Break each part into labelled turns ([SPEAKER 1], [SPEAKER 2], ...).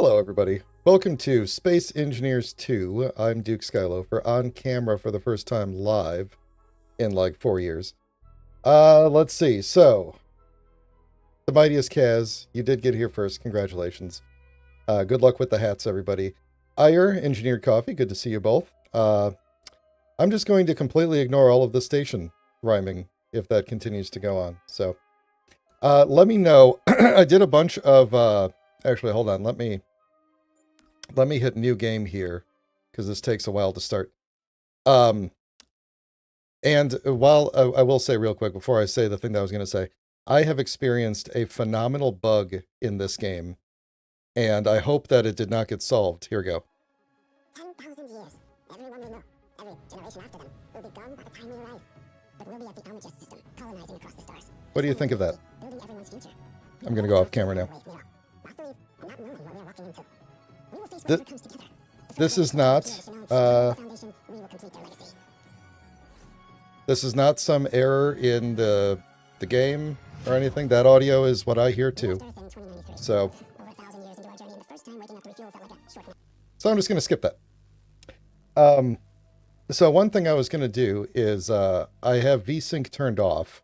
[SPEAKER 1] Hello, everybody. Welcome to Space Engineers 2. I'm Duke Skyloafer, on camera for the first time live in like 4 years. Let's see. So, the mightiest Kaz, you did get here first. Congratulations. Good luck with the hats, everybody. Ire, Engineered Coffee, good to see you both. I'm just going to completely ignore all of the station rhyming if that continues to go on. So, let me know. I did a bunch of, actually, hold on. Let me hit new game here because this takes a while to start. And while I will say real quick before I say the thing that I was going to say, I have experienced a phenomenal bug in this game, and I hope that it did not get solved. Here we go.
[SPEAKER 2] 10,000 years. Everyone will know. Every generation after them will be gone by the time we arrive. But we'll be at the Almagest system, colonizing across the stars.
[SPEAKER 1] What do you think of that?
[SPEAKER 2] Building everyone's future.
[SPEAKER 1] I'm going to go off camera now.
[SPEAKER 2] Not knowing what we're walking into. We will face
[SPEAKER 1] Th-
[SPEAKER 2] whatever comes together.
[SPEAKER 1] This is not, this is not some error in the game or anything. That audio is what I hear too. So I'm just going to skip that. So one thing I was going to do is I have VSync turned off,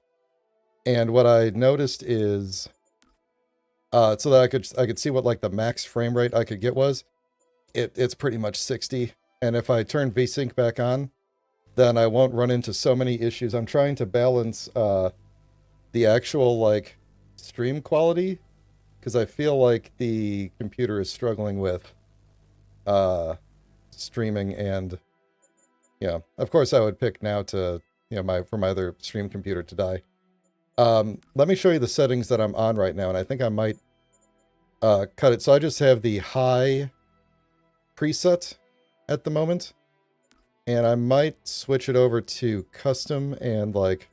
[SPEAKER 1] and what I noticed is so that I could see what like the max frame rate I could get was. It's pretty much 60, and if I turn VSync back on, then I won't run into so many issues. I'm trying to balance the actual like stream quality, because I feel like the computer is struggling with streaming, and yeah, of course I would pick now to for my other stream computer to die. Let me show you the settings that I'm on right now, and I think I might cut it. So I just have the high preset at the moment, and I might switch it over to custom and like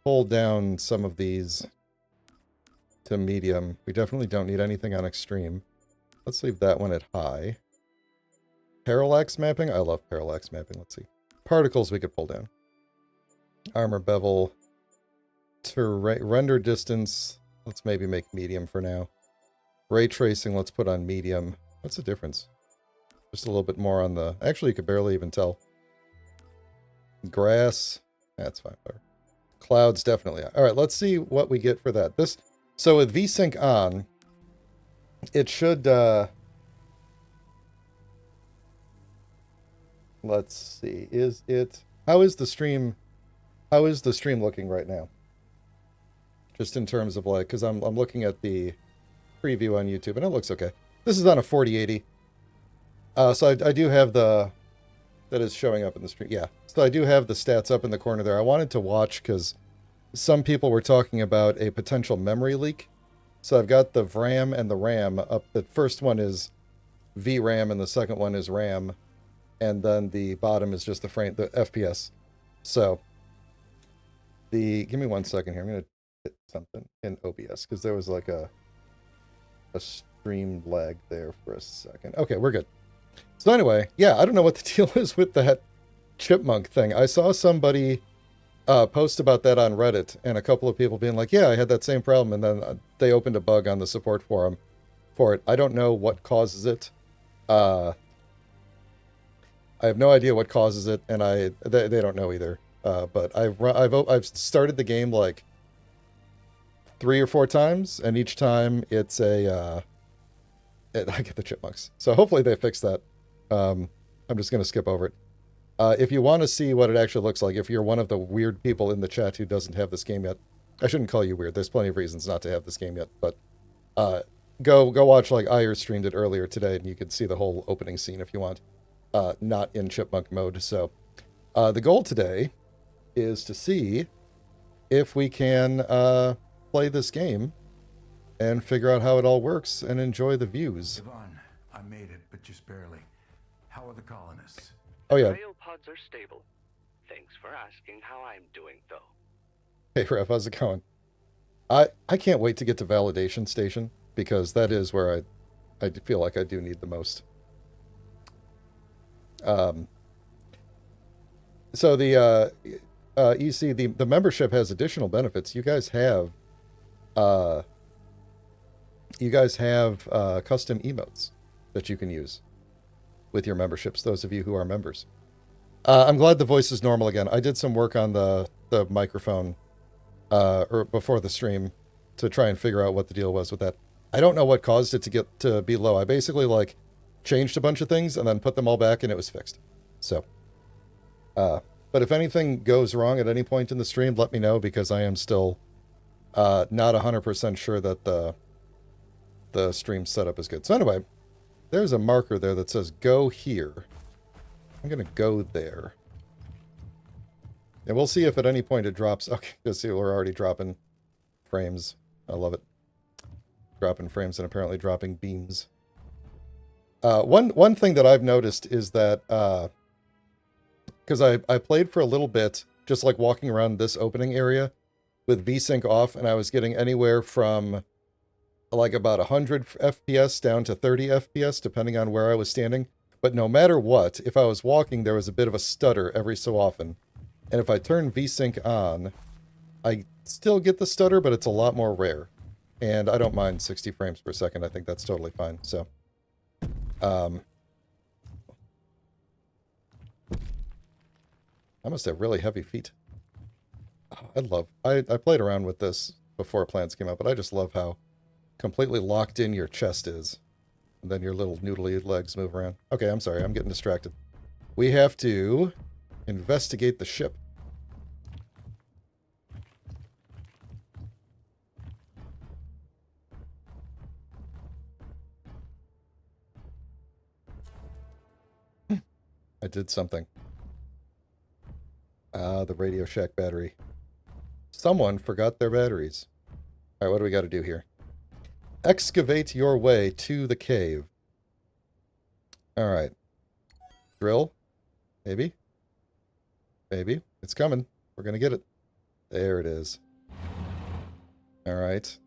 [SPEAKER 1] pull down some of these to medium. We definitely don't need anything on extreme. Let's leave that one at high. Parallax mapping, I love parallax mapping. Let's see, particles we could pull down. Armor bevel, render distance, let's maybe make medium for now. Ray tracing, let's put on medium. What's the difference? Just a little bit more on the... Actually, you could barely even tell. Grass. That's fine. Clouds, definitely. All right, let's see what we get for that. So with VSync on, it should... let's see. Is it... How is the stream looking right now? Just in terms of like... Because I'm looking at the preview on YouTube, and it looks okay. This is on a 4080. So I do have that is showing up in the stream. Yeah. So I do have the stats up in the corner there. I wanted to watch because some people were talking about a potential memory leak. So I've got the VRAM and the RAM up. The first one is VRAM and the second one is RAM. And then the bottom is just the FPS. So give me 1 second here. I'm going to hit something in OBS because there was like a stream lag there for a second. Okay, we're good. So anyway, yeah, I don't know what the deal is with that chipmunk thing. I saw somebody post about that on Reddit, and a couple of people being like, yeah, I had that same problem, and then they opened a bug on the support forum for it. I don't know what causes it. I have no idea what causes it, and they don't know either. But I've started the game like 3 or 4 times, and each time it's I get the chipmunks. So hopefully they fix that. I'm just going to skip over it. If you want to see what it actually looks like, if you're one of the weird people in the chat who doesn't have this game yet, I shouldn't call you weird. There's plenty of reasons not to have this game yet, but go watch, like Ire streamed it earlier today, and you can see the whole opening scene if you want, not in chipmunk mode. So the goal today is to see if we can play this game and figure out how it all works and enjoy the views.
[SPEAKER 3] Yvonne, I made it, but just barely. How are the colonists?
[SPEAKER 1] Oh yeah.
[SPEAKER 4] Rail pods are stable. Thanks for asking how I'm doing, though.
[SPEAKER 1] Hey Ref, how's it going? I can't wait to get to Validation Station, because that is where I feel like I do need the most. So the EC, the membership has additional benefits. You guys have you guys have custom emotes that you can use with your memberships, those of you who are members. I'm glad the voice is normal again. I did some work on the microphone or before the stream to try and figure out what the deal was with that. I don't know what caused it to get to be low. I basically like changed a bunch of things and then put them all back and it was fixed. So, but if anything goes wrong at any point in the stream, let me know because I am still not 100% sure that the stream setup is good. So anyway, there's a marker there that says go here. I'm going to go there. And we'll see if at any point it drops. Okay, you'll see we're already dropping frames. I love it. Dropping frames and apparently dropping beams. One thing that I've noticed is that, because I played for a little bit, just like walking around this opening area with VSync off, and I was getting anywhere from like about 100 FPS down to 30 FPS, depending on where I was standing. But no matter what, if I was walking, there was a bit of a stutter every so often. And if I turn VSync on, I still get the stutter, but it's a lot more rare. And I don't mind 60 frames per second. I think that's totally fine. So, I must have really heavy feet. Oh, I played around with this before plans came out, but I just love how completely locked in your chest is. And then your little noodly legs move around. Okay, I'm sorry. I'm getting distracted. We have to investigate the ship. I did something. The Radio Shack battery. Someone forgot their batteries. All right, what do we got to do here? Excavate your way to the cave. All right. Drill. Maybe. Maybe. It's coming. We're going to get it. There it is. All right.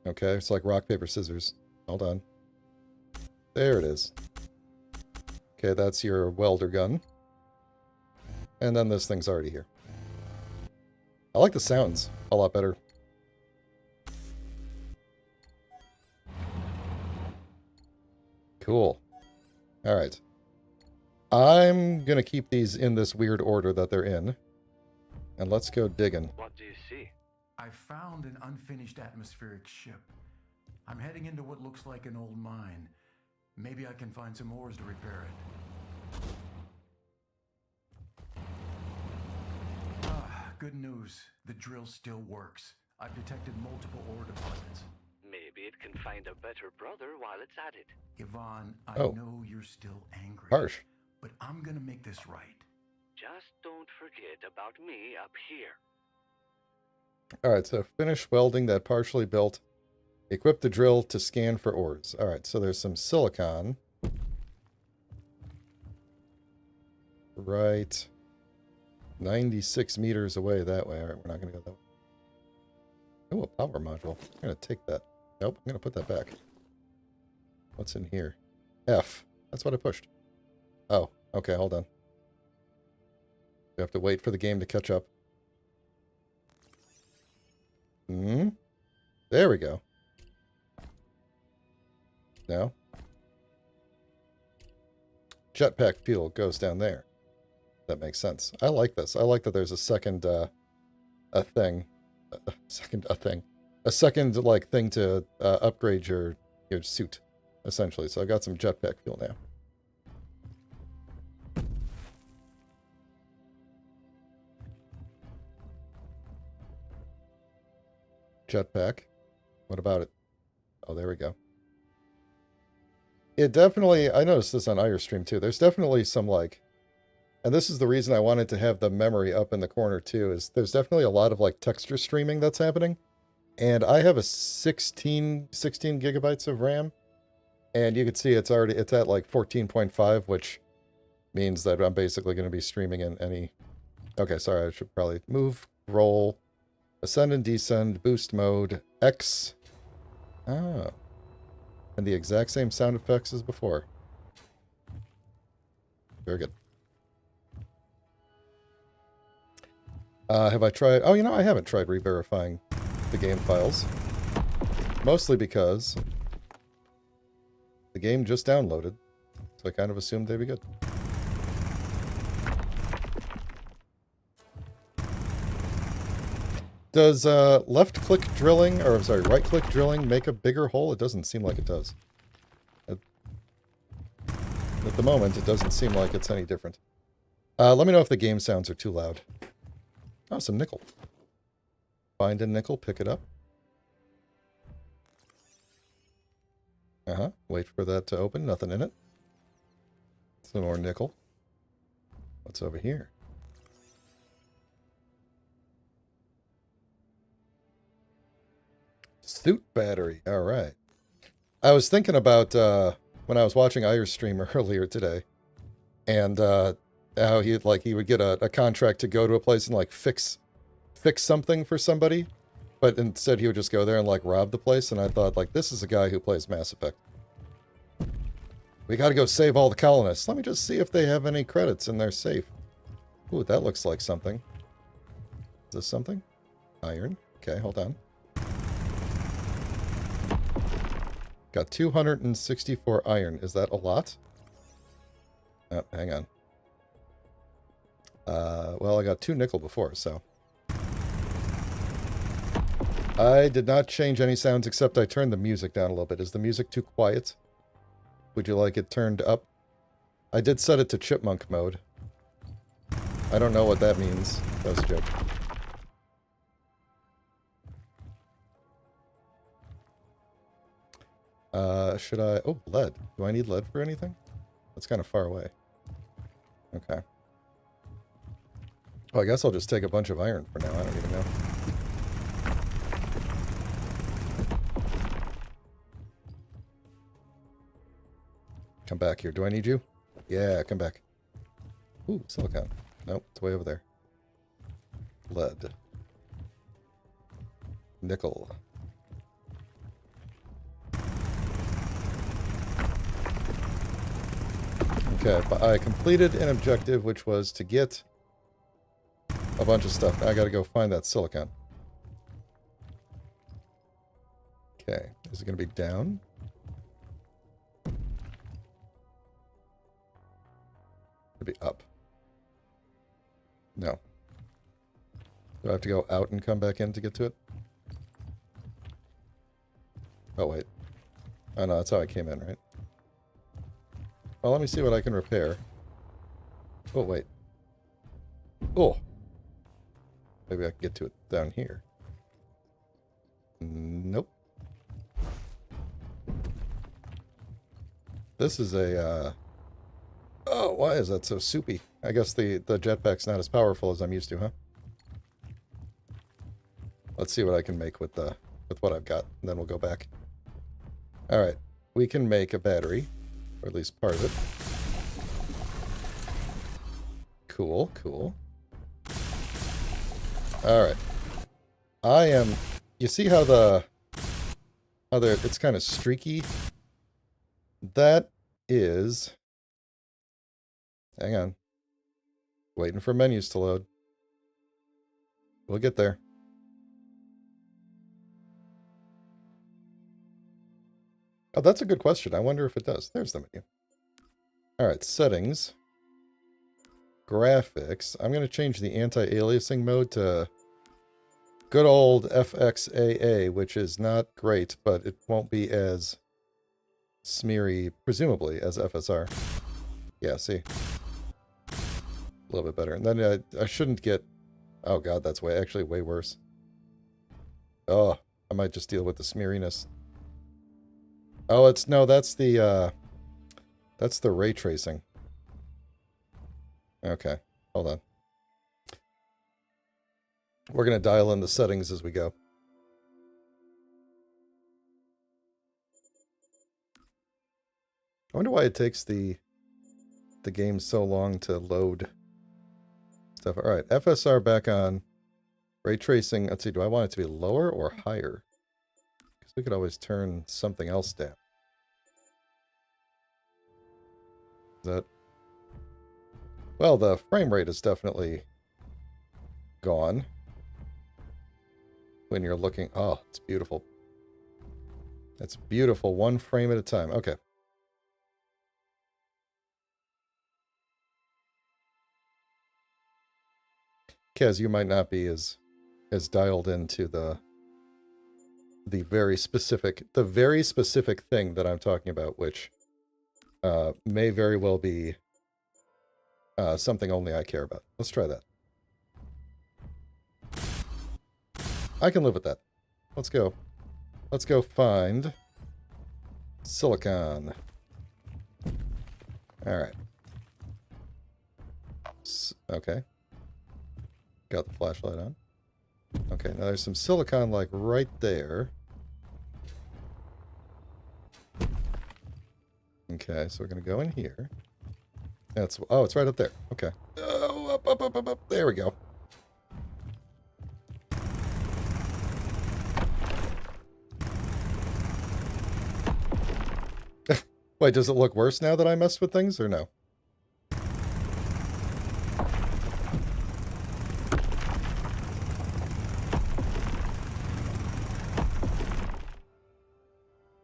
[SPEAKER 1] Okay, it's like rock, paper, scissors. Hold on. There it is. Okay, that's your welder gun. And then this thing's already here. I like the sounds a lot better. Cool. All right. I'm going to keep these in this weird order that they're in. And let's go digging.
[SPEAKER 4] What do you see?
[SPEAKER 3] I found an unfinished atmospheric ship. I'm heading into what looks like an old mine. Maybe I can find some ores to repair it. Good news. The drill still works. I've detected multiple ore deposits.
[SPEAKER 4] Maybe it can find a better brother while it's at it.
[SPEAKER 3] Yvonne, I
[SPEAKER 1] Oh.
[SPEAKER 3] know you're still angry.
[SPEAKER 1] Harsh.
[SPEAKER 3] But I'm gonna make this right.
[SPEAKER 4] Just don't forget about me up here.
[SPEAKER 1] All right, so finish welding that partially built. Equip the drill to scan for ores. All right, so there's some silicon. Right. 96 meters away that way. All right, we're not going to go that way. Oh, a power module. I'm going to take that. Nope, I'm going to put that back. What's in here? F. That's what I pushed. Oh, okay, hold on. We have to wait for the game to catch up. There we go. No. Jetpack fuel goes down there. That makes sense. I like this. I like that there's a second, a second like thing to upgrade your suit, essentially. So I got some jetpack fuel now. Jetpack. What about it? Oh, there we go. It definitely, I noticed this on Irestream too. There's definitely some like, and this is the reason I wanted to have the memory up in the corner too, is there's definitely a lot of like texture streaming that's happening. And I have a 16 gigabytes of RAM. And you can see it's at like 14.5, which means that I'm basically going to be streaming in any, okay, sorry, I should probably move, roll, ascend and descend, boost mode, X. Ah. And the exact same sound effects as before. Very good. Have I tried... Oh, you know, I haven't tried re-verifying the game files. Mostly because the game just downloaded, so I kind of assumed they'd be good. Does left-click drilling, or I'm sorry, right-click drilling make a bigger hole? It doesn't seem like it does. At the moment, it doesn't seem like it's any different. Let me know if the game sounds are too loud. Oh, some nickel. Find a nickel, pick it up. Uh-huh. Wait for that to open. Nothing in it. Some more nickel. What's over here? Suit battery. All right. I was thinking about when I was watching Irish stream earlier today, and how he would get a contract to go to a place and like fix something for somebody, but instead he would just go there and like rob the place. And I thought, like, this is a guy who plays Mass Effect. We got to go save all the colonists. Let me just see if they have any credits in their safe. Ooh, that looks like something. Is this something? Iron. Okay, hold on. Got 264 iron. Is that a lot? Oh, hang on. Well, I got 2 nickel before, so. I did not change any sounds except I turned the music down a little bit. Is the music too quiet? Would you like it turned up? I did set it to chipmunk mode. I don't know what that means. That was a joke. Should I... Oh, lead. Do I need lead for anything? That's kind of far away. Okay. Well, I guess I'll just take a bunch of iron for now. I don't even know. Come back here. Do I need you? Yeah, come back. Ooh, silicon. Nope, it's way over there. Lead. Nickel. Okay, but I completed an objective, which was to get a bunch of stuff. Now I gotta go find that silicon. Okay, is it gonna be down? It'll be up. No. Do I have to go out and come back in to get to it? Oh, wait. Oh, no, that's how I came in, right? Well, let me see what I can repair. Oh, wait. Oh! Maybe I can get to it down here. Nope. This is a, Oh, why is that so soupy? I guess the jetpack's not as powerful as I'm used to, huh? Let's see what I can make with what I've got, and then we'll go back. Alright. We can make a battery. Or at least part of it. Cool, cool. Alright. I am... You see how it's kind of streaky? That is... Hang on. Waiting for menus to load. We'll get there. Oh, that's a good question. I wonder if it does. There's the menu. Alright, settings. Graphics. I'm going to change the anti-aliasing mode to good old FXAA, which is not great, but it won't be as smeary, presumably, as FSR. Yeah, see? A little bit better. And then I shouldn't get... Oh god, that's actually way worse. Oh, I might just deal with the smeariness. Oh, that's the ray tracing. Okay, hold on. We're going to dial in the settings as we go. I wonder why it takes the game so long to load stuff. All right, FSR back on. Ray tracing, let's see, do I want it to be lower or higher? Because we could always turn something else down. Is that... Well, the frame rate is definitely gone when you're looking... Oh, it's beautiful. That's beautiful. One frame at a time. Okay. Kaz, you might not be as dialed into the very specific thing that I'm talking about, which may very well be something only I care about. Let's try that. I can live with that. Let's go. Let's go find silicon. All right. Okay. Got the flashlight on. Okay, now there's some silicon like right there. Okay, so we're gonna go in here. That's it's right up there. Okay. Oh, up. There we go. Wait, does it look worse now that I messed with things, or no?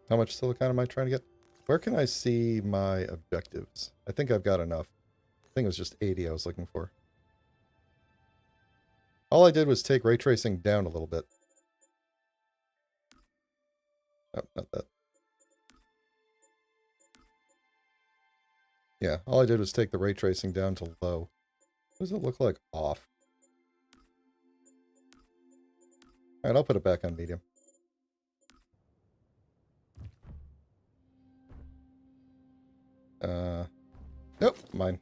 [SPEAKER 1] How much silicon am I trying to get? Where can I see my objectives? I think I've got enough. I think it was just 80 I was looking for. All I did was take ray tracing down a little bit. Oh, not that. Yeah, all I did was take the ray tracing down to low. What does it look like off? Alright, I'll put it back on medium. Nope, mine.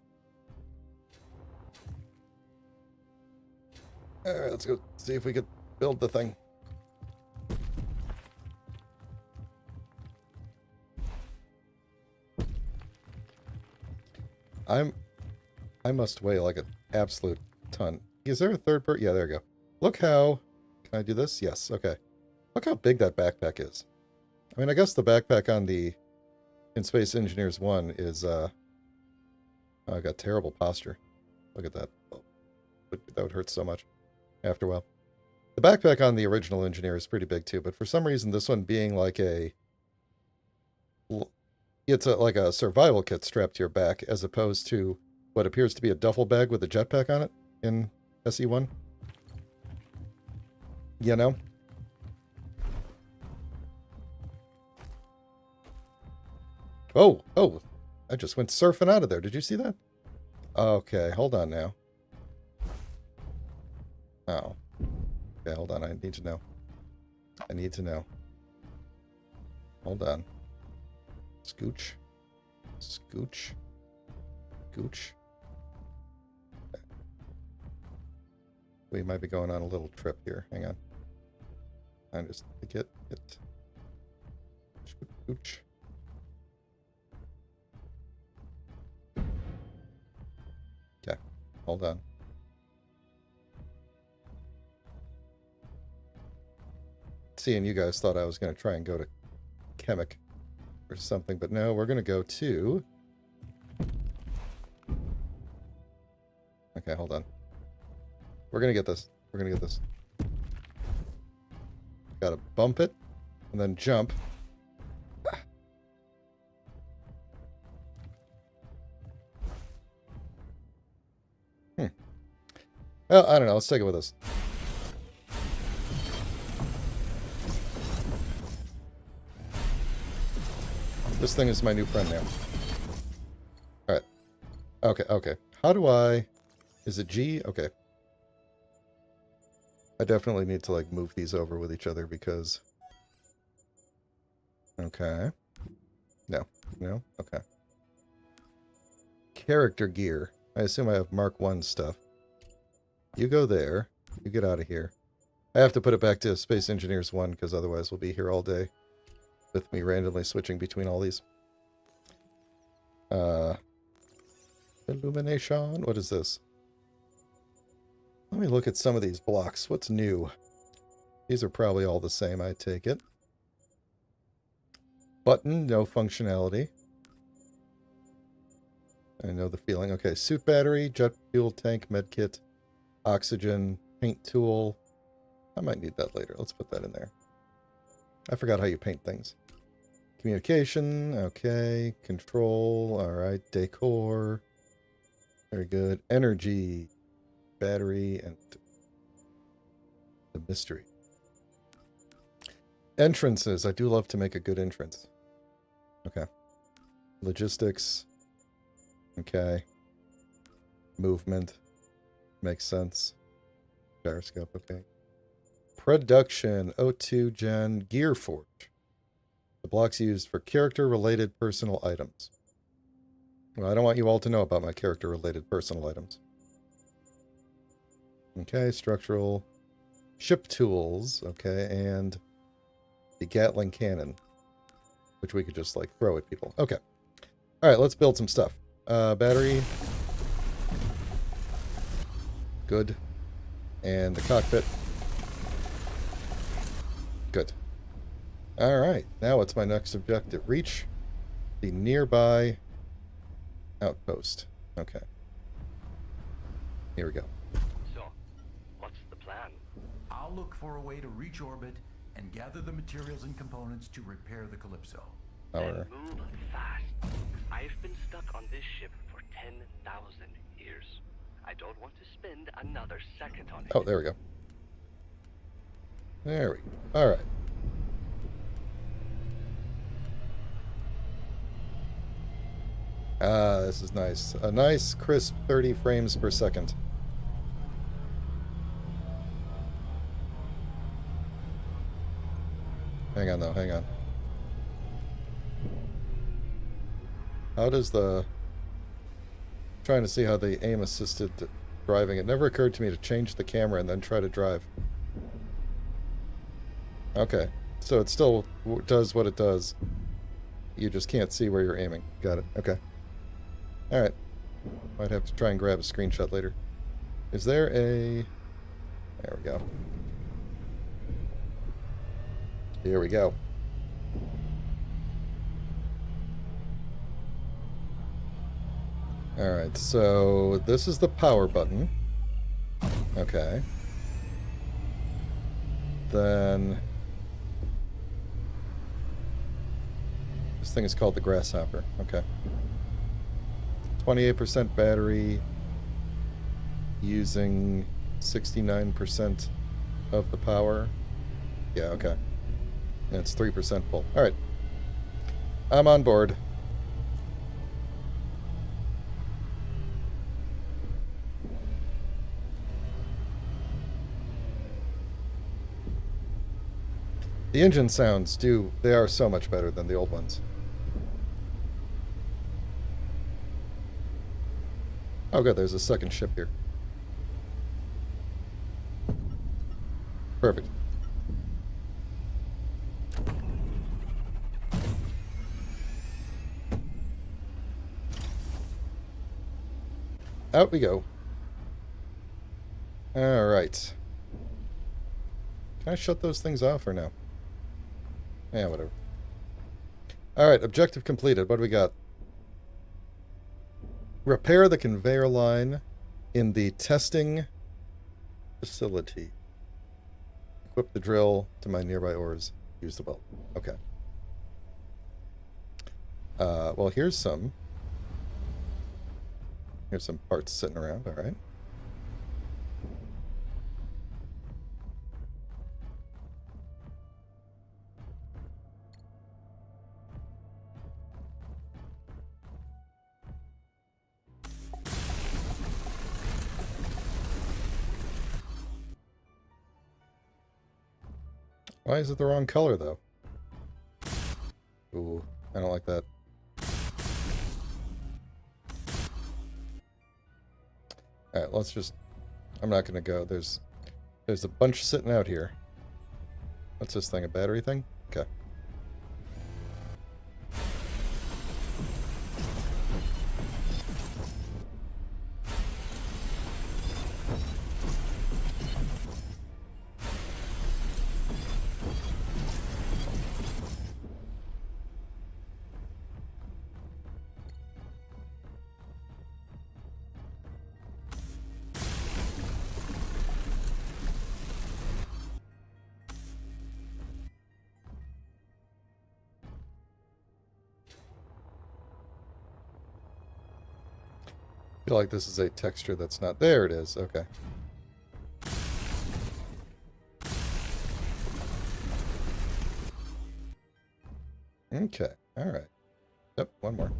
[SPEAKER 1] Alright, let's go see if we could build the thing. I must weigh like an absolute ton. Is there a third part? Yeah, there we go. Look how... Can I do this? Yes, okay. Look how big that backpack is. I mean, I guess the backpack on the... In Space Engineers 1 is, oh, I got terrible posture. Look at that. Oh, that would hurt so much after a while. The backpack on the original Engineer is pretty big too, but for some reason this one being like a... It's like a survival kit strapped to your back as opposed to what appears to be a duffel bag with a jetpack on it in SE1. You know? Oh, I just went surfing out of there. Did you see that? Okay, hold on now. Oh. Okay, hold on. I need to know. I need to know. Hold on. Scooch. Scooch. Scooch. Okay. We might be going on a little trip here. Hang on. I just get it. Scooch. Okay. Hold on. Seeing you guys thought I was going to try and go to Kemik or something, but no, we're going to go to... Okay, hold on. We're going to get this. We're going to get this. Got to bump it and then jump. Well, I don't know. Let's take it with us. This thing is my new friend now. Alright. Okay. How do I... Is it G? Okay. I definitely need to, like, move these over with each other because... Okay. No. Okay. Character gear. I assume I have Mark 1 stuff. You go there. You get out of here. I have to put it back to Space Engineers 1 because otherwise we'll be here all day with me randomly switching between all these. Illumination. What is this? Let me look at some of these blocks. What's new? These are probably all the same, I take it. Button, no functionality. I know the feeling. Okay, suit battery, jet fuel tank, medkit, oxygen, paint tool. I might need that later. Let's put that in there. I forgot how you paint things. Communication, okay. Control, all right. Decor, very good. Energy, battery, and the mystery. Entrances, I do love to make a good entrance. Okay. Logistics, okay. Movement, makes sense. Gyroscope, okay. Production, O2 Gen, Gear Forge. The blocks used for character-related personal items. Well, I don't want you all to know about my character-related personal items. Okay, structural. Ship tools, okay, and the Gatling cannon, which we could just, like, throw at people. Okay. Alright, let's build some stuff. Battery. Good. And the cockpit. Good. Alright, now what's my next objective? Reach the nearby outpost. Okay. Here we go.
[SPEAKER 4] So, what's the plan?
[SPEAKER 3] I'll look for a way to reach orbit and gather the materials and components to repair the Calypso.
[SPEAKER 1] Our
[SPEAKER 4] Then move fast. I've been stuck on this ship for 10,000 years. I don't want to spend another second on it.
[SPEAKER 1] Oh, there we go. There we go. Alright. This is nice. A nice, crisp 30 frames per second. Hang on, though. Hang on. How does the... trying to see how the aim-assisted driving. It never occurred to me to change the camera and then try to drive. Okay. So it still does what it does. You just can't see where you're aiming. Got it. Okay. Alright. Might have to try and grab a screenshot later. Is there a... There we go. Here we go. Alright, so this is the power button. Okay. Then... this thing is called the Grasshopper. Okay. 28% battery, using 69% of the power. Yeah, okay. And it's 3% full. Alright. I'm on board. The engine sounds they are so much better than the old ones. Oh good, there's a second ship here. Perfect. Out we go. Alright. Can I shut those things off or no? Yeah, whatever. Alright, objective completed. What do we got? Repair the conveyor line in the testing facility. Equip the drill to mine nearby ores. Use the belt. Okay. Well, here's some parts sitting around. All right. Why is it the wrong color, though? Ooh, I don't like that. Alright, let's just... I'm not gonna go. There's a bunch sitting out here. What's this thing, a battery thing? Okay. feel like this is a texture that's not... There it is. Okay. Okay. All right. Yep, one more.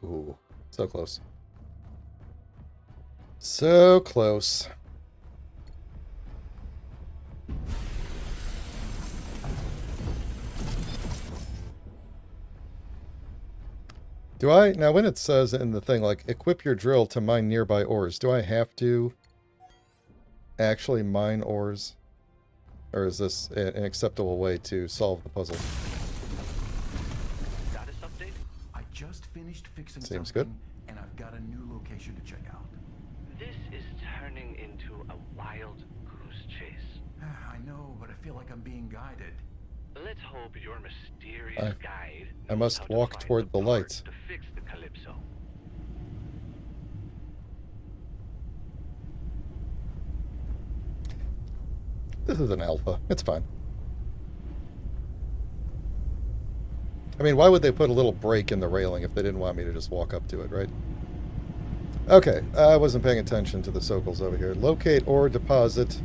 [SPEAKER 1] Ooh, so close. So close. Do I, now when it says in the thing, like, equip your drill to mine nearby ores, do I have to actually mine ores? Or is this an acceptable way to solve the puzzle?
[SPEAKER 4] Status update?
[SPEAKER 3] I just finished fixing
[SPEAKER 1] Seems
[SPEAKER 3] something,
[SPEAKER 1] good.
[SPEAKER 3] and I've got a new location to check out.
[SPEAKER 4] This is turning into a wild goose chase.
[SPEAKER 3] I know, but I feel like I'm being guided.
[SPEAKER 4] Let's hope your mysterious guide
[SPEAKER 1] I
[SPEAKER 4] knows
[SPEAKER 1] must
[SPEAKER 4] how to
[SPEAKER 1] walk
[SPEAKER 4] find
[SPEAKER 1] toward the
[SPEAKER 4] parts
[SPEAKER 1] lights.
[SPEAKER 4] to fix the Calypso.
[SPEAKER 1] This is an alpha. It's fine. I mean, why would they put a little break in the railing if they didn't want me to just walk up to it, right? Okay, I wasn't paying attention to the circles over here. Locate ore deposit.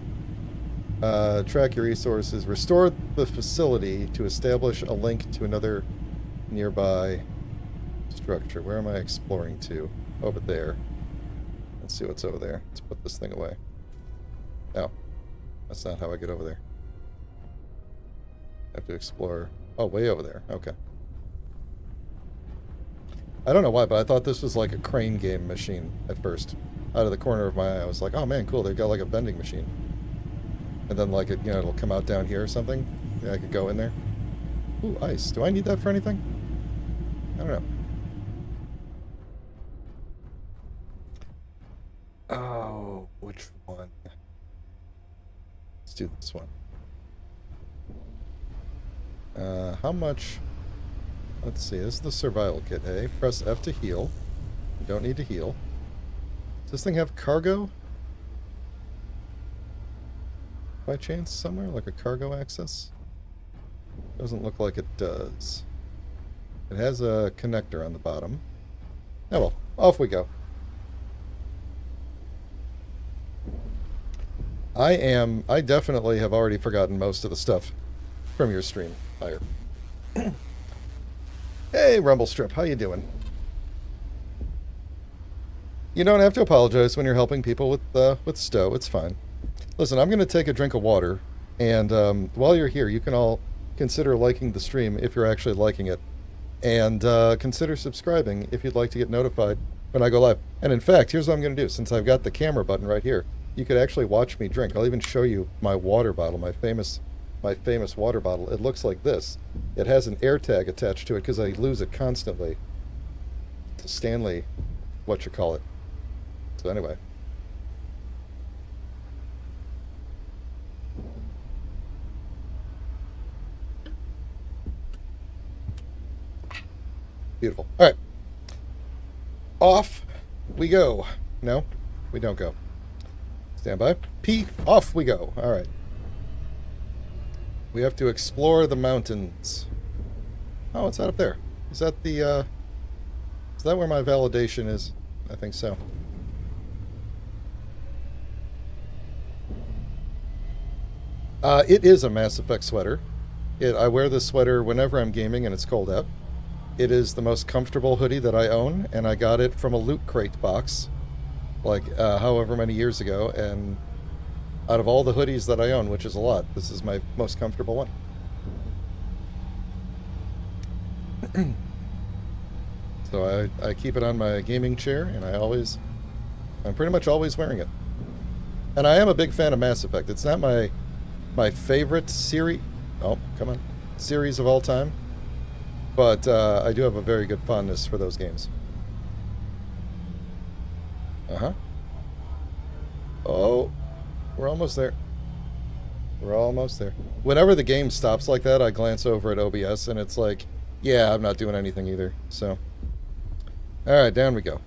[SPEAKER 1] Track your resources. Restore the facility to establish a link to another nearby structure. Where am I exploring to? Over there. Let's see what's over there. Let's put this thing away. No. That's not how I get over there. I have to explore... Oh, way over there. Okay. I don't know why, but I thought this was like a crane game machine at first. Out of the corner of my eye, I was like, oh man, cool, they've got like a vending machine. And then like, it, it'll come out down here or something. Yeah, I could go in there. Ooh, ice. Do I need that for anything? I don't know. Oh, which one? Let's do this one. How much... Let's see, this is the survival kit, hey? Press F to heal. You don't need to heal. Does this thing have cargo? By chance, somewhere? Like a cargo access? Doesn't look like it does. It has a connector on the bottom. Oh well, off we go. I definitely have already forgotten most of the stuff from your stream, Fire. Hey, Rumblestrip, how you doing? You don't have to apologize when you're helping people with Stowe. It's fine. Listen, I'm going to take a drink of water, and while you're here, you can all consider liking the stream if you're actually liking it, and consider subscribing if you'd like to get notified when I go live. And in fact, here's what I'm going to do. Since I've got the camera button right here, you could actually watch me drink. I'll even show you my water bottle, my famous water bottle. It looks like this. It has an air tag attached to it because I lose it constantly. It's a Stanley, whatchamacallit. So anyway. Beautiful. All right. Off we go. No, we don't go. Stand by. P. Off we go. All right. We have to explore the mountains. Oh, what's that up there? Is that the, is that where my validation is? I think so. It is a Mass Effect sweater. I wear this sweater whenever I'm gaming and it's cold out. It is the most comfortable hoodie that I own, and I got it from a Loot Crate box, like, however many years ago, and out of all the hoodies that I own, which is a lot, this is my most comfortable one. So I keep it on my gaming chair, and I'm pretty much always wearing it. And I am a big fan of Mass Effect. It's not my favorite series, series of all time, but I do have a very good fondness for those games. Uh-huh. Oh, we're almost there. We're almost there. Whenever the game stops like that, I glance over at OBS, and it's like, yeah, I'm not doing anything either, so. Alright, down we go.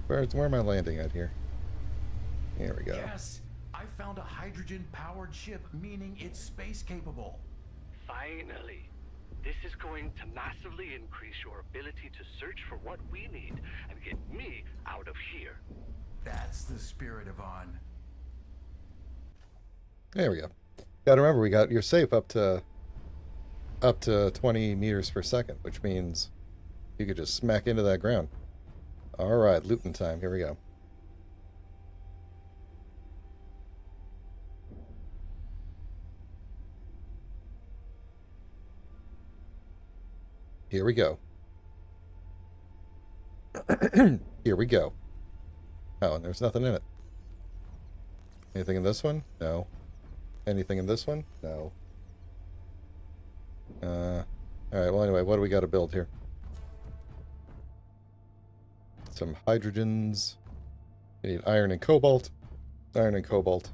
[SPEAKER 1] Where am I landing at here? Here we go.
[SPEAKER 3] Yes, I found a hydrogen-powered ship, meaning it's space-capable.
[SPEAKER 4] Finally. This is going to massively increase your ability to search for what we need and get me out of here.
[SPEAKER 3] That's the spirit, Yvonne.
[SPEAKER 1] There we go. Gotta remember, we got you're safe up to 20 meters per second, which means you could just smack into that ground. All right, looting time. Here we go. Here we go. Here we go. Oh, and there's nothing in it. Anything in this one? No. Anything in this one? No. Alright, well anyway, what do we got to build here? Some hydrogens. We need iron and cobalt. Iron and cobalt.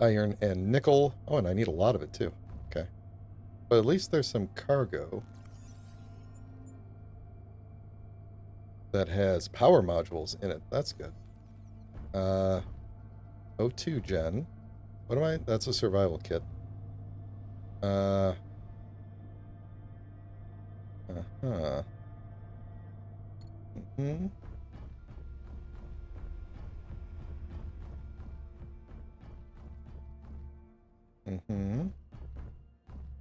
[SPEAKER 1] Iron and nickel. Oh, and I need a lot of it too. Okay. But at least there's some cargo that has power modules in it. That's good. O2 gen. What am I? That's a survival kit. Uh-huh. Mm-hmm. Mm-hmm.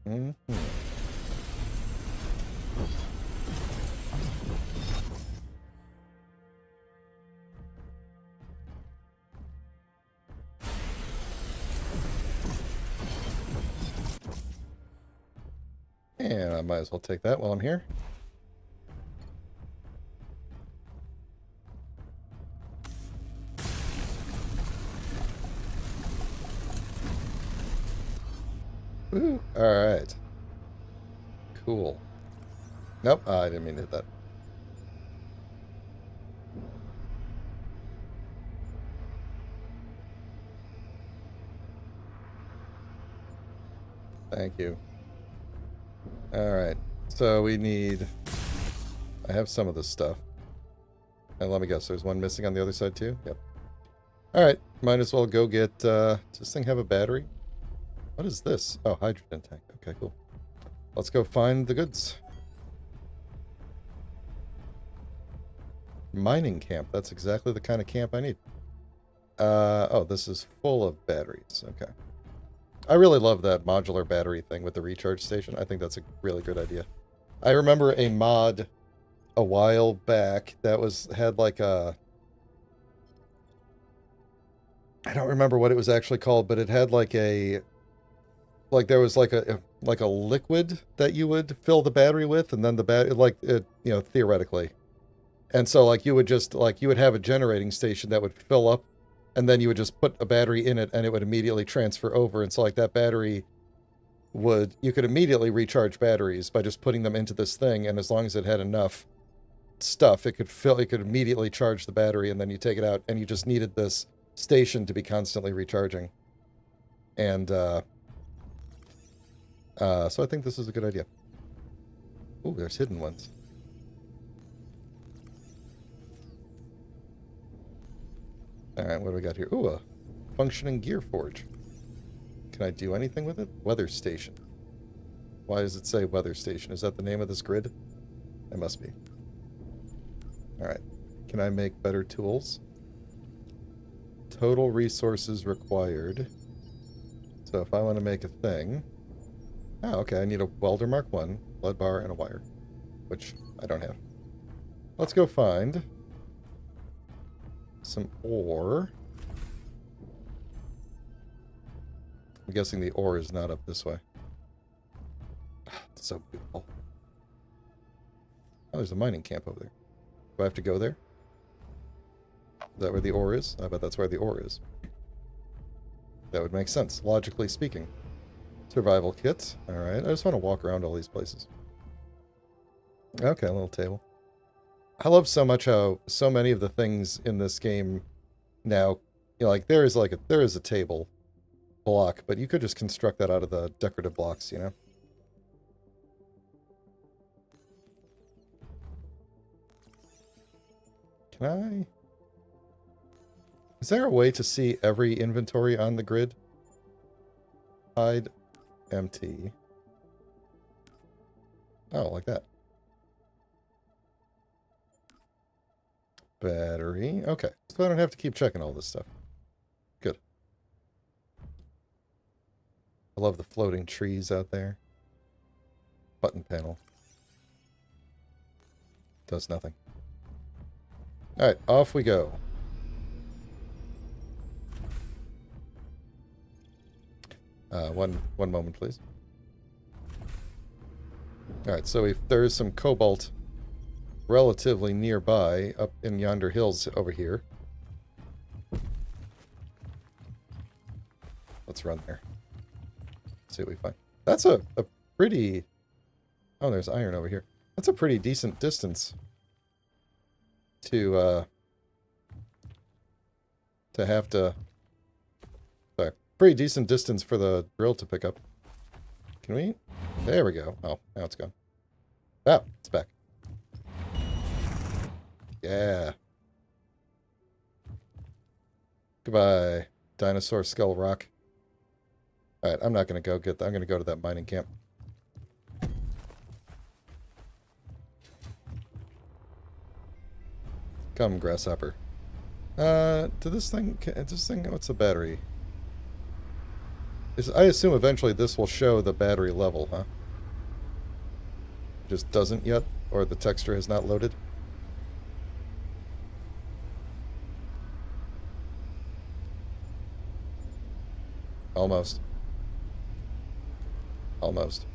[SPEAKER 1] Mm-hmm. And I might as well take that while I'm here. Woo! Alright. Cool. Nope, I didn't mean to hit that. Thank you. Alright, so we need... I have some of this stuff. And let me guess, there's one missing on the other side too? Yep. Alright, might as well go get... does this thing have a battery? What is this? Oh, hydrogen tank. Okay, cool. Let's go find the goods. Mining camp. That's exactly the kind of camp I need. Oh, this is full of batteries. Okay. I really love that modular battery thing with the recharge station. I think that's a really good idea. I remember a mod a while back that had like a... I don't remember what it was actually called, but it had like a... Like there was like a liquid that you would fill the battery with, and then the theoretically. And so like you would have a generating station that would fill up, and then you would just put a battery in it and it would immediately transfer over. And so like that battery you could immediately recharge batteries by just putting them into this thing, and as long as it had enough stuff, it could immediately charge the battery, and then you take it out, and you just needed this station to be constantly recharging. And so I think this is a good idea. Ooh, there's hidden ones. Alright, what do we got here? Ooh, a functioning gear forge. Can I do anything with it? Weather station. Why does it say weather station? Is that the name of this grid? It must be. Alright. Can I make better tools? Total resources required. So if I want to make a thing... Oh, okay, I need a welder Mark 1, lead bar, and a wire. Which I don't have. Let's go find some ore. I'm guessing the ore is not up this way. It's so beautiful. Oh, there's a mining camp over there. Do I have to go there? Is that where the ore is? I bet that's where the ore is. That would make sense, logically speaking. Survival kit. Alright, I just want to walk around all these places. Okay, a little table. I love so much how so many of the things in this game now, you know, like there is a table block, but you could just construct that out of the decorative blocks, you know? Can I? Is there a way to see every inventory on the grid? Hide empty. Oh, like that. Battery. Okay. So I don't have to keep checking all this stuff. Good. I love the floating trees out there. Button panel. Does nothing. Alright, off we go. One moment, please. Alright, so if there is some cobalt relatively nearby, up in yonder hills over here. Let's run there. See what we find. That's a pretty... Oh, there's iron over here. That's a pretty decent distance to have to... Sorry. Pretty decent distance for the drill to pick up. Can we? There we go. Oh, now it's gone. Ah, it's back. Yeah. Goodbye, dinosaur skull rock. Alright, I'm not going to go get that. I'm going to go to that mining camp. Come, grasshopper. To this thing, what's the battery? I assume eventually this will show the battery level, huh? Just doesn't yet? Or the texture has not loaded? Almost. Almost.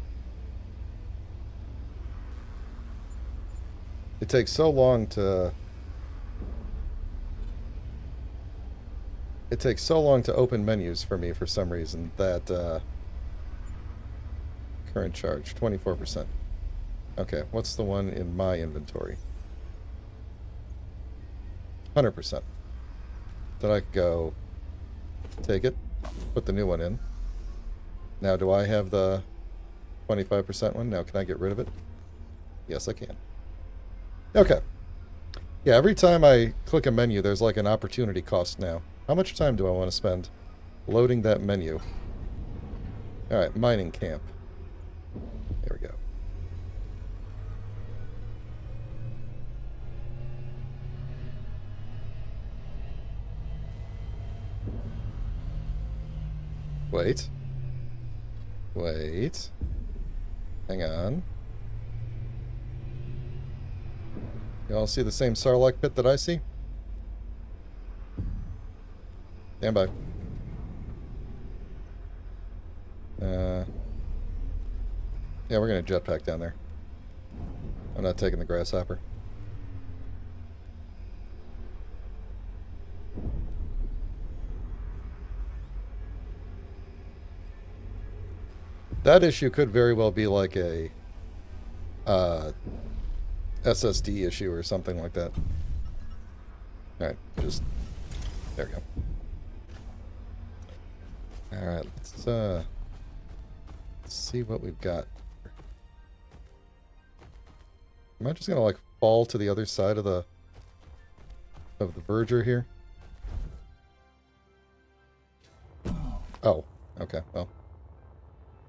[SPEAKER 1] It takes so long to... It takes so long to open menus for me for some reason that, current charge, 24%. Okay, what's the one in my inventory? 100%. Then I could go take it, put the new one in. Now, do I have the 25% one? Now, can I get rid of it? Yes, I can. Okay. Yeah, every time I click a menu, there's like an opportunity cost now. How much time do I want to spend loading that menu? Alright, mining camp. There we go. Wait. Wait. Hang on. You all see the same Sarlacc pit that I see? Stand by. Yeah, we're gonna jetpack down there. I'm not taking the grasshopper. That issue could very well be like a SSD issue or something like that. Alright, just... There we go. Alright, let's see what we've got. Am I just gonna like fall to the other side of the verdure here? Oh, okay, well.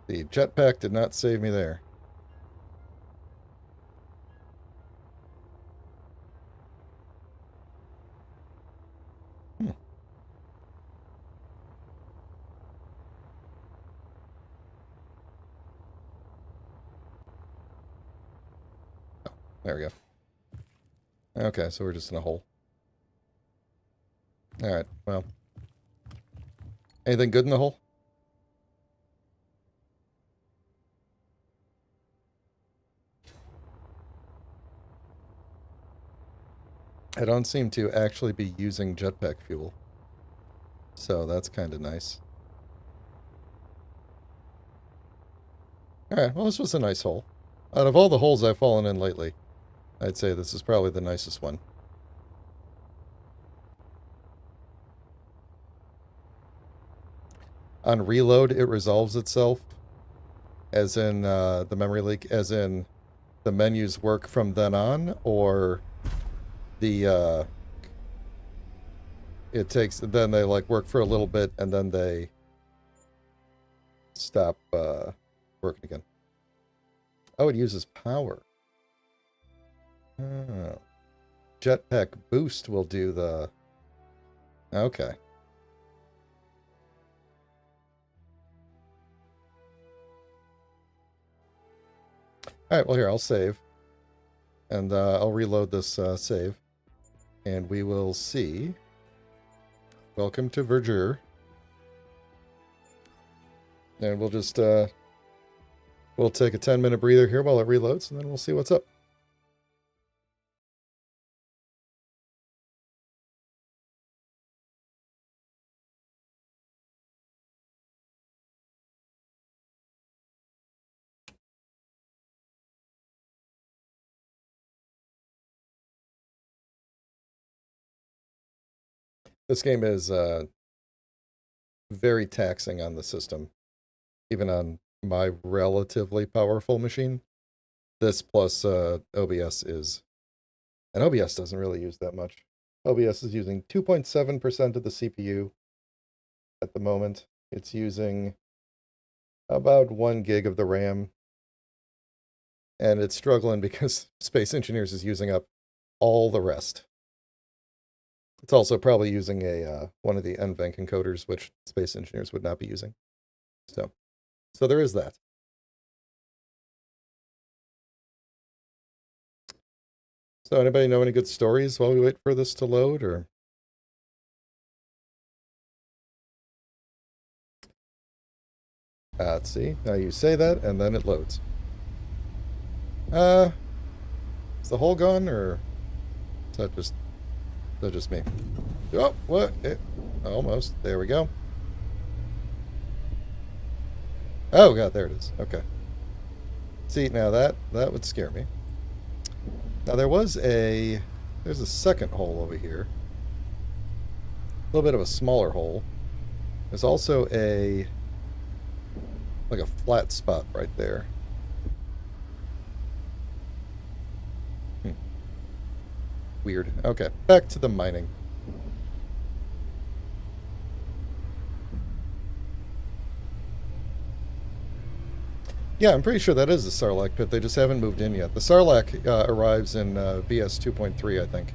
[SPEAKER 1] The jetpack did not save me there. There we go. Okay, so we're just in a hole. Alright, well. Anything good in the hole? I don't seem to actually be using jetpack fuel. So that's kind of nice. Alright, well this was a nice hole. Out of all the holes I've fallen in lately, I'd say this is probably the nicest one. On reload, it resolves itself, as in the memory leak, as in the menus work from then on, or the it takes, then they like work for a little bit and then they stop working again. Oh, it uses power. Oh. Jetpack boost will do the... Okay. Alright, well here, I'll save. And I'll reload this save. And we will see. Welcome to Verdure. And we'll just... we'll take a 10-minute breather here while it reloads, and then we'll see what's up. This game is very taxing on the system, even on my relatively powerful machine. This plus OBS is... And OBS doesn't really use that much. OBS is using 2.7% of the CPU at the moment. It's using about 1 gig of the RAM. And it's struggling because Space Engineers is using up all the rest. It's also probably using a one of the NVENC encoders, which Space Engineers would not be using. So there is that. So anybody know any good stories while we wait for this to load, or? Let's see. Now you say that, and then it loads. Is the hole gone, or is that just me? Oh, what? Almost. There we go. Oh god, there it is. Okay. See, now that would scare me. Now there's a second hole over here. A little bit of a smaller hole. There's also like a flat spot right there. Weird. Okay, back to the mining. Yeah, I'm pretty sure that is the Sarlacc pit. They just haven't moved in yet. The Sarlacc arrives in VS 2.3, I think.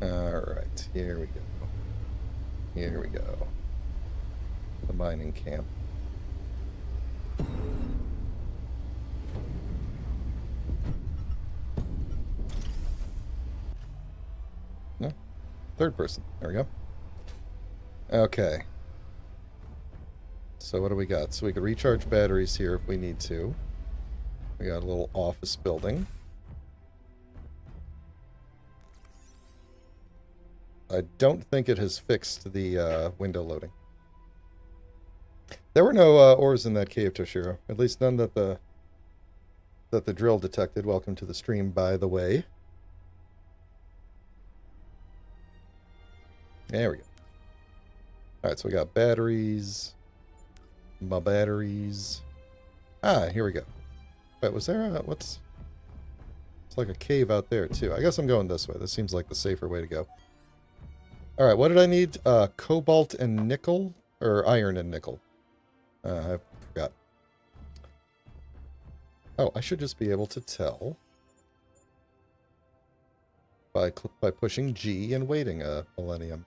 [SPEAKER 1] Alright, here we go. Here we go. The mining camp. No, third person. There we go. Okay. So what do we got? So we could recharge batteries here if we need to. We got a little office building. I don't think it has fixed the window loading. There were no ores in that cave, Toshiro. At least none that the drill detected. Welcome to the stream, by the way. There we go. Alright, so we got batteries. My batteries. Ah, here we go. Wait, was there a... It's like a cave out there, too. I guess I'm going this way. This seems like the safer way to go. Alright, what did I need? Cobalt and nickel? Or iron and nickel. I forgot. Oh, I should just be able to tell by pushing G and waiting a millennium.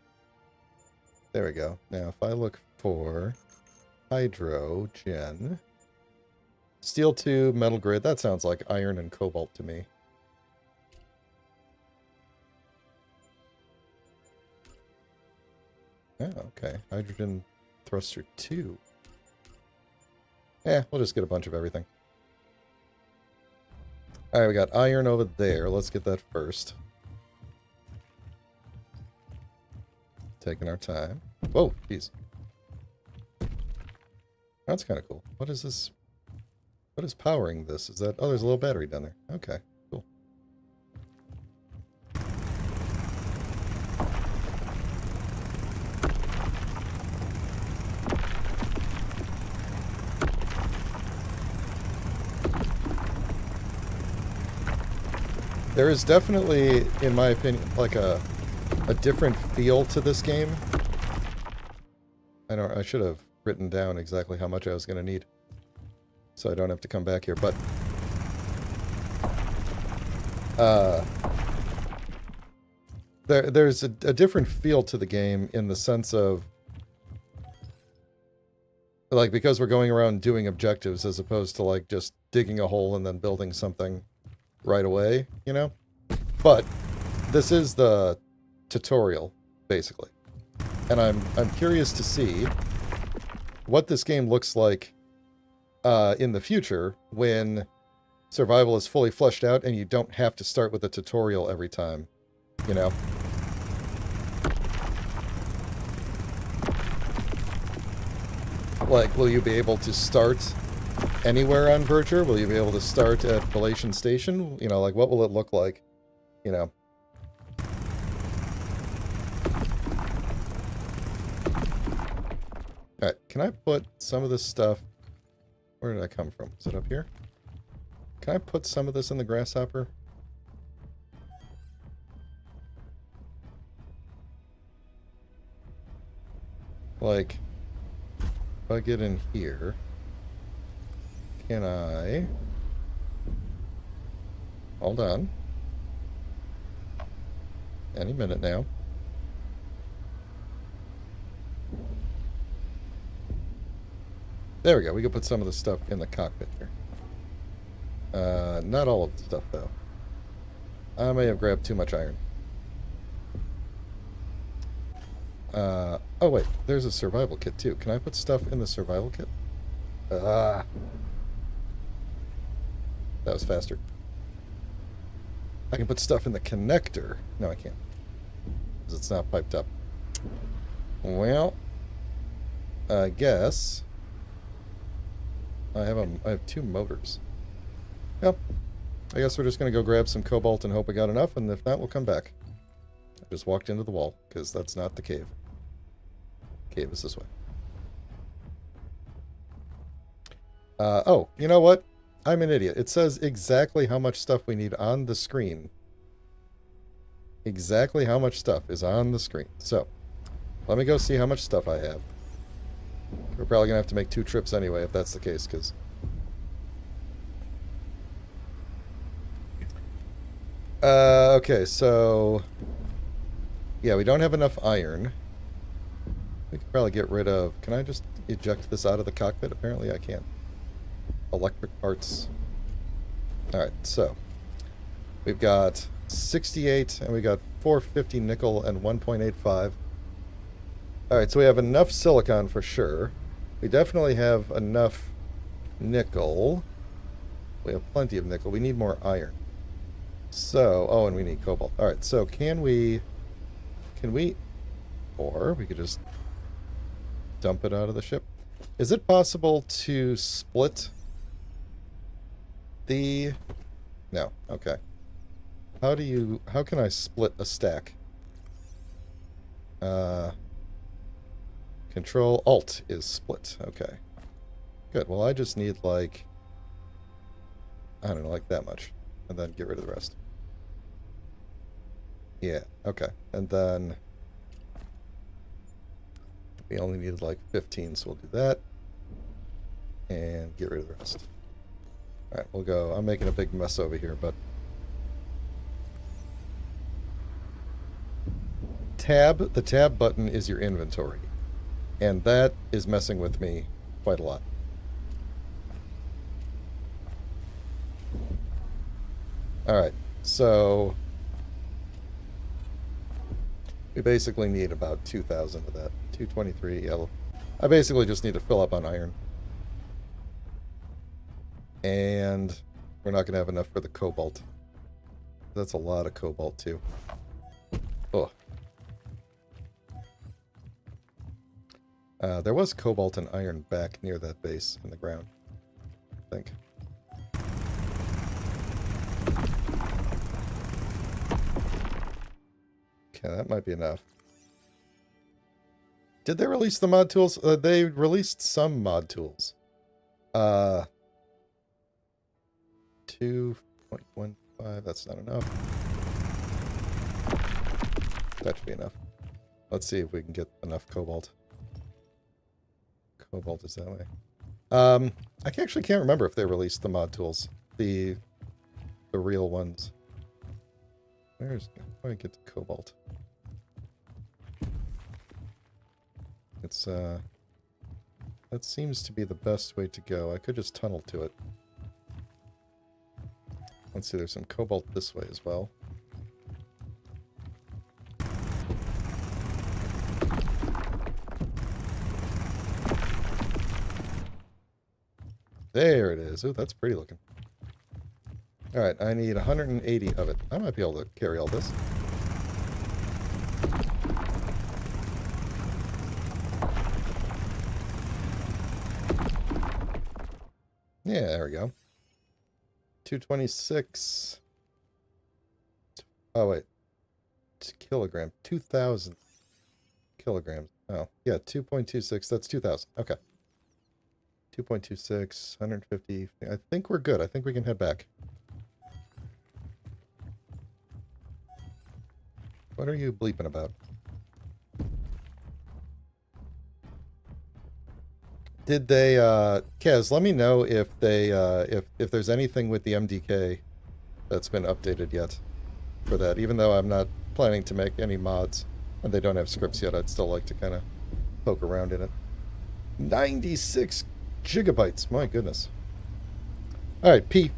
[SPEAKER 1] There we go. Now, if I look for hydrogen, steel tube, metal grid, that sounds like iron and cobalt to me. Oh, okay. Hydrogen thruster 2. We'll just get a bunch of everything. Alright, we got iron over there. Let's get that first. Taking our time. Whoa, jeez. That's kind of cool. What is this? What is powering this? Is that... Oh, there's a little battery down there. Okay, cool. There is definitely, in my opinion, like a a different feel to this game. I should have written down exactly how much I was going to need, so I don't have to come back here, but there's a different feel to the game in the sense of, like, because we're going around doing objectives as opposed to, like, just digging a hole and then building something right away, you know? But this is the tutorial, basically. And I'm curious to see what this game looks like in the future when survival is fully fleshed out and you don't have to start with a tutorial every time, you know? Like, will you be able to start anywhere on Verdure? Will you be able to start at Belation Station? You know, like, what will it look like? You know? Alright, can I put some of this stuff... Where did I come from? Is it up here? Can I put some of this in the grasshopper? Like... If I get in here, can I... Hold on. Any minute now. There we go. We can put some of the stuff in the cockpit here. Not all of the stuff, though. I may have grabbed too much iron. Oh wait, there's a survival kit too. Can I put stuff in the survival kit? That was faster. I can put stuff in the connector. No, I can't. Because it's not piped up. Well, I guess I have two motors. Yep. I guess we're just going to go grab some cobalt and hope we got enough, and if not, we'll come back. I just walked into the wall, because that's not the cave. Cave is this way. Oh, you know what? I'm an idiot. It says exactly how much stuff we need on the screen. Exactly how much stuff is on the screen. So, let me go see how much stuff I have. We're probably going to have to make 2 trips anyway, if that's the case, because... okay, so... Yeah, we don't have enough iron. We could probably get rid of... Can I just eject this out of the cockpit? Apparently I can't. Electric parts. Alright, so... We've got 68, and we got 450 nickel and 1.85. Alright, so we have enough silicon for sure. We definitely have enough nickel. We have plenty of nickel. We need more iron. So, oh, and we need cobalt. Alright, so can we... Or we could just dump it out of the ship. Is it possible to split the... No, okay. How can I split a stack? Control Alt is split. Okay. Good. Well, I just need like, I don't know, like that much. And then get rid of the rest. Yeah, okay. And then we only needed like 15, so we'll do that. And get rid of the rest. Alright, we'll go. I'm making a big mess over here, but... The tab button is your inventory. And that is messing with me quite a lot. Alright, so... we basically need about 2,000 of that. 223, yeah. I basically just need to fill up on iron. And we're not going to have enough for the cobalt. That's a lot of cobalt, too. Oh. There was cobalt and iron back near that base in the ground, I think. Okay, that might be enough. Did they release the mod tools? They released some mod tools. 2.15, that's not enough. That should be enough. Let's see if we can get enough cobalt. Cobalt is that way. I actually can't remember if they released the mod tools. The real ones. How do I get to cobalt? It's, that seems to be the best way to go. I could just tunnel to it. Let's see, there's some cobalt this way as well. There it is. Ooh, that's pretty looking. Alright, I need 180 of it. I might be able to carry all this. Yeah, there we go. 226. Oh, wait. It's kilogram. 2,000 kilograms. Oh, yeah, 2.26. That's 2,000. Okay. 2.26, 150. I think we're good. I think we can head back. What are you bleeping about? Did they, Kaz, let me know if they, if there's anything with the MDK that's been updated yet for that. Even though I'm not planning to make any mods and they don't have scripts yet, I'd still like to kind of poke around in it. 96 gigabytes, my goodness. Alright, P.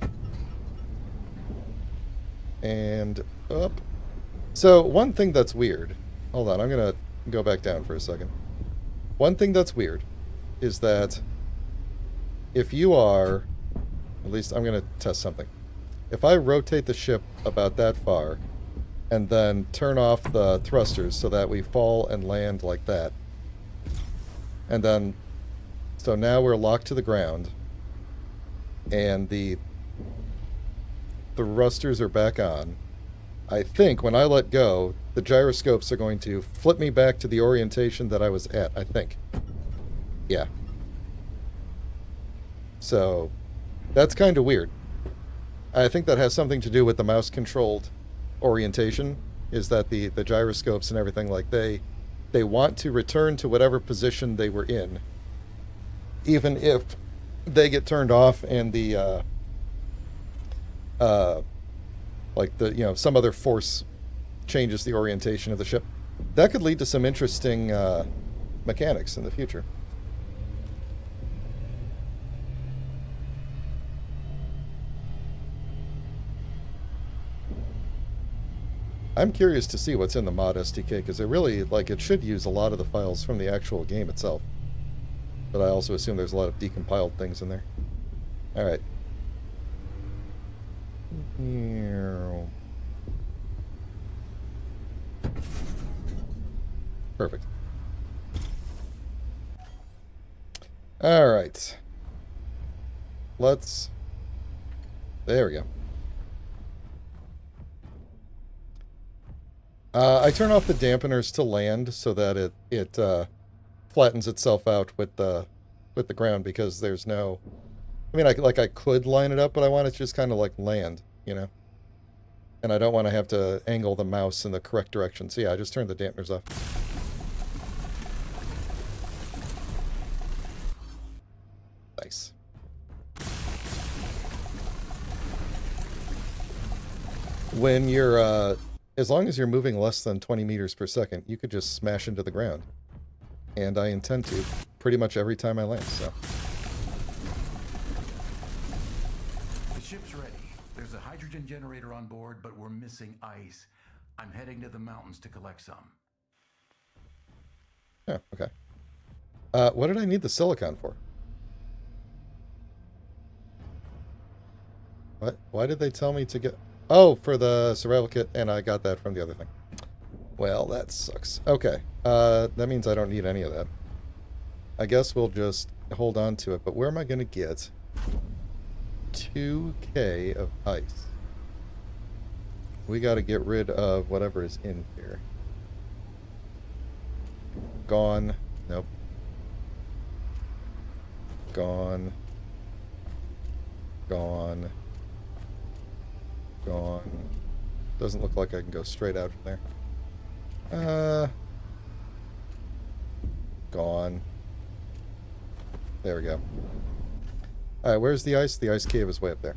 [SPEAKER 1] And up. So, one thing that's weird. Hold on, I'm going to go back down for a second. One thing that's weird is that if you are, at least I'm going to test something. If I rotate the ship about that far and then turn off the thrusters so that we fall and land like that, and then, so now we're locked to the ground and the thrusters are back on, I think when I let go, the gyroscopes are going to flip me back to the orientation that I was at, I think. Yeah. So, that's kind of weird. I think that has something to do with the mouse-controlled orientation, is that the gyroscopes and everything, like, they want to return to whatever position they were in, even if they get turned off and the, like, the, you know, some other force changes the orientation of the ship. That could lead to some interesting mechanics in the future. I'm curious to see what's in the mod SDK, because it really, like, it should use a lot of the files from the actual game itself. But I also assume there's a lot of decompiled things in there. Alright. Perfect. Alright. Let's... There we go. I turn off the dampeners to land so that it flattens itself out with the ground, because there's no... I mean, I could line it up, but I want it to just kind of like land, you know? And I don't want to have to angle the mouse in the correct direction. So yeah, I just turned the dampeners off. Nice. When you're, as long as you're moving less than 20 meters per second, you could just smash into the ground. And I intend to pretty much every time I land, so.
[SPEAKER 3] The ship's ready. There's a hydrogen generator on board, but we're missing ice. I'm heading to the mountains to collect some.
[SPEAKER 1] Oh, okay. What did I need the silicon for? What? Why did they tell me to get... Oh, for the survival kit, and I got that from the other thing. Well, that sucks. Okay. That means I don't need any of that. I guess we'll just hold on to it, but where am I going to get 2K of ice? We got to get rid of whatever is in here. Gone. Nope. Gone. Gone. Gone. Doesn't look like I can go straight out from there. Gone. There we go. Alright, where's the ice? The ice cave is way up there.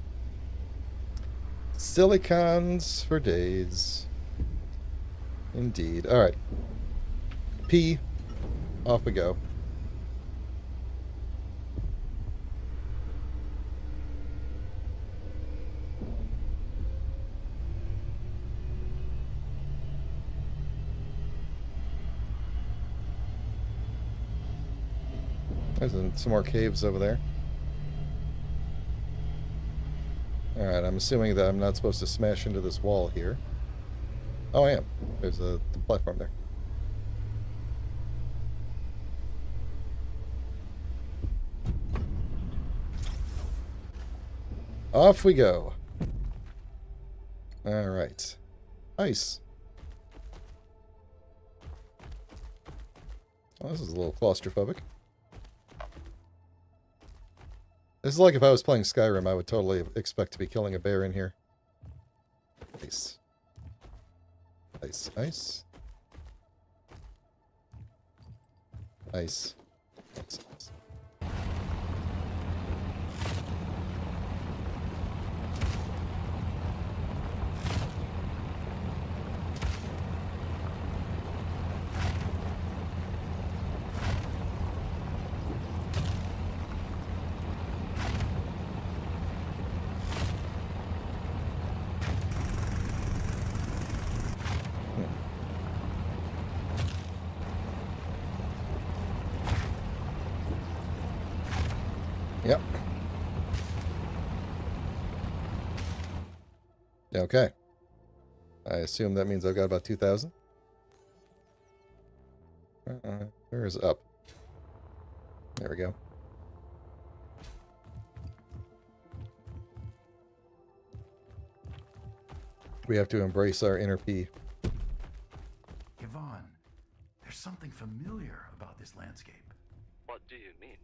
[SPEAKER 1] Silicons for days. Indeed. Alright. P. Off we go. There's some more caves over there. Alright, I'm assuming that I'm not supposed to smash into this wall here. Oh, I am. There's a platform there. Off we go. Alright. Ice. Oh, this is a little claustrophobic. This is like if I was playing Skyrim, I would totally expect to be killing a bear in here. Ice. Ice, ice. Ice. Ice, ice. Yep. Okay. I assume that means I've got about 2,000. Where is up? There we go. We have to embrace our inner P.
[SPEAKER 3] Yvonne, there's something familiar about this landscape.
[SPEAKER 4] What do you mean?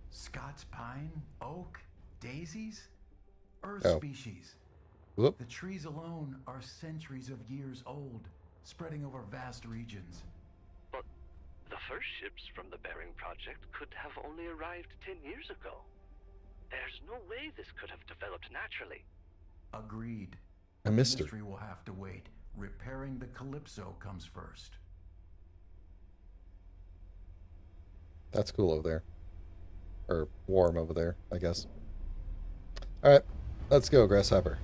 [SPEAKER 3] Scots pine, oak, daisies, earth
[SPEAKER 1] Oh.
[SPEAKER 3] species.
[SPEAKER 1] Whoop.
[SPEAKER 3] The trees alone are centuries of years old, spreading over vast regions.
[SPEAKER 4] But the first ships from the Bering Project could have only arrived 10 years ago. There's no way this could have developed naturally.
[SPEAKER 3] Agreed.
[SPEAKER 1] A mystery.
[SPEAKER 3] Mystery will have to wait. Repairing the Calypso comes first.
[SPEAKER 1] That's cool over there. Or warm over there, I guess. Alright, let's go, Grasshopper.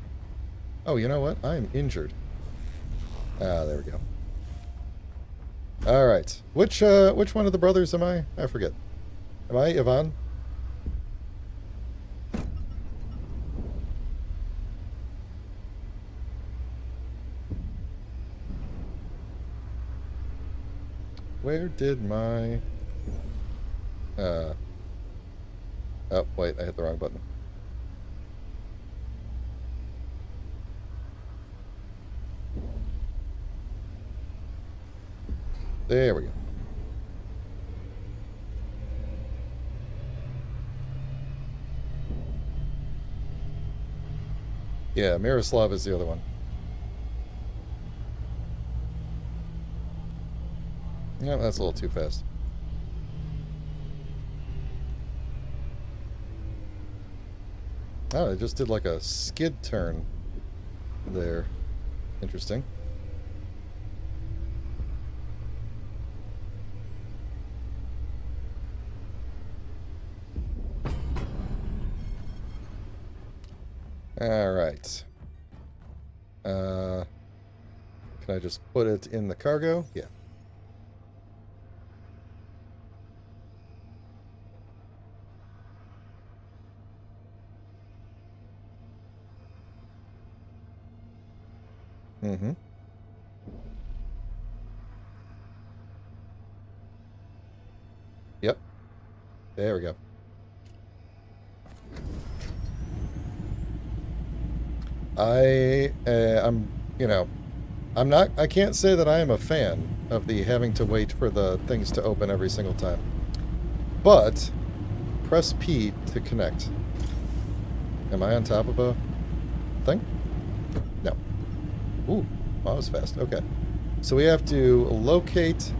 [SPEAKER 1] Oh, you know what? I'm injured. Ah, there we go. Alright. Which one of the brothers am I? I forget. Am I Yvonne? Where did my... Oh, wait, I hit the wrong button. There we go. Yeah, Miroslav is the other one. Yeah, that's a little too fast. Oh, it just did like a skid turn there. Interesting. All right. Can I just put it in the cargo? Yeah. Mm-hmm. Yep. There we go. I can't say that I am a fan of the having to wait for the things to open every single time. But, press P to connect. Am I on top of a thing? No. Ooh, that was fast. Okay. So we have to locate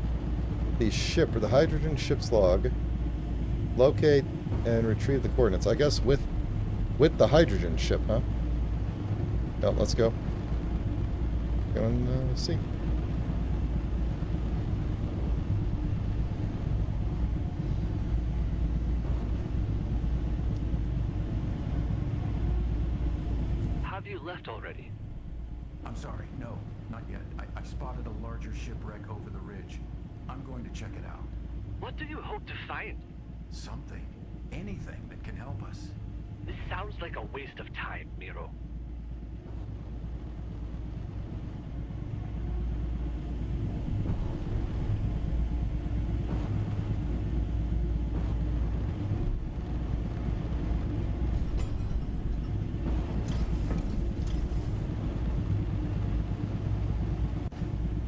[SPEAKER 1] the ship, or the hydrogen ship's log, locate and retrieve the coordinates. I guess with the hydrogen ship, huh? Yeah, let's go. Go and see.
[SPEAKER 4] Have you left already?
[SPEAKER 3] I'm sorry, no, not yet. I spotted a larger shipwreck over the ridge. I'm going to check it out.
[SPEAKER 4] What do you hope to find?
[SPEAKER 3] Something, anything that can help us.
[SPEAKER 4] This sounds like a waste of time, Miro.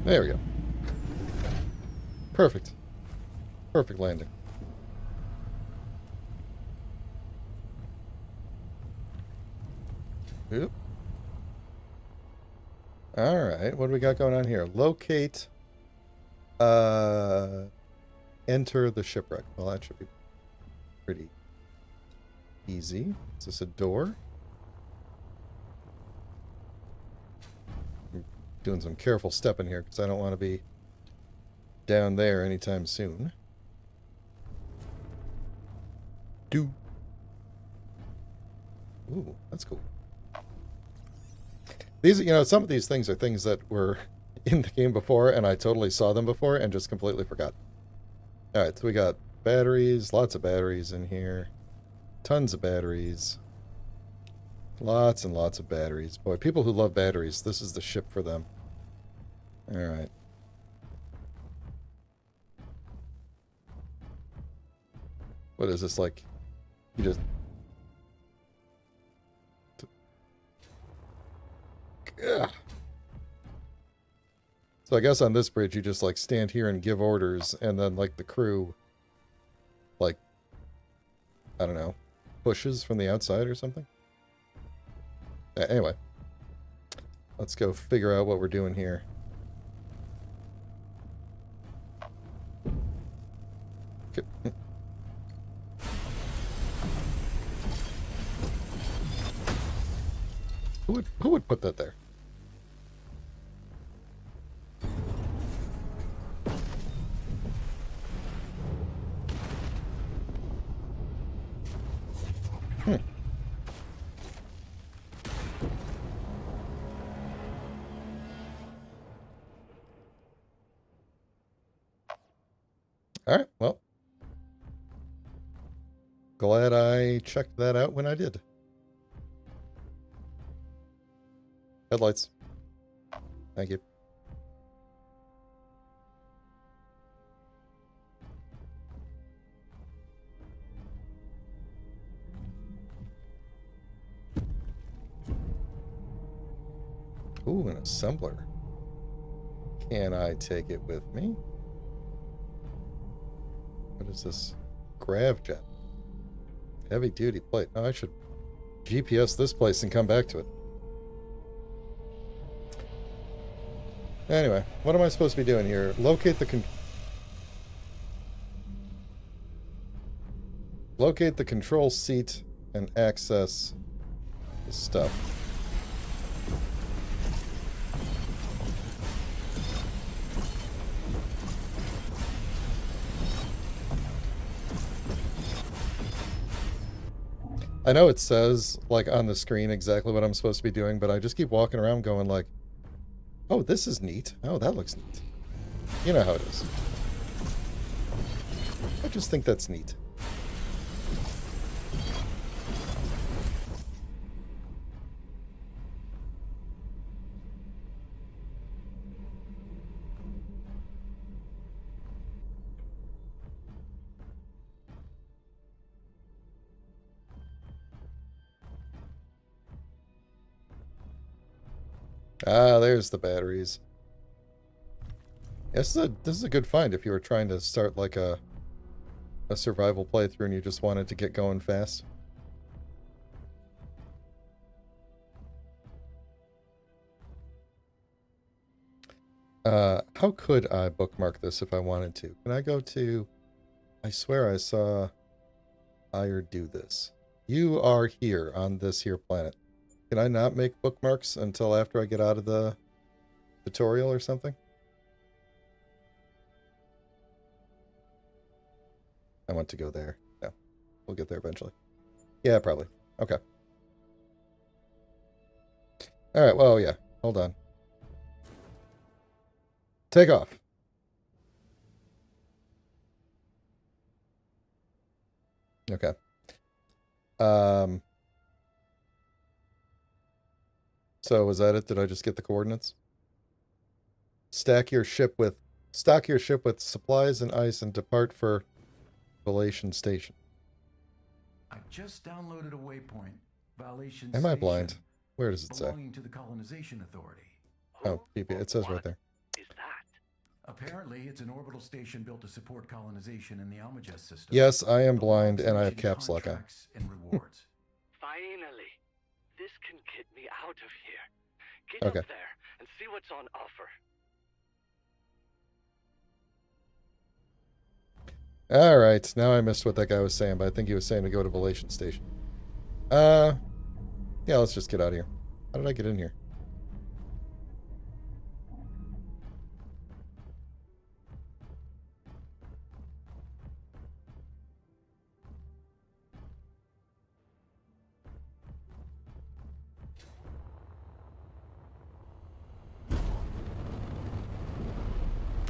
[SPEAKER 1] There we go. Perfect. Perfect landing. Oop. Alright, what do we got going on here? Locate, enter the shipwreck. Well, that should be pretty easy. Is this a door? I'm doing some careful stepping here because I don't want to be down there anytime soon. Ooh, that's cool. These, you know, some of these things are things that were in the game before, and I totally saw them before and just completely forgot. Alright, so we got batteries, lots of batteries in here. Tons of batteries. Lots and lots of batteries. Boy, people who love batteries, this is the ship for them. Alright. What is this, like? You just... Ugh. So I guess on this bridge you just like stand here and give orders, and then like the crew, like, I don't know, pushes from the outside or something? Anyway. Let's go figure out what we're doing here. Okay. Who would put that there? Alright, well. Glad I checked that out when I did. Headlights. Thank you. Ooh, an assembler. Can I take it with me? What is this? Grav jet. Heavy duty plate. No, I should GPS this place and come back to it. Anyway, what am I supposed to be doing here? Locate the control seat and access the stuff. I know it says, like, on the screen exactly what I'm supposed to be doing, but I just keep walking around going like, oh, this is neat. Oh, that looks neat. You know how it is. I just think that's neat. Ah, there's the batteries. This is a good find if you were trying to start like a survival playthrough and you just wanted to get going fast. How could I bookmark this if I wanted to? Can I go to... I swear I saw Ire do this. You are here on this here planet. Can I not make bookmarks until after I get out of the tutorial or something? I want to go there. Yeah, we'll get there eventually. Yeah, probably. Okay. All right, well, yeah. Hold on. Take off. Okay. So was that it? Did I just get the coordinates? Stock your ship with supplies and ice and depart for Valation Station.
[SPEAKER 3] I just downloaded a waypoint. Valation
[SPEAKER 1] Am I
[SPEAKER 3] Station,
[SPEAKER 1] blind? Where does it say?
[SPEAKER 3] belonging to the Colonization Authority.
[SPEAKER 1] Oh, PP. It says right there.
[SPEAKER 4] Is that?
[SPEAKER 3] Apparently, it's an orbital station built to support colonization in the Almagest system.
[SPEAKER 1] Yes, I am blind and I have
[SPEAKER 3] Station
[SPEAKER 1] caps lock on.
[SPEAKER 3] contracts and rewards.
[SPEAKER 4] Finally. This can get me out of here. Get
[SPEAKER 1] Okay.
[SPEAKER 4] up there and see what's on offer.
[SPEAKER 1] All right, now I missed what that guy was saying, but I think he was saying to go to Valation Station. Yeah, let's just get out of here. How did I get in here?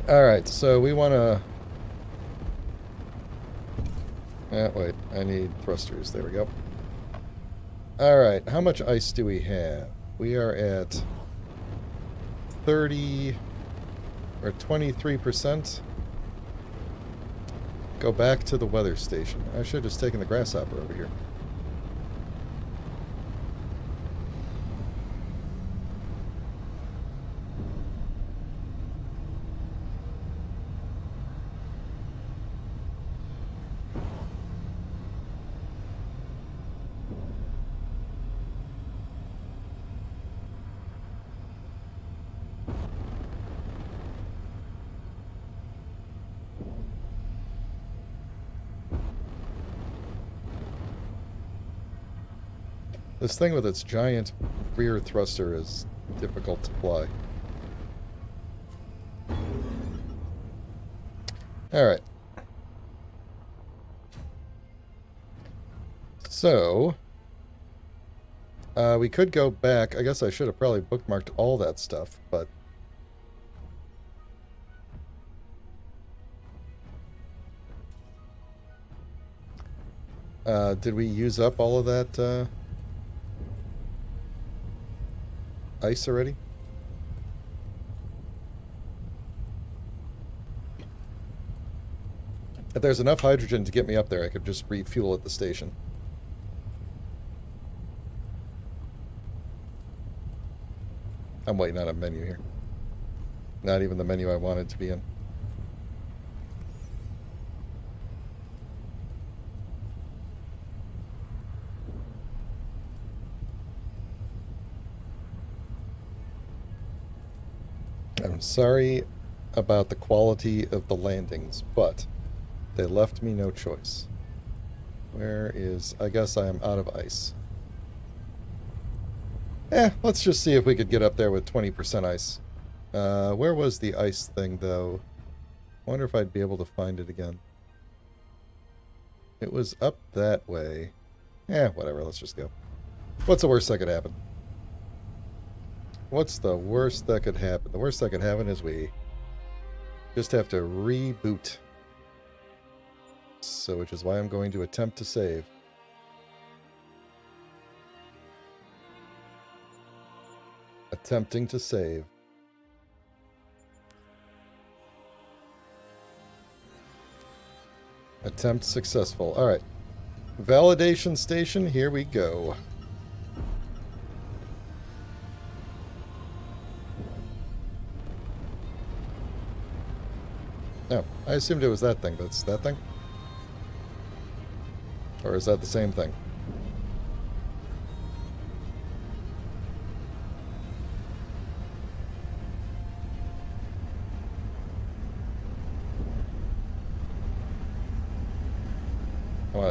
[SPEAKER 1] All right, so we want to... wait, I need thrusters. There we go. All right, how much ice do we have? We are at 30 or 23%. Go back to the weather station. I should have just taken the grasshopper over here. This thing with its giant rear thruster is difficult to fly. Alright. So, we could go back. I guess I should have probably bookmarked all that stuff, but... did we use up all of that, ice already? If there's enough hydrogen to get me up there, I could just refuel at the station. I'm waiting on a menu here. Not even the menu I wanted to be in. I'm sorry about the quality of the landings, but they left me no choice. Where is... I guess I am out of ice. Let's just see if we could get up there with 20% ice. Where was the ice thing, though? I wonder if I'd be able to find it again. It was up that way. Whatever, let's just go. What's the worst that could happen? What's the worst that could happen? The worst that could happen is we just have to reboot. So, which is why I'm going to attempt to save. Attempting to save. Attempt successful. Alright. Validation station, here we go. No, I assumed it was that thing, but it's that thing? Or is that the same thing?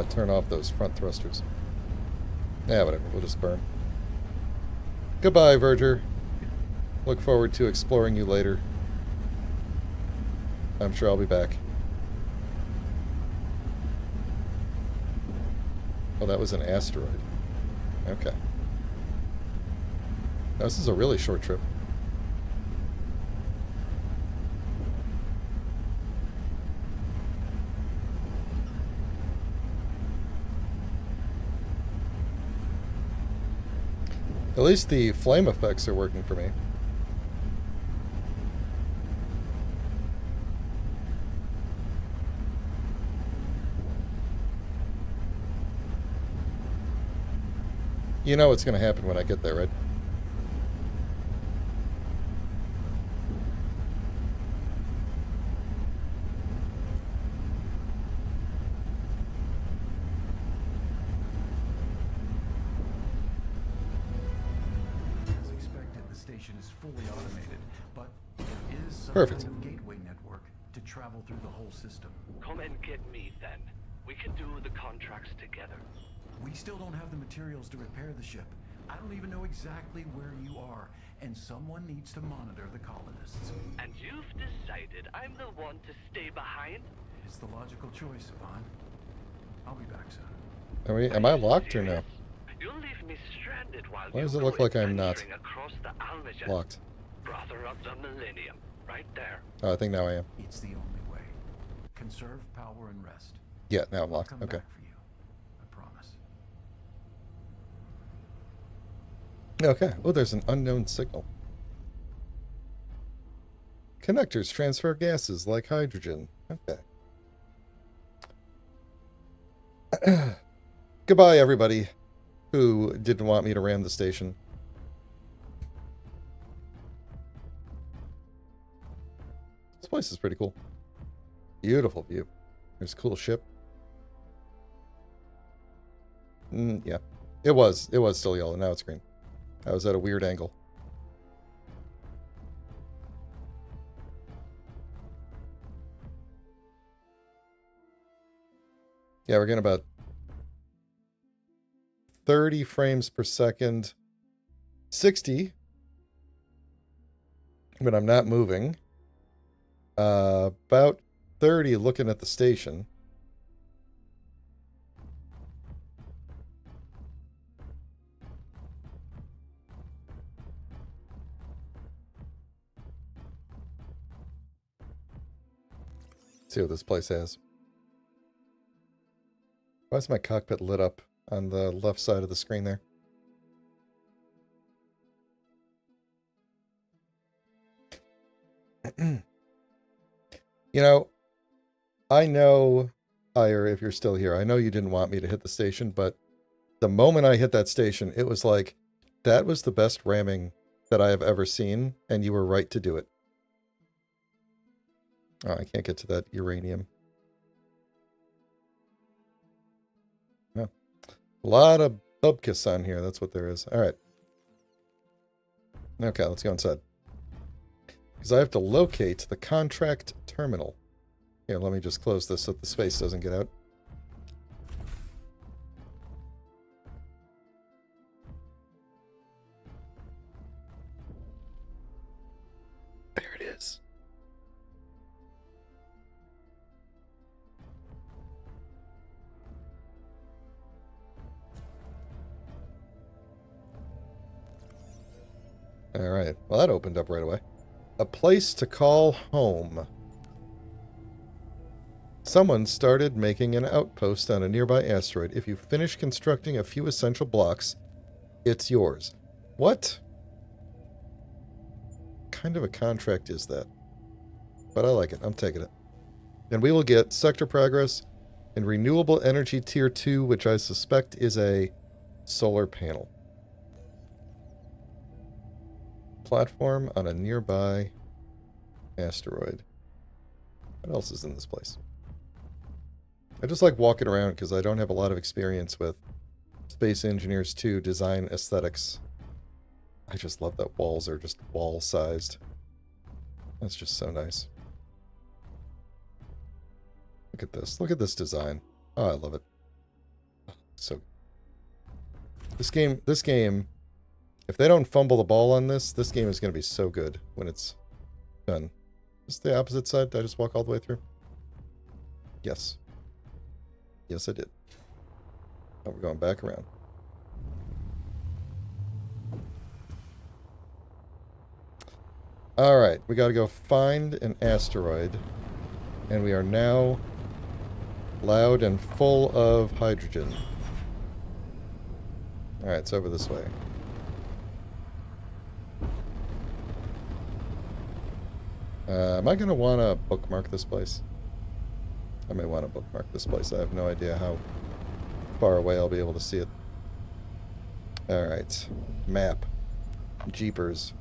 [SPEAKER 1] turn off those front thrusters. Yeah, whatever. We'll just burn. Goodbye, Verdure. Look forward to exploring you later. I'm sure I'll be back. Oh, that was an asteroid. Okay. Now, this is a really short trip. At least the flame effects are working for me. You know what's going to happen when I get there, right?
[SPEAKER 3] As expected, the station is fully automated, but there is some
[SPEAKER 1] Perfect.
[SPEAKER 3] kind of gateway network to travel through the whole system.
[SPEAKER 4] Come and get me then. We can do the contracts together.
[SPEAKER 3] We still don't have the materials to repair the ship. I don't even know exactly where you are, and someone needs to monitor the colonists.
[SPEAKER 4] And you've decided I'm the one to stay behind?
[SPEAKER 3] It's the logical choice, Yvonne. I'll be back soon.
[SPEAKER 1] Am I locked or no?
[SPEAKER 4] You'll leave me stranded while
[SPEAKER 1] Why
[SPEAKER 4] you
[SPEAKER 1] does it
[SPEAKER 4] go
[SPEAKER 1] look like I'm not
[SPEAKER 4] adventuring across the Almagen.
[SPEAKER 1] locked?
[SPEAKER 4] Brother of the Millennium, right there.
[SPEAKER 1] Oh, I think now I am.
[SPEAKER 3] It's the only way. Conserve power and rest.
[SPEAKER 1] Yeah, now I'm
[SPEAKER 3] I'll
[SPEAKER 1] locked.
[SPEAKER 3] come
[SPEAKER 1] Okay.
[SPEAKER 3] back for you. I promise.
[SPEAKER 1] Okay. Oh, there's an unknown signal. Connectors transfer gases like hydrogen. Okay. Goodbye, everybody who didn't want me to ram the station. This place is pretty cool. Beautiful view. There's a cool ship. Yeah. It was still yellow. Now it's green. I was at a weird angle. Yeah, we're getting about 30 frames per second. 60 when I'm not moving. About 30 looking at the station. See what this place has. Why is my cockpit lit up on the left side of the screen there? You know, I know, Ire, if you're still here, I know you didn't want me to hit the station, but the moment I hit that station, it was like, that was the best ramming that I have ever seen, and you were right to do it. Oh, I can't get to that uranium. Oh. A lot of bubkus on here, that's what there is. All right. Okay, let's go inside. Because I have to locate the contract terminal. Here, let me just close this so the space doesn't get out. There it is. All right. Well, that opened up right away. A place to call home. Someone started making an outpost on a nearby asteroid. If you finish constructing a few essential blocks, it's yours. What kind of a contract is that? But I like it. I'm taking it. And we will get sector progress and renewable energy tier 2, which I suspect is a solar panel. Platform on a nearby asteroid. What else is in this place? I just like walking around because I don't have a lot of experience with Space Engineers 2 design aesthetics. I just love that walls are just wall-sized. That's just so nice. Look at this. Look at this design. Oh, I love it. So this game, if they don't fumble the ball on this game is going to be so good when it's done. Is the opposite side? Did I just walk all the way through? Yes. Yes, I did. Oh, we're going back around. Alright, we gotta go find an asteroid. And we are now loud and full of hydrogen. Alright, it's over this way. Am I gonna want to bookmark this place? I may want to bookmark this place. I have no idea how far away I'll be able to see it. Alright. Map. Jeepers.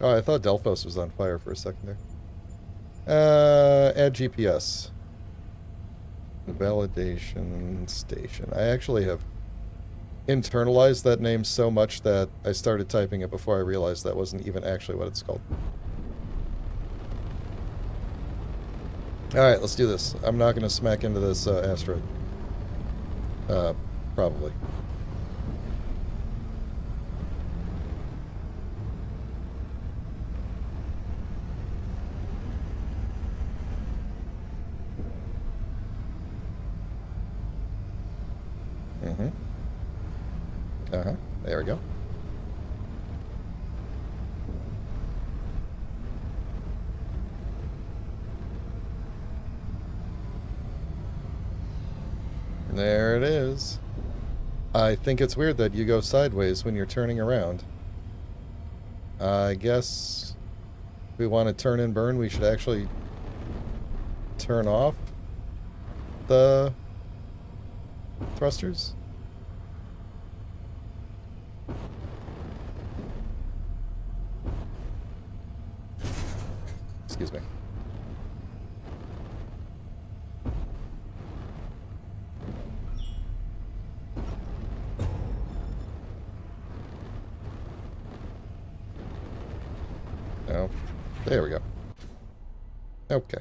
[SPEAKER 1] Oh, I thought Delphos was on fire for a second there. Add GPS. Validation station. I actually have internalized that name so much that I started typing it before I realized that wasn't even actually what it's called. Alright, let's do this. I'm not going to smack into this asteroid. Probably. Mm-hmm. Uh-huh. There we go. There it is. I think it's weird that you go sideways when you're turning around. I guess if we want to turn and burn, we should actually turn off the thrusters. Excuse me. Oh, there we go. Okay.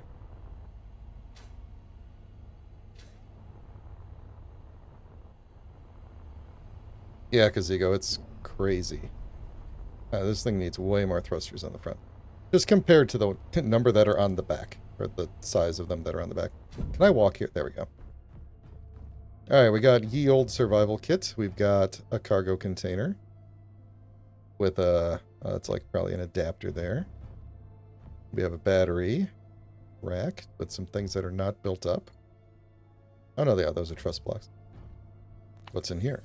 [SPEAKER 1] Yeah, Kazigo, it's crazy. This thing needs way more thrusters on the front. Just compared to the number that are on the back, or the size of them that are on the back. Can I walk here? There we go. Alright, we got ye old survival kit. We've got a cargo container with a, it's like probably an adapter there. We have a battery rack with some things that are not built up. Oh no, those are truss blocks. What's in here?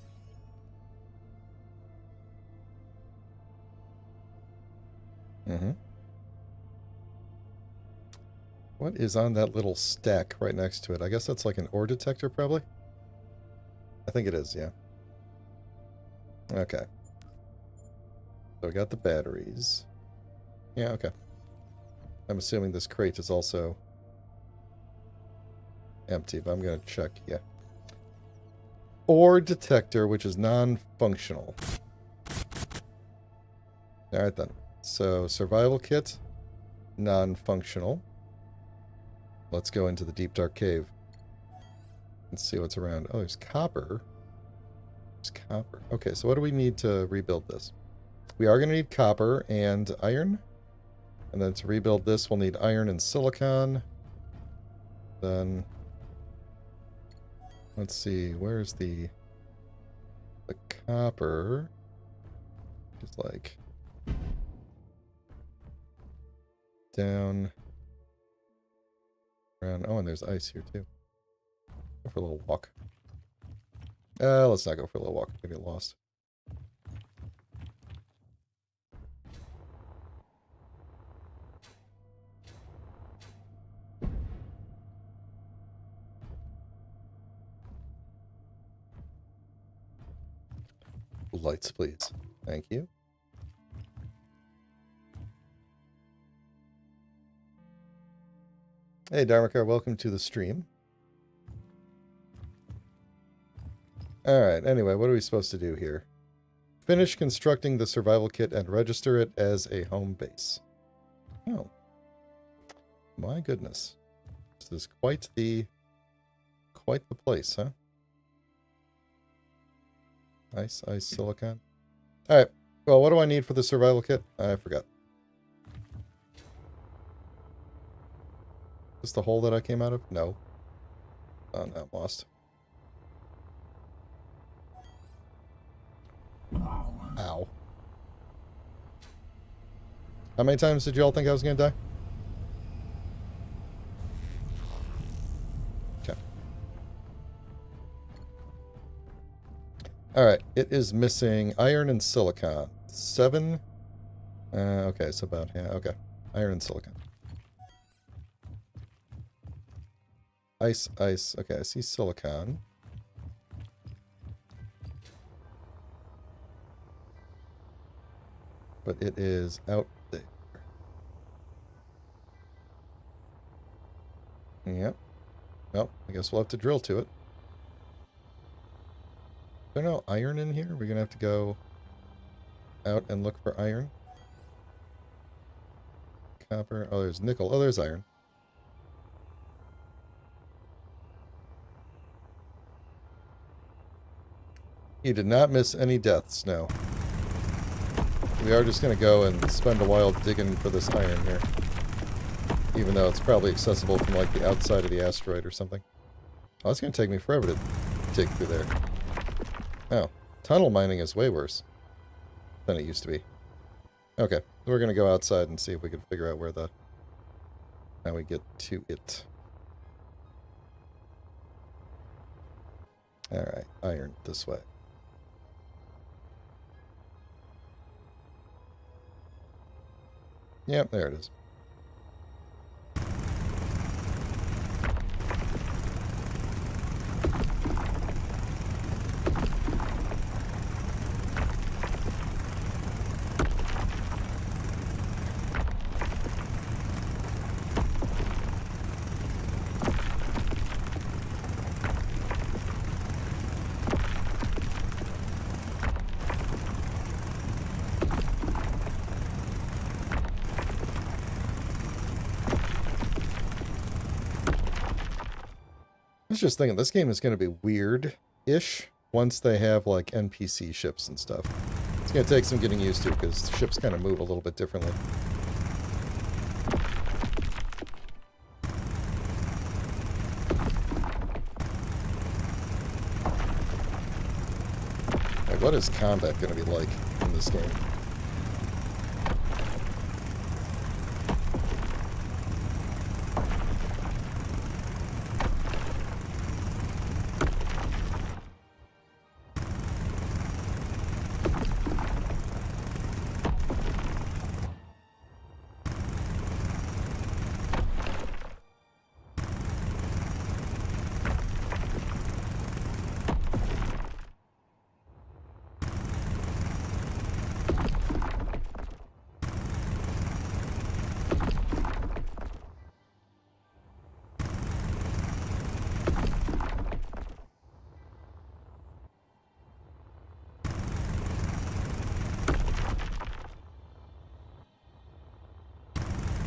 [SPEAKER 1] Mm-hmm. What is on that little stack right next to it? I guess that's like an ore detector, probably? I think it is, yeah. Okay. So we got the batteries. Yeah, okay. I'm assuming this crate is also empty, but I'm going to check, yeah. Ore detector, which is non-functional. Alright then. So, survival kit, non-functional. Let's go into the deep dark cave. Let's see what's around. Oh, there's copper. There's copper. Okay, so what do we need to rebuild this? We are going to need copper and iron. And then to rebuild this, we'll need iron and silicon. Then, let's see, where's the copper? It's like down around. Oh, and there's ice here too. Go for a little walk. Let's not go for a little walk. I'm gonna get lost. Lights, please. Thank you. Hey, Dharmakar, welcome to the stream. Alright, anyway, what are we supposed to do here? Finish constructing the survival kit and register it as a home base. Oh. My goodness. This is quite the place, huh? Ice, ice, silicon. Alright. Well, what do I need for the survival kit? I forgot. Is this the hole that I came out of? No. Oh, no, I'm lost. Ow. How many times did you all think I was going to die? Okay. Alright, it is missing iron and silicon. 7? Okay, so about, yeah, okay. Iron and silicon. Ice, ice. Okay, I see silicon. But it is out there. Yep. Well, I guess we'll have to drill to it. Is there no iron in here? We're going to have to go out and look for iron. Copper. Oh, there's nickel. Oh, there's iron. You did not miss any deaths, no. We are just going to go and spend a while digging for this iron here. Even though it's probably accessible from, like, the outside of the asteroid or something. Oh, it's going to take me forever to dig through there. Oh, tunnel mining is way worse than it used to be. Okay, we're going to go outside and see if we can figure out where the... how we get to it. Alright, iron this way. Yep, there it is. I was just thinking, this game is going to be weird-ish once they have, like, NPC ships and stuff. It's going to take some getting used to, because ships kind of move a little bit differently. Like, what is combat going to be like in this game?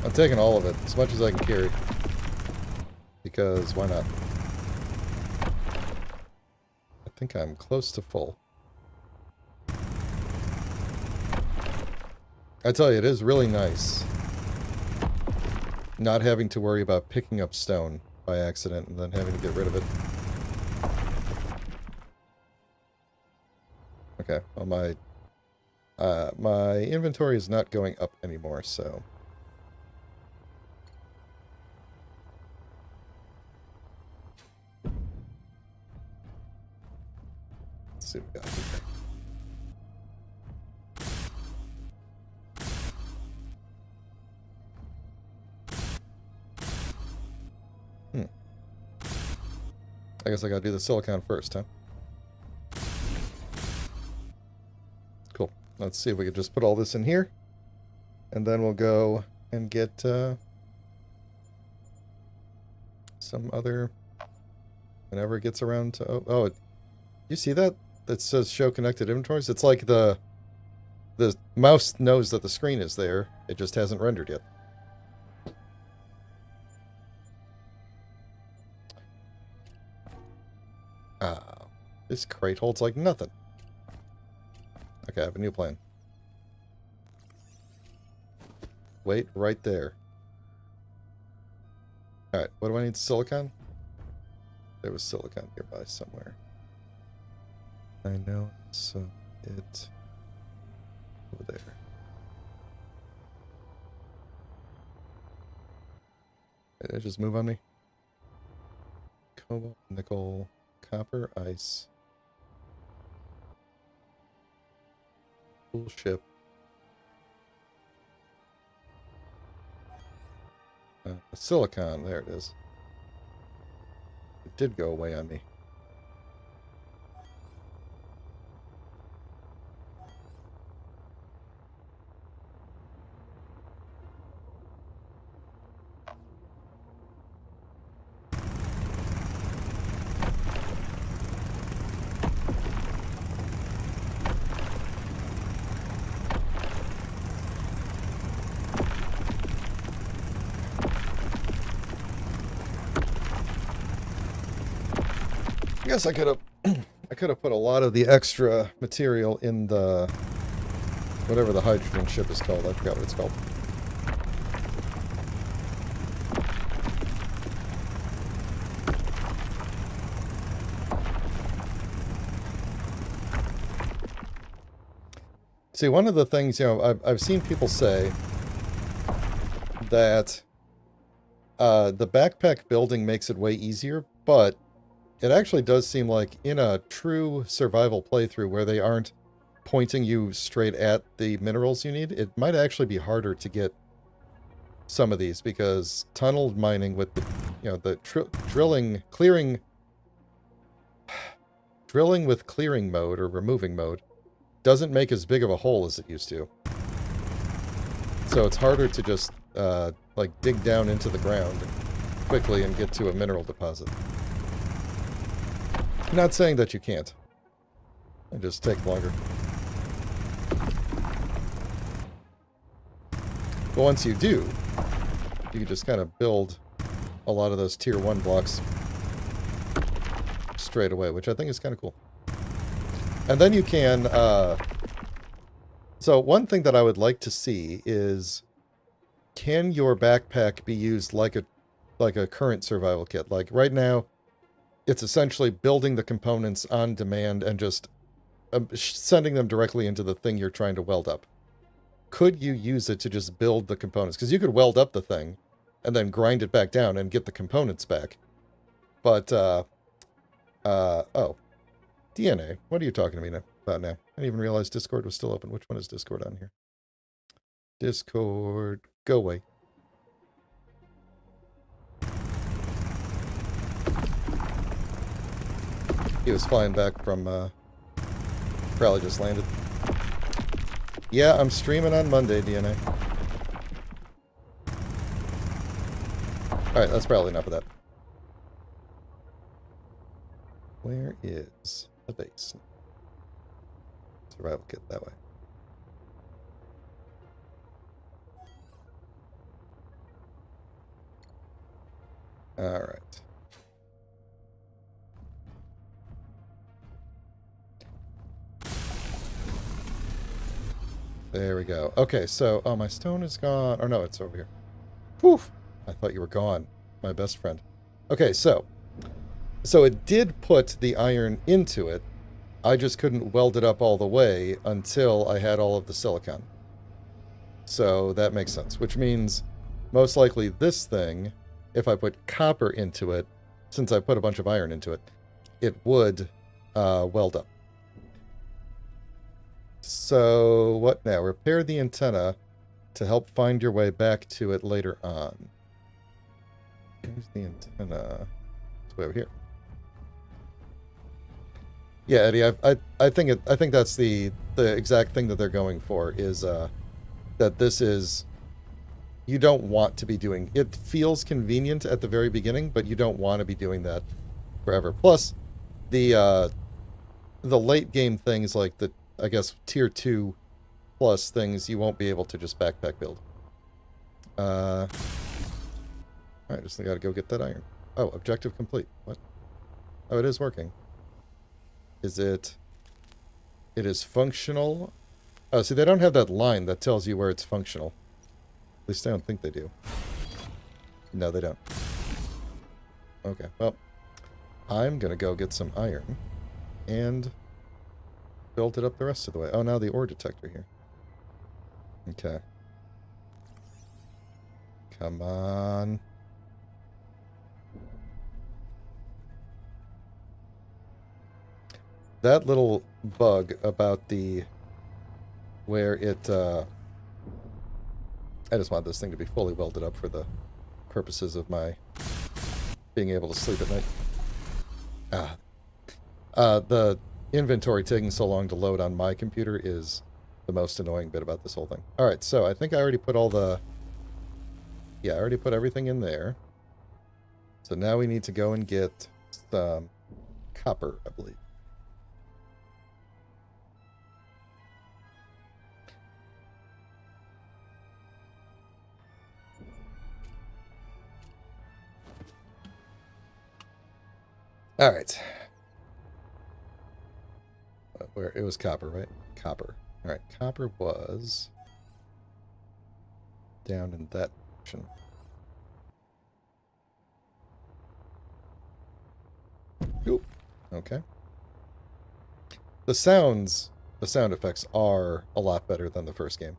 [SPEAKER 1] I'm taking all of it, as much as I can carry. Because, why not? I think I'm close to full. I tell you, it is really nice not having to worry about picking up stone by accident and then having to get rid of it. Okay, well my inventory is not going up anymore, so... Let's see what we got here. I guess I gotta do the silicon first, huh? Cool. Let's see if we could just put all this in here. And then we'll go and get some other... whenever it gets around to... Oh, you see that? That says show connected inventories? It's like the mouse knows that the screen is there. It just hasn't rendered yet. This crate holds like nothing. Okay, I have a new plan. Wait right there. Alright, what do I need? Silicon? There was silicon nearby somewhere. I know, so it over there. Did it just move on me? Cobalt, nickel, copper, ice. Cool ship. Silicon, there it is. It did go away on me. I guess I could have put a lot of the extra material in the whatever the hydrogen ship is called. I forgot what it's called. See, one of the things, I've seen people say that the backpack building makes it way easier, but it actually does seem like in a true survival playthrough where they aren't pointing you straight at the minerals you need, it might actually be harder to get some of these because tunnel mining with the drilling with clearing mode or removing mode doesn't make as big of a hole as it used to. So it's harder to just like dig down into the ground quickly and get to a mineral deposit. I'm not saying that you can't. It just takes longer. But once you do, you can just kind of build a lot of those tier 1 blocks straight away, which I think is kind of cool. And then you can... So one thing that I would like to see is, can your backpack be used like a current survival kit? Like right now, it's essentially building the components on demand and just sending them directly into the thing you're trying to weld up. Could you use it to just build the components? Because you could weld up the thing and then grind it back down and get the components back. But, oh. DNA. What are you talking to me about now? I didn't even realize Discord was still open. Which one is Discord on here? Discord. Go away. He was flying back from, probably just landed. Yeah, I'm streaming on Monday, DNA. Alright, that's probably enough of that. Where is the base? Survival kit that way. Alright. There we go. Okay, so, oh, my stone is gone. Or no, it's over here. Poof! I thought you were gone, my best friend. Okay, so it did put the iron into it. I just couldn't weld it up all the way until I had all of the silicon. So that makes sense, which means most likely this thing, if I put copper into it, since I put a bunch of iron into it, it would weld up. So what now? Repair the antenna to help find your way back to it later on. Here's the antenna. It's way over here. Yeah, Eddie, I think that's the exact thing that they're going for is that this is, you don't want to be doing. It feels convenient at the very beginning, but you don't want to be doing that forever. Plus, the late game things like the, I guess, tier 2 plus things you won't be able to just backpack build. Alright, just gotta go get that iron. Oh, objective complete. What? Oh, it is working. Is it... It is functional Oh, see, they don't have that line that tells you where it's functional. At least I don't think they do. No, they don't. Okay, well, I'm going to go get some iron and build it up the rest of the way. Oh, now the ore detector here. Okay. Come on. That little bug about the... where it... I just want this thing to be fully welded up for the purposes of my being able to sleep at night. The inventory taking so long to load on my computer is the most annoying bit about this whole thing. Alright, so I think I already put all the... Yeah, I already put everything in there. So now we need to go and get some copper, I believe. All right. Where it was copper, right? Copper. All right, copper was down in that direction. Oop. Okay. The sound effects are a lot better than the first game.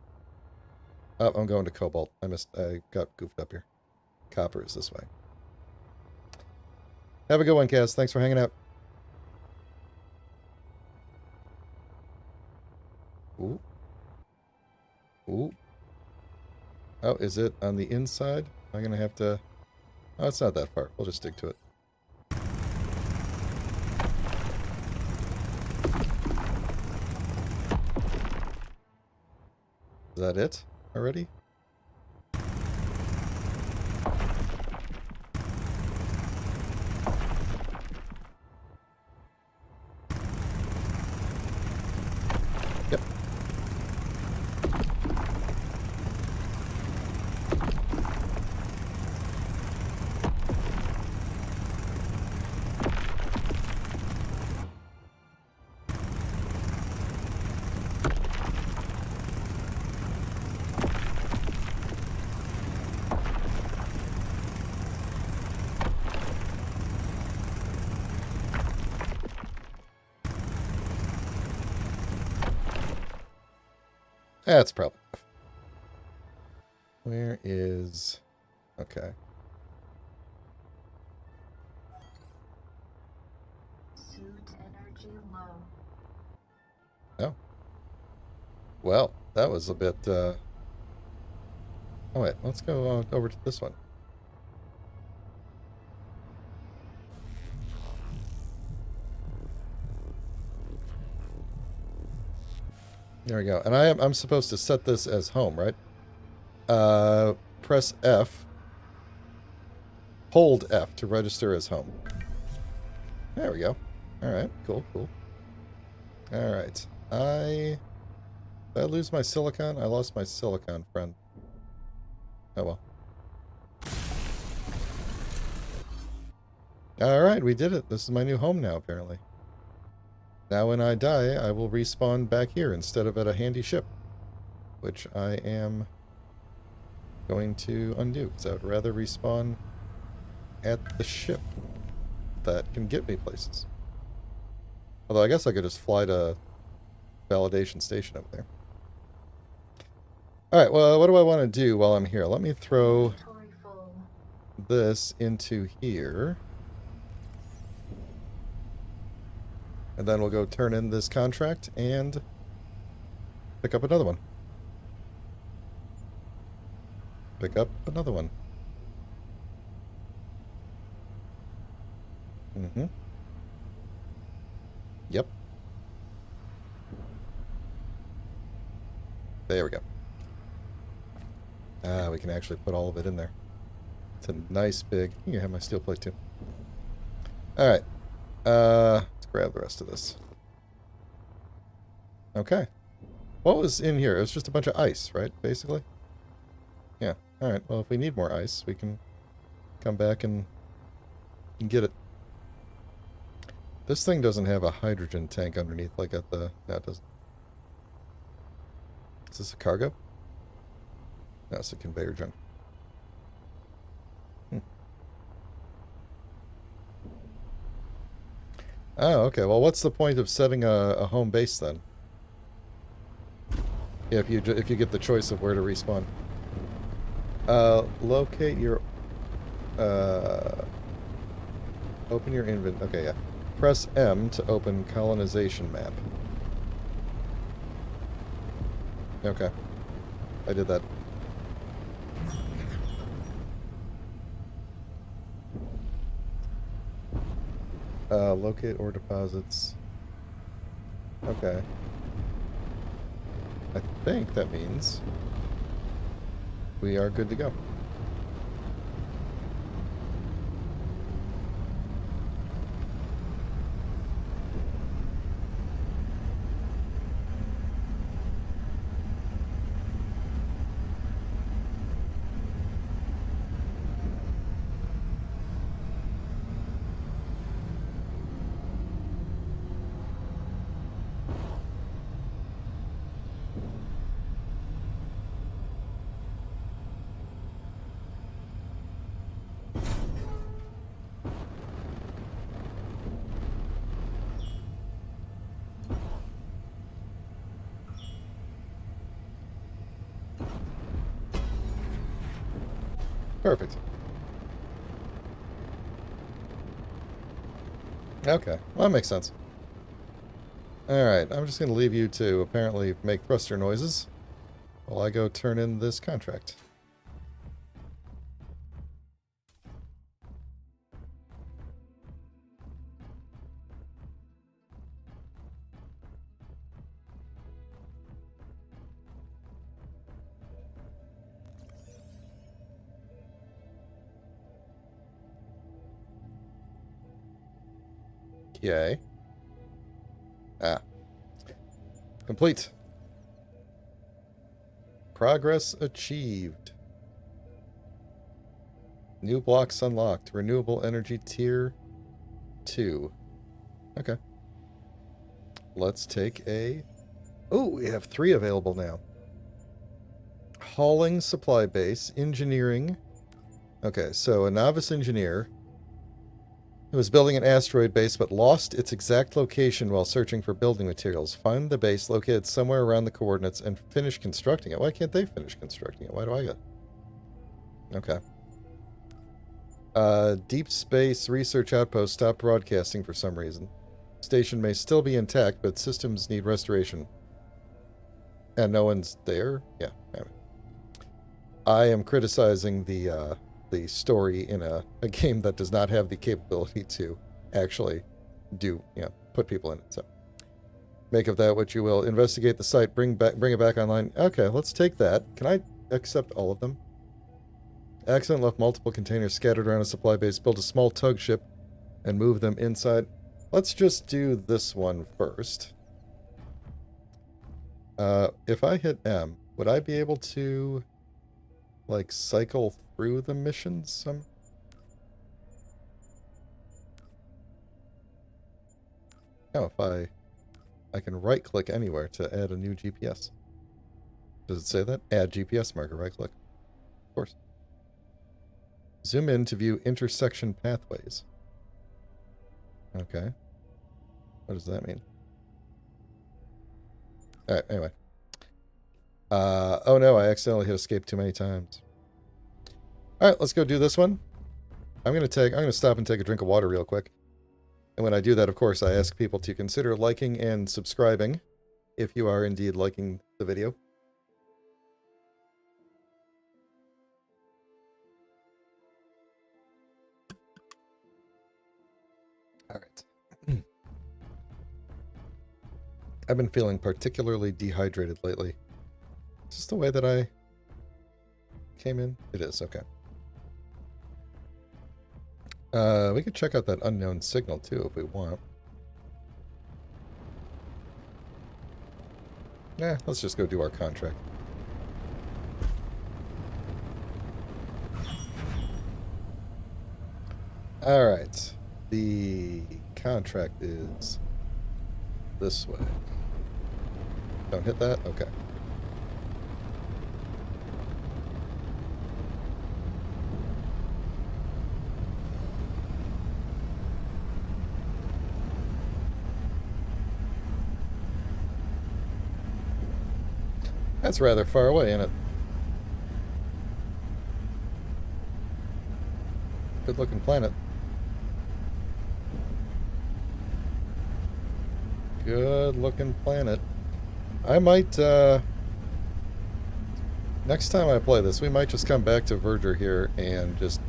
[SPEAKER 1] Oh, I'm going to cobalt. I got goofed up here. Copper is this way. Have a good one, Kaz. Thanks for hanging out. Ooh. Ooh. Oh, is it on the inside? Am I going to have to... Oh, it's not that far. We'll just stick to it. Is that it already? Yep. That's probably enough. Where is... Okay.
[SPEAKER 5] Suit energy low.
[SPEAKER 1] Oh. Well, that was a bit... Oh, wait. Let's go over to this one. There we go. And I'm supposed to set this as home, right? Press F. Hold F to register as home. There we go. Alright, cool, cool. Alright. Did I lose my silicon? I lost my silicon, friend. Oh well. Alright, we did it. This is my new home now, apparently. Now when I die, I will respawn back here instead of at a handy ship. Which I am going to undo, because I would rather respawn at the ship that can get me places. Although I guess I could just fly to validation station over there. Alright, well, what do I want to do while I'm here? Let me throw this into here. And then we'll go turn in this contract and pick up another one. Pick up another one. Mm-hmm. Yep. There we go. Ah, we can actually put all of it in there. It's a nice big... You can have my steel plate too. Alright. Let's grab the rest of this. Okay. What was in here? It was just a bunch of ice, right? Basically? Yeah. Alright, well, if we need more ice, we can come back and get it. This thing doesn't have a hydrogen tank underneath like at the... No, it doesn't. Is this a cargo? No, it's a conveyor junk. Oh, okay. Well, what's the point of setting a home base then? Yeah, if you get the choice of where to respawn. Locate your. Open your inventory. Okay, yeah. Press M to open colonization map. Okay, I did that. Locate ore deposits. Okay. I think that means we are good to go. Perfect. Okay, well, that makes sense. Alright, I'm just going to leave you to apparently make thruster noises while I go turn in this contract. Okay. Ah. Complete. Progress achieved. New blocks unlocked. Renewable energy tier 2. Okay. Let's take a... Oh, we have 3 available now. Hauling supply base. Engineering. Okay, so a novice engineer who was building an asteroid base but lost its exact location while searching for building materials. Find the base located somewhere around the coordinates and finish constructing it. Why can't they finish constructing it? Why do I get... Okay. Deep Space Research Outpost stopped broadcasting for some reason. Station may still be intact, but systems need restoration. And no one's there? Yeah. I am criticizing the story in a game that does not have the capability to actually put people in it. So make of that what you will. Investigate the site, bring it back online. Okay, let's take that. Can I accept all of them? Accident left multiple containers scattered around a supply base. Build a small tug ship and move them inside. Let's just do this one first. If I hit M, would I be able to like cycle through the missions? Oh, if I can right click anywhere to add a new GPS. Does it say that? Add GPS marker, right click. Of course. Zoom in to view intersection pathways. Okay. What does that mean? Alright, anyway. Oh no, I accidentally hit escape too many times. Alright, let's go do this one. I'm gonna stop and take a drink of water real quick. And when I do that, of course, I ask people to consider liking and subscribing if you are indeed liking the video. Alright. I've been feeling particularly dehydrated lately. Is this the way that I came in? It is, okay. We could check out that unknown signal too if we want. Let's just go do our contract. Alright. The contract is this way. Don't hit that? Okay. That's rather far away, isn't it? Good looking planet. Good looking planet. I might, next time I play this, we might just come back to Verdure here and just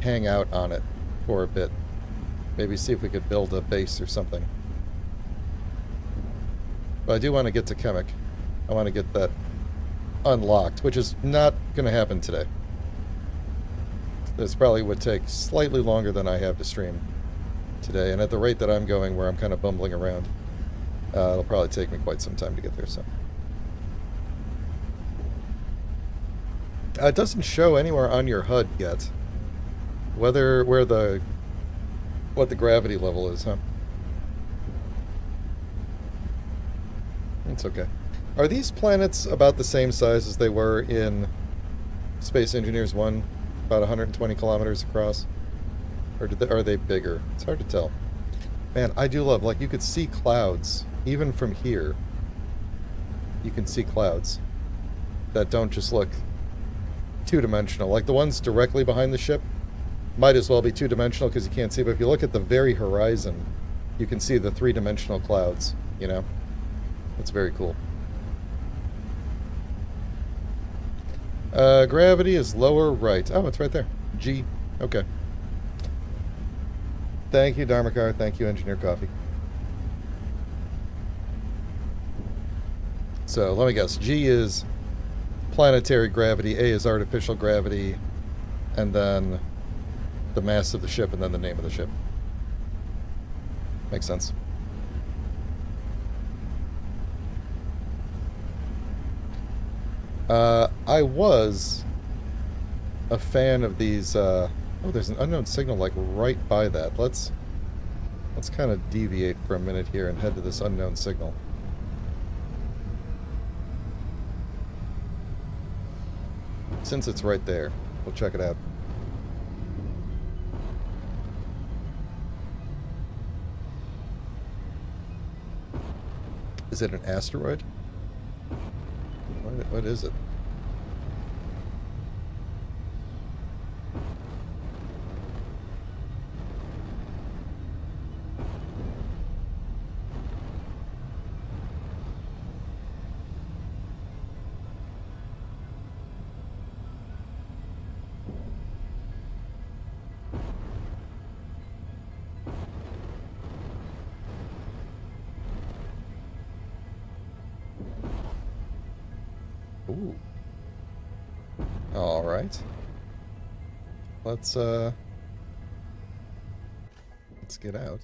[SPEAKER 1] hang out on it for a bit. Maybe see if we could build a base or something. But I do want to get to Kemik. I want to get that unlocked, which is not going to happen today. This probably would take slightly longer than I have to stream today, and at the rate that I'm going, where I'm kind of bumbling around, it'll probably take me quite some time to get there. So it doesn't show anywhere on your HUD yet what the gravity level is, huh? It's okay. Are these planets about the same size as they were in Space Engineers 1? About 120 kilometers across? Or are they bigger? It's hard to tell. Man, I do love, like, you could see clouds. Even from here, you can see clouds that don't just look two-dimensional. Like, the ones directly behind the ship might as well be two-dimensional because you can't see, but if you look at the very horizon, you can see the three-dimensional clouds, you know? That's very cool. Gravity is lower right. Oh, it's right there. G. Okay. Thank you, Dharmakar. Thank you, Engineer Coffee. So, let me guess. G is planetary gravity, A is artificial gravity, and then the mass of the ship, and then the name of the ship. Makes sense. I was a fan of these, oh, there's an unknown signal, like, right by that. Let's kind of deviate for a minute here and head to this unknown signal. Since it's right there, we'll check it out. Is it an asteroid? What is it? Ooh. All right. Let's get out.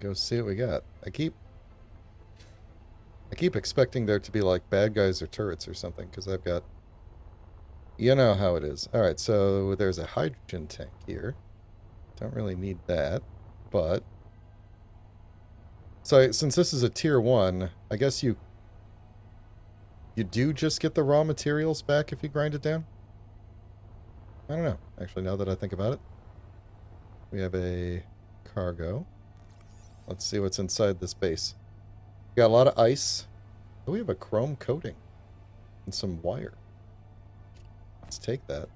[SPEAKER 1] Go see what we got. I keep expecting there to be like bad guys or turrets or something because I've got, you know how it is. All right, so there's a hydrogen tank here. Don't really need that, but so since this is a tier 1, I guess you do just get the raw materials back if you grind it down? I don't know. Actually, now that I think about it. We have a cargo. Let's see what's inside this base. We got a lot of ice. Oh, we have a chrome coating. And some wire. Let's take that.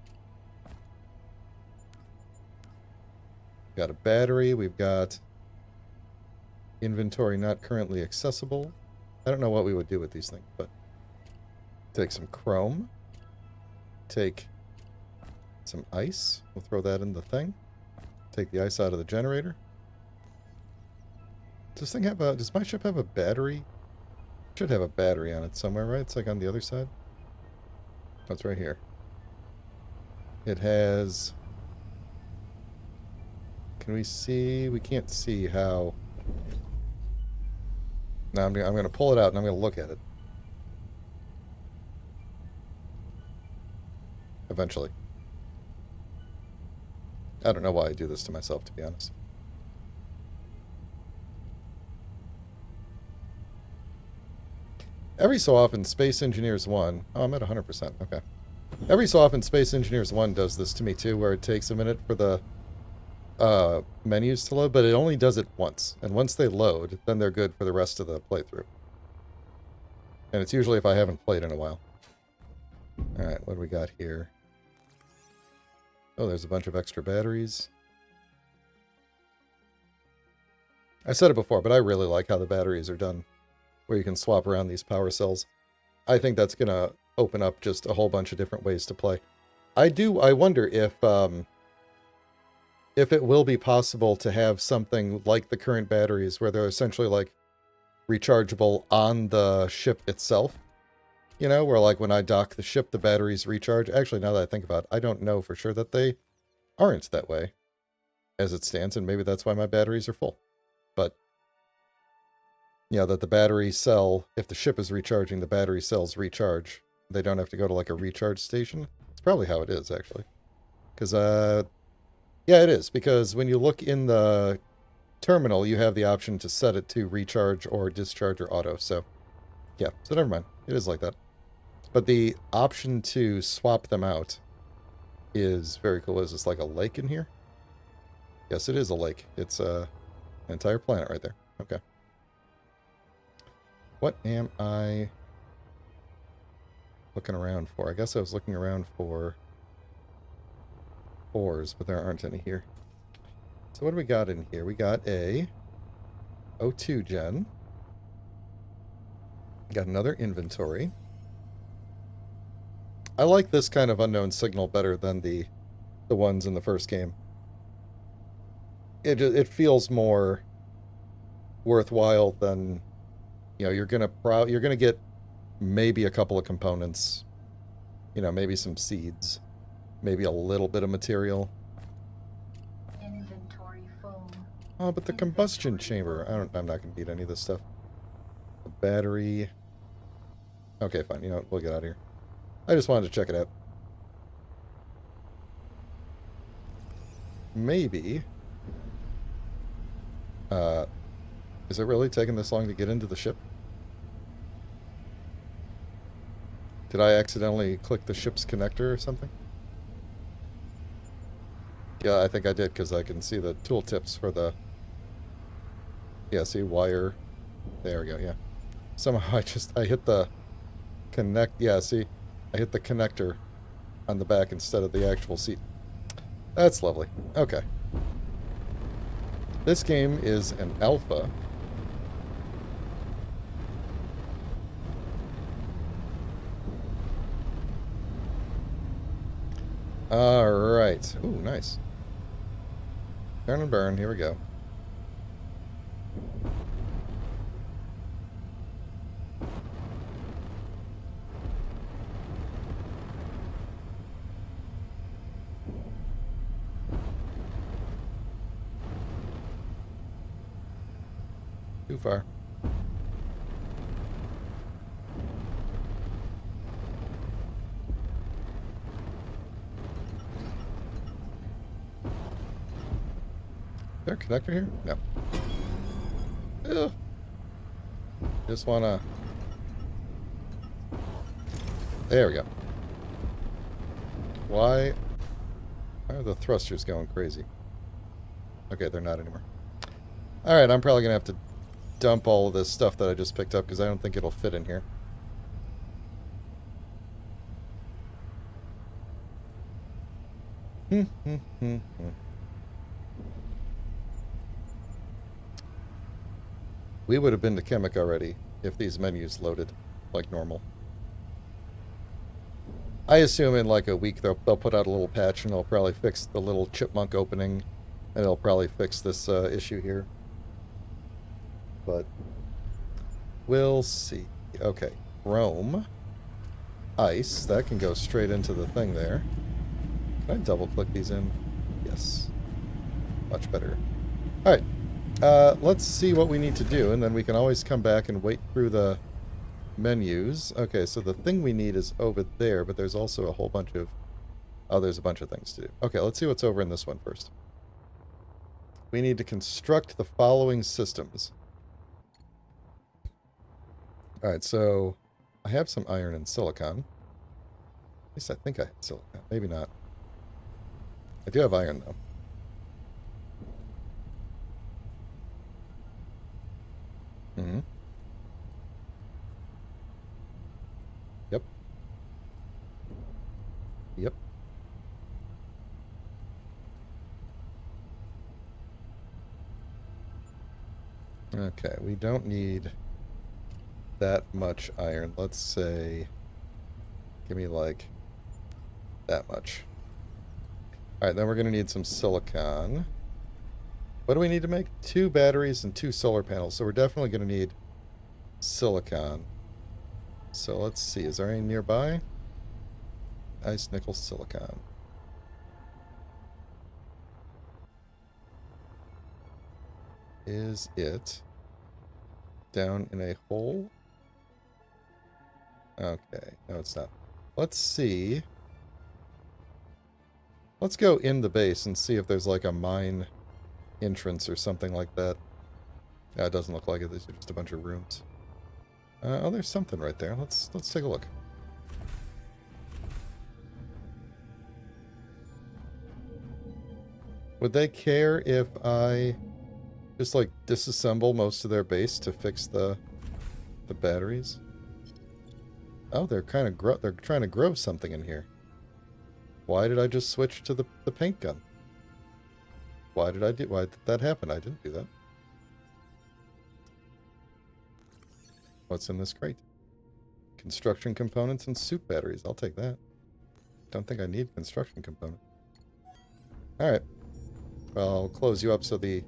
[SPEAKER 1] Got a battery. We've got inventory not currently accessible. I don't know what we would do with these things, but take some chrome. Take some ice. We'll throw that in the thing. Take the ice out of the generator. Does this thing have a... Does my ship have a battery? It should have a battery on it somewhere, right? It's like on the other side. Oh, it's right here. It has... Can we see? We can't see how... Now I'm going to pull it out and I'm going to look at it. Eventually. I don't know why I do this to myself, to be honest. Every so often, Space Engineers 1... Oh, I'm at 100%. Okay. Every so often, Space Engineers 1 does this to me, too, where it takes a minute for the menus to load, but it only does it once. And once they load, then they're good for the rest of the playthrough. And it's usually if I haven't played in a while. Alright, what do we got here? Oh, there's a bunch of extra batteries. I said it before, but I really like how the batteries are done, where you can swap around these power cells. I think that's going to open up just a whole bunch of different ways to play. I wonder if it will be possible to have something like the current batteries, where they're essentially like rechargeable on the ship itself. You know, where like when I dock the ship, the batteries recharge. Actually, now that I think about it, I don't know for sure that they aren't that way as it stands, and maybe that's why my batteries are full. But, you know, that the battery cell, if the ship is recharging, the battery cells recharge. They don't have to go to like a recharge station. It's probably how it is, actually. Because, yeah, it is. Because when you look in the terminal, you have the option to set it to recharge or discharge or auto. So, yeah. So never mind. It is like that. But the option to swap them out is very cool. Is this like a lake in here? Yes, it is a lake. It's an entire planet right there. Okay. What am I looking around for? I guess I was looking around for ores, but there aren't any here. So what do we got in here? We got a O2 gen. Got another inventory. I like this kind of unknown signal better than the ones in the first game. It feels more worthwhile than, you know, you're gonna get maybe a couple of components, you know, maybe some seeds, maybe a little bit of material.
[SPEAKER 5] Inventory full.
[SPEAKER 1] Oh, but the combustion chamber, I'm not gonna beat any of this stuff. The battery. Okay, fine. You know what? We'll get out of here. I just wanted to check it out. Maybe. Is it really taking this long to get into the ship? Did I accidentally click the ship's connector or something? Yeah, I think I did, because I can see the tooltips for the... Yeah, see, wire. There we go, yeah. Somehow I hit the connect... Yeah, see, I hit the connector on the back instead of the actual seat. That's lovely. Okay. This game is an alpha. Alright. Ooh, nice. Turn and burn. Here we go. Too far. Is there a connector here? No. Ugh. Just wanna... There we go. Why are the thrusters going crazy? Okay, they're not anymore. Alright, I'm probably gonna have to dump all of this stuff that I just picked up because I don't think it'll fit in here. We would have been to Kemik already if these menus loaded like normal. I assume in like a week they'll put out a little patch and they'll probably fix the little chipmunk opening, and they'll probably fix this issue here. But we'll see. Okay, Rome. Ice. That can go straight into the thing there. Can I double-click these in? Yes. Much better. Alright. Let's see what we need to do, and then we can always come back and wait through the menus. Okay, so the thing we need is over there, but there's also a whole bunch of... Oh, there's a bunch of things to do. Okay, let's see what's over in this one first. We need to construct the following systems. Alright, so I have some iron and silicon. At least I think I have silicon. Maybe not. I do have iron, though. Yep. Okay, we don't need that much iron. Let's say, give me like that much. Alright, then we're going to need some silicon. What do we need to make? 2 batteries and 2 solar panels. So we're definitely going to need silicon. So let's see. Is there any nearby? Ice, nickel, silicon. Is it down in a hole? Okay. No, it's not. Let's see. Let's go in the base and see if there's like a mine entrance or something like that. It doesn't look like it. These are just a bunch of rooms. Oh, there's something right there. Let's take a look. Would they care if I just like disassemble most of their base to fix the batteries? Oh, they're kind of they're trying to grow something in here. Why did I just switch to the paint gun? Why did that happen? I didn't do that. What's in this crate? Construction components and suit batteries. I'll take that. Don't think I need construction components. Alright. Well, I'll close you up so the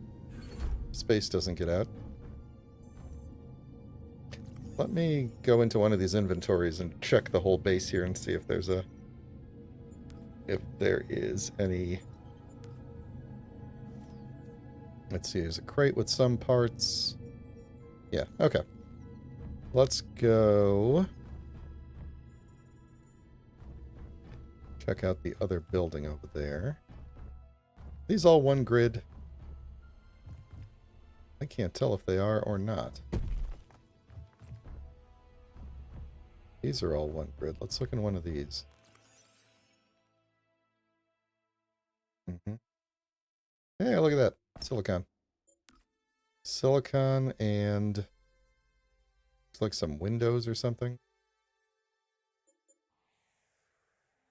[SPEAKER 1] space doesn't get out. Let me go into one of these inventories and check the whole base here and see if there's if there is any. Let's see, there's a crate with some parts. Yeah, okay. Let's go check out the other building over there. These all one grid. I can't tell if they are or not. These are all one grid. Let's look in one of these. Hey, look at that. Silicon. Silicon and looks like some windows or something.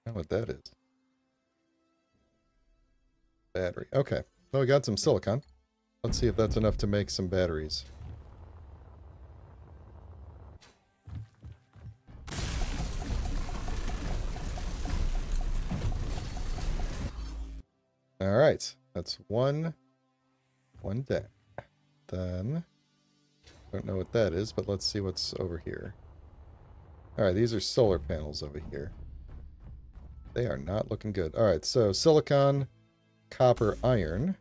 [SPEAKER 1] I don't know what that is. Battery. Okay. So we got some silicon. Let's see if that's enough to make some batteries. Alright. That's one down. Then, don't know what that is, but let's see what's over here. Alright, these are solar panels over here. They are not looking good. Alright, so silicon, copper, iron.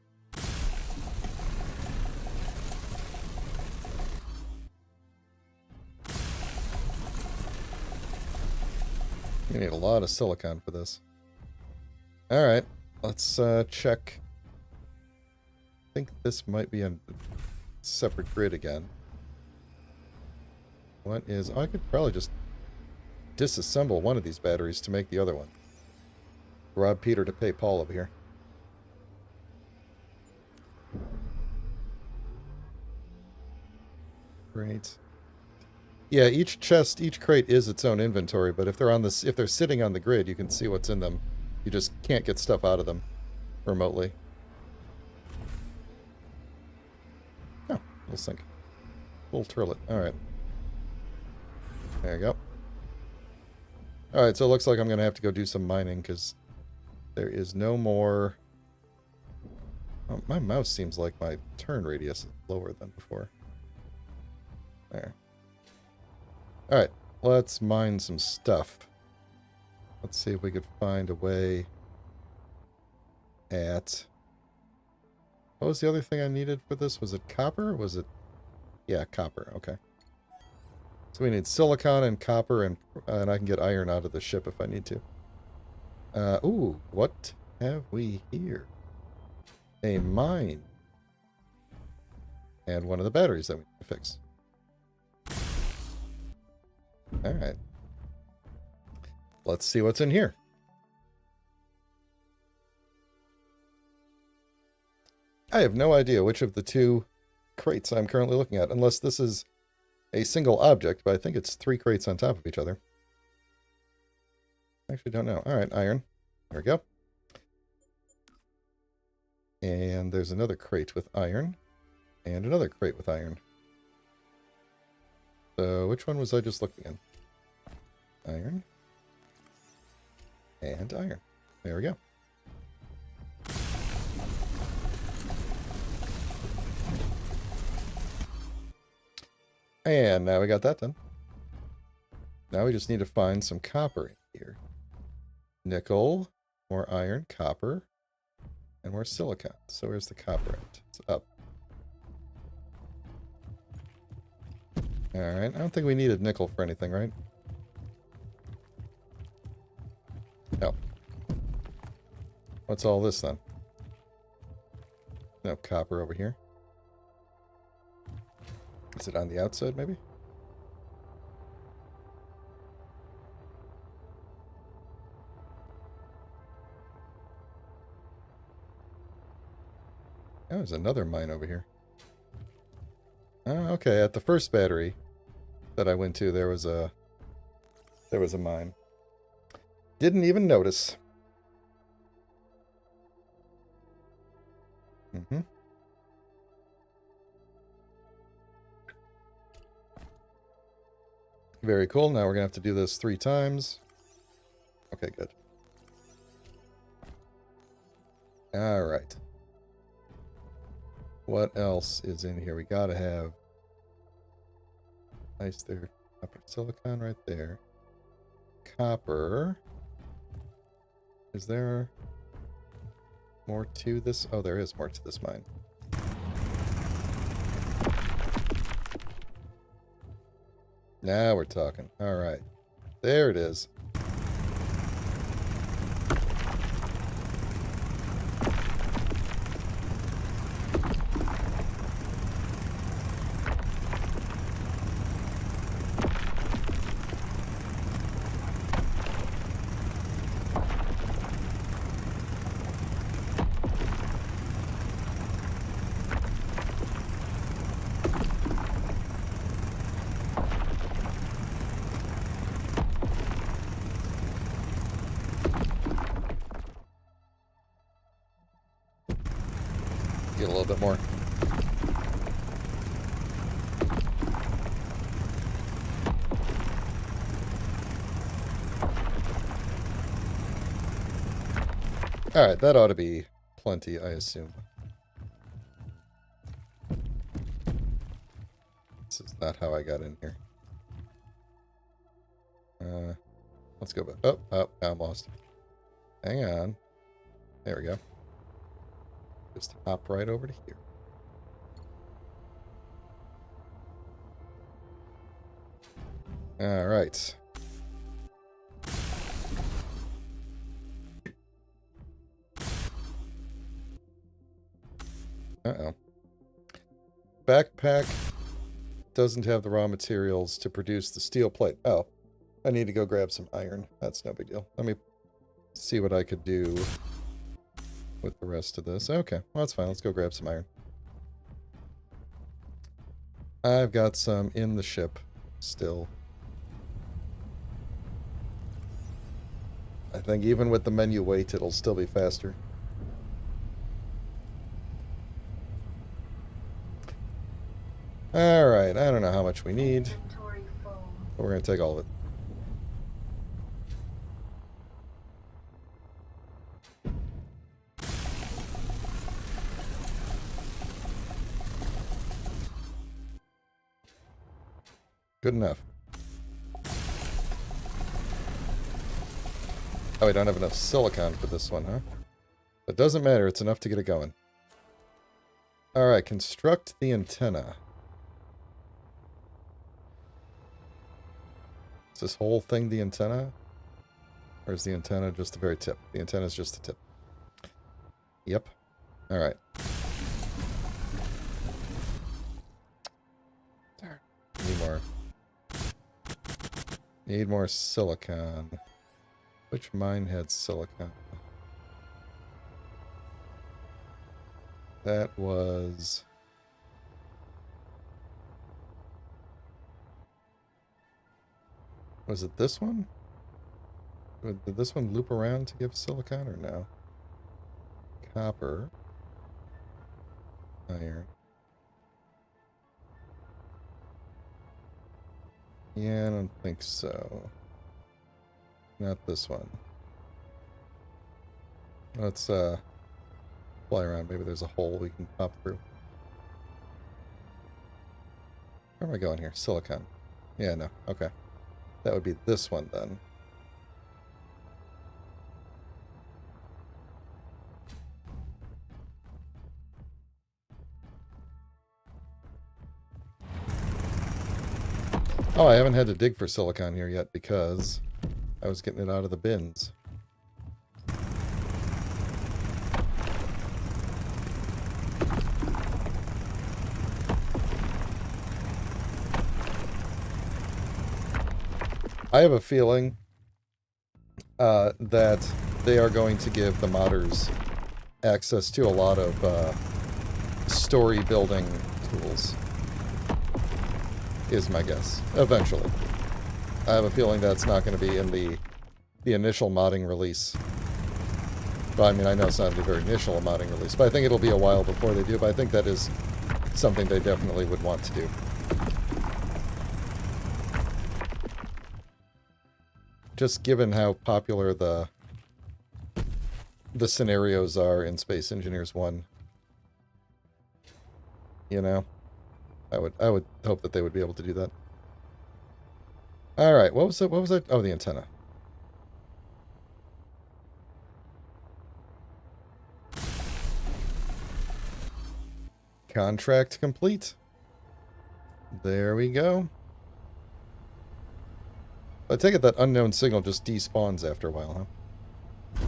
[SPEAKER 1] You need a lot of silicon for this. Alright, let's check. I think this might be a separate grid again. What is... I could probably just disassemble one of these batteries to make the other one. Rob Peter to pay Paul over here. Great. Yeah, each chest, each crate is its own inventory, but if they're on this, if they're sitting on the grid, you can see what's in them. You just can't get stuff out of them remotely. Oh, little sink. Little turlet. Alright. There you go. Alright, so it looks like I'm going to have to go do some mining, because there is no more... Oh, my mouse seems like my turn radius is lower than before. There. Alright, let's mine some stuff. Let's see if we could find a way at... What was the other thing I needed for this? Was it copper? Or was it... Yeah, copper. Okay. So we need silicon and copper, and I can get iron out of the ship if I need to. Ooh, what have we here? A mine. And one of the batteries that we need to fix. Alright. Let's see what's in here. I have no idea which of the two crates I'm currently looking at, unless this is a single object, but I think it's 3 crates on top of each other. Actually, don't know. All right, iron. There we go. And there's another crate with iron. And another crate with iron. So, which one was I just looking in? Iron. And iron. There we go. And now we got that done. Now we just need to find some copper in here. Nickel, more iron, copper, and more silicon. So where's the copper at? It's up. Alright, I don't think we needed nickel for anything, right? No. What's all this then? No, copper over here. Is it on the outside, maybe? Oh, there's another mine over here. Oh, okay. At the first battery that I went to, there was a mine. Didn't even notice. Mm-hmm. Very cool. Now we're gonna have to do this 3 times. Okay, good. All right. What else is in here? We gotta have nice there. Copper silicon right there. Copper. Is there more to this? Oh, there is more to this mine. Now we're talking. All right. There it is. Get a little bit more. Alright, that ought to be plenty, I assume. This is not how I got in here. Let's go back. Oh, I'm lost. Hang on. There we go. Just hop right over to here. All right. Uh-oh. Backpack doesn't have the raw materials to produce the steel plate. Oh, I need to go grab some iron. That's no big deal. Let me see what I could do with the rest of this. Okay, well, that's fine. Let's go grab some iron. I've got some in the ship still. I think even with the menu wait, it'll still be faster. Alright, I don't know how much we need, but we're going to take all of it. Good enough. Oh, we don't have enough silicon for this one, huh? It doesn't matter, it's enough to get it going. Alright, construct the antenna. Is this whole thing the antenna? Or is the antenna just the very tip? The antenna is just the tip. Yep. Alright. Need more. Need more silicon. Which mine had silicon? That was... Was it this one? Did this one loop around to give silicon or no? Copper. Iron. Yeah, I don't think so. Not this one. Let's fly around. Maybe there's a hole we can pop through. Where am I going here? Silicon. Yeah, no. Okay. That would be this one then. Oh, I haven't had to dig for silicon here yet because I was getting it out of the bins. I have a feeling that they are going to give the modders access to a lot of story building tools, is my guess, eventually. I have a feeling that's not going to be in the initial modding release. But I mean, I know it's not the very initial modding release, but I think it'll be a while before they do, but I think that is something they definitely would want to do. Just given how popular the scenarios are in Space Engineers 1. You know? I would hope that they would be able to do that. Alright, what was it? Oh, the antenna. Contract complete. There we go. I take it that unknown signal just despawns after a while, huh?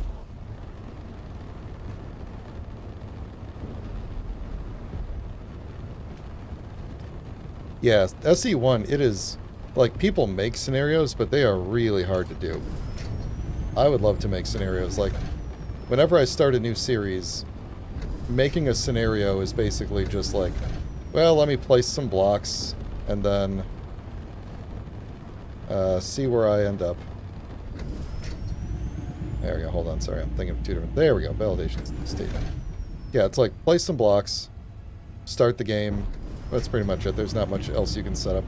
[SPEAKER 1] Yeah, SE1, it is, like, people make scenarios, but they are really hard to do. I would love to make scenarios. Like, whenever I start a new series, making a scenario is basically just like, well, let me place some blocks, and then see where I end up. There we go, hold on, sorry, I'm thinking of two different... There we go, validation statement. Yeah, it's like, place some blocks, start the game. That's pretty much it. There's not much else you can set up.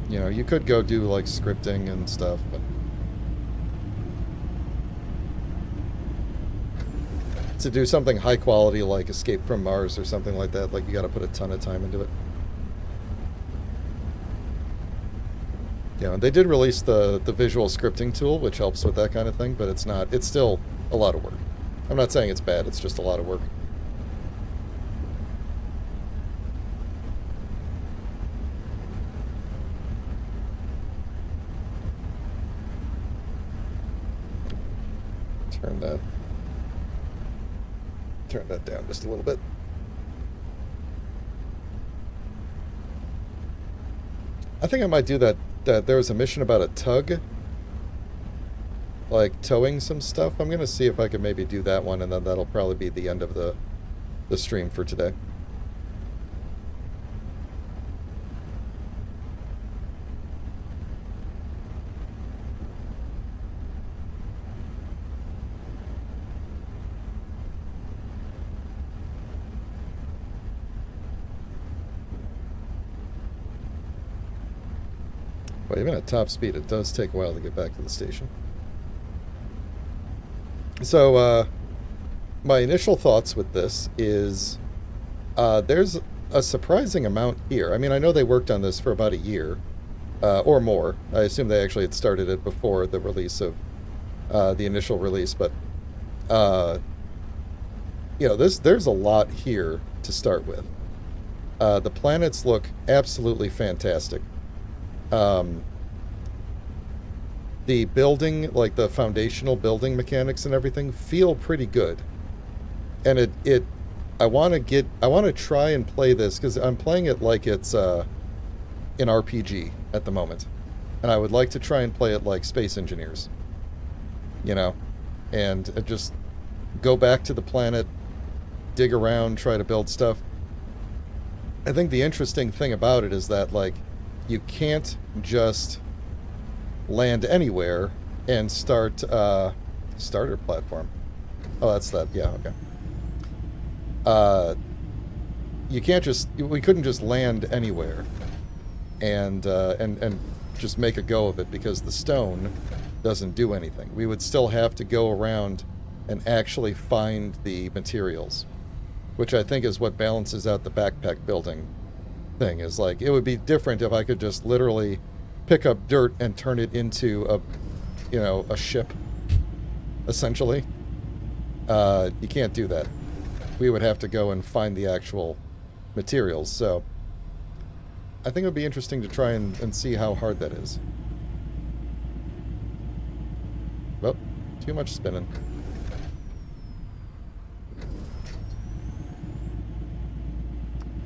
[SPEAKER 1] You know, you could go do, like, scripting and stuff, but... to do something high quality like Escape from Mars or something like that, like, you gotta put a ton of time into it. Yeah, and they did release the visual scripting tool, which helps with that kind of thing, but it's still a lot of work. I'm not saying it's bad, it's just a lot of work. Turn that down just a little bit. I think I might do that there was a mission about a tug, like towing some stuff. I'm gonna see if I can maybe do that one, and then that'll probably be the end of the stream for today. But even at top speed, it does take a while to get back to the station. So, my initial thoughts with this is there's a surprising amount here. I mean, I know they worked on this for about a year or more. I assume they actually had started it before the release of the initial release, but you know, there's a lot here to start with. The planets look absolutely fantastic. The building, like the foundational building mechanics and everything, feel pretty good. And I want to try and play this, because I'm playing it like it's an RPG at the moment. And I would like to try and play it like Space Engineers. You know? And just go back to the planet, dig around, try to build stuff. I think the interesting thing about it is that, like, you can't just land anywhere and start starter platform. Oh, that's that. Yeah, okay. You can't just. We couldn't just land anywhere and just make a go of it because the stone doesn't do anything. We would still have to go around and actually find the materials, which I think is what balances out the backpack building thing. Is like, it would be different if I could just literally pick up dirt and turn it into a ship, essentially. You can't do that. We would have to go and find the actual materials, so I think it would be interesting to try and see how hard that is. Well, too much spinning.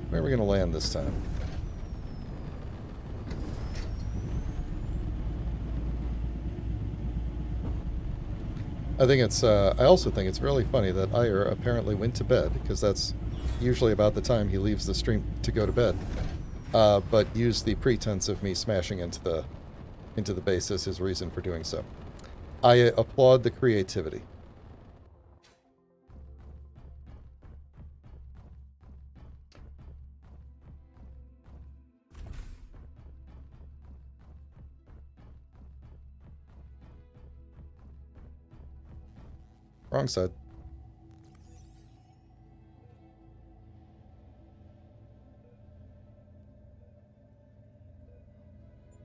[SPEAKER 1] Where are we going to land this time? I think it's, I also think it's really funny that Ire apparently went to bed, because that's usually about the time he leaves the stream to go to bed. But used the pretense of me smashing into the base as his reason for doing so. I applaud the creativity. Wrong side.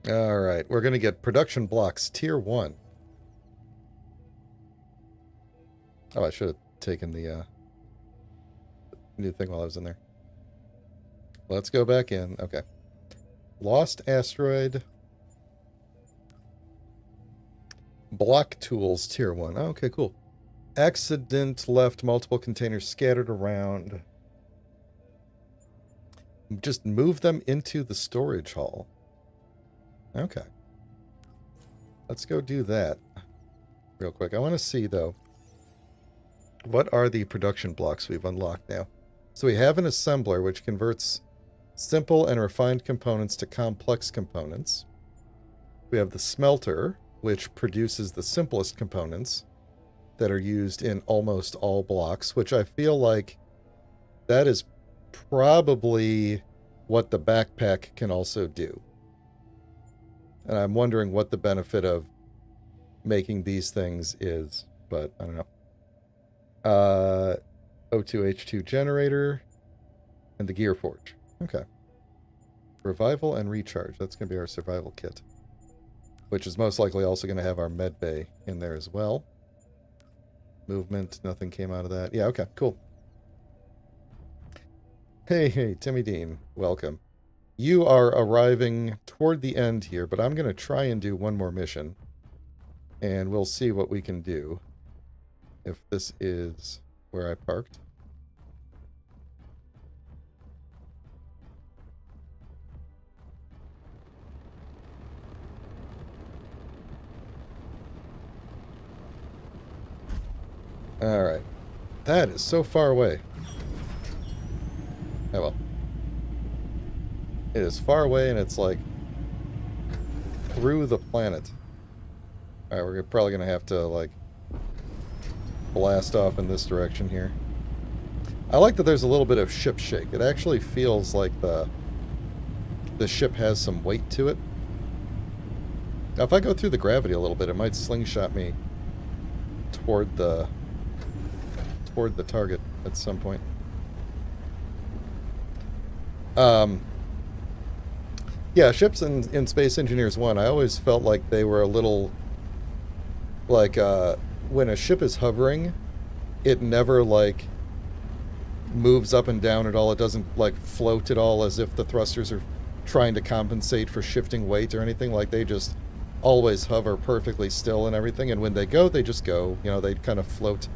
[SPEAKER 1] Alright, we're going to get production blocks, tier 1. Oh, I should have taken the new thing while I was in there. Let's go back in. Okay. Lost asteroid. Block tools, tier 1. Oh, okay, cool. Accident left multiple containers scattered around. Just move them into the storage hall. Okay. Let's go do that real quick. I want to see, though, what are the production blocks we've unlocked now? So we have an assembler, which converts simple and refined components to complex components. We have the smelter, which produces the simplest components that are used in almost all blocks, which I feel like that is probably what the backpack can also do. And I'm wondering what the benefit of making these things is, but I don't know. O2H2 generator and the gear forge. Okay. Revival and recharge. That's going to be our survival kit, which is most likely also going to have our med bay in there as well. Movement, nothing came out of that. Yeah, okay, cool. Hey, Timmy Dean, welcome. You are arriving toward the end here, but I'm going to try and do one more mission. And we'll see what we can do. If this is where I parked. Alright. That is so far away. Oh well. It is far away and it's like through the planet. Alright, we're probably going to have to like blast off in this direction here. I like that there's a little bit of ship shake. It actually feels like the ship has some weight to it. Now, if I go through the gravity a little bit, it might slingshot me toward the target at some point. Yeah, ships in Space Engineers 1, I always felt like they were a little like when a ship is hovering, it never like moves up and down at all. It doesn't like float at all as if the thrusters are trying to compensate for shifting weight or anything. Like they just always hover perfectly still and everything, and when they go, they just go. You know, they kind of float.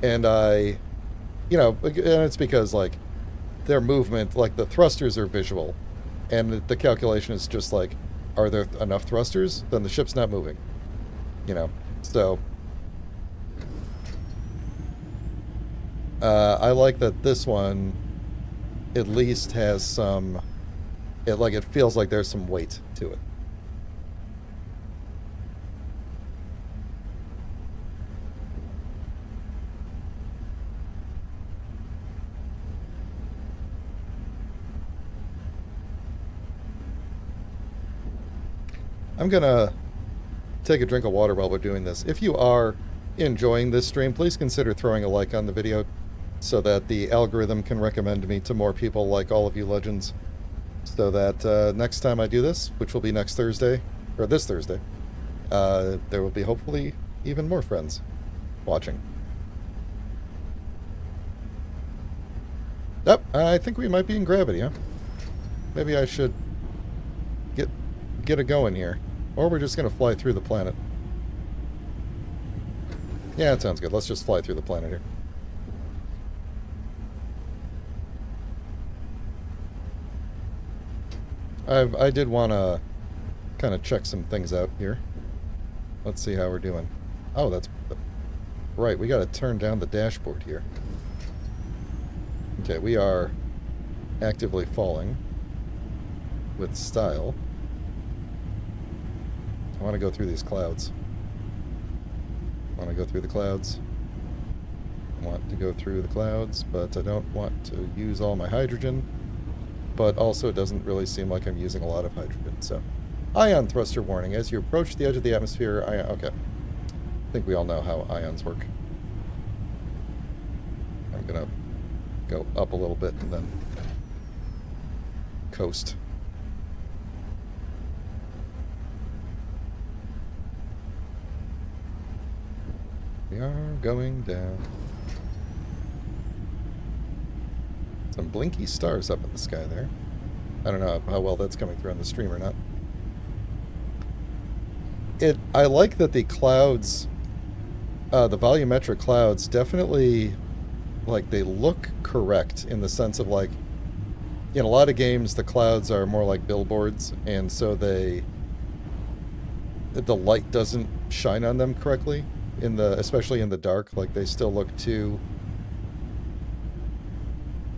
[SPEAKER 1] And I, you know, and it's because like their movement, like the thrusters are visual, and the calculation is just like, are there enough thrusters? Then the ship's not moving. You know, so I like that this one at least has some... it feels like there's some weight to it. I'm gonna take a drink of water while we're doing this. If you are enjoying this stream, please consider throwing a like on the video so that the algorithm can recommend me to more people like all of you legends. So that next time I do this, which will be next Thursday, or this Thursday, there will be hopefully even more friends watching. Yep, I think we might be in gravity, huh? Maybe I should get it going here. Or we're just going to fly through the planet. Yeah, that sounds good. Let's just fly through the planet here. I did want to kind of check some things out here. Let's see how we're doing. Oh, that's... Right, we got to turn down the dashboard here. Okay, we are actively falling with style. I want to go through these clouds. I want to go through the clouds. I want to go through the clouds, but I don't want to use all my hydrogen. But also it doesn't really seem like I'm using a lot of hydrogen, so... Ion thruster warning. As you approach the edge of the atmosphere, okay. I think we all know how ions work. I'm gonna go up a little bit and then coast. We are going down. Some blinky stars up in the sky there. I don't know how well that's coming through on the stream or not. I like that the clouds, the volumetric clouds, definitely, like, they look correct in the sense of, like, in a lot of games the clouds are more like billboards, and so the light doesn't shine on them correctly. Especially in the dark, like they still look too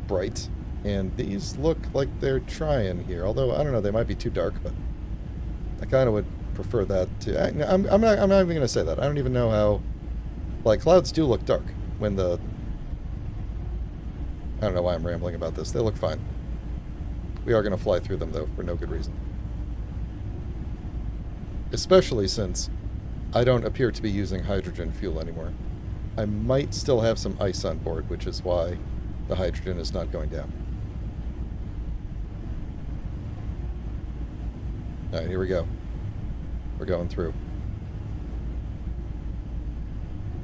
[SPEAKER 1] bright, and these look like they're trying here. Although I don't know, they might be too dark, but I kind of would prefer that to. I'm not even gonna say that. I don't even know how. Like clouds do look dark when the. I don't know why I'm rambling about this. They look fine. We are gonna fly through them though for no good reason. Especially since I don't appear to be using hydrogen fuel anymore. I might still have some ice on board, which is why the hydrogen is not going down. Alright, here we go. We're going through.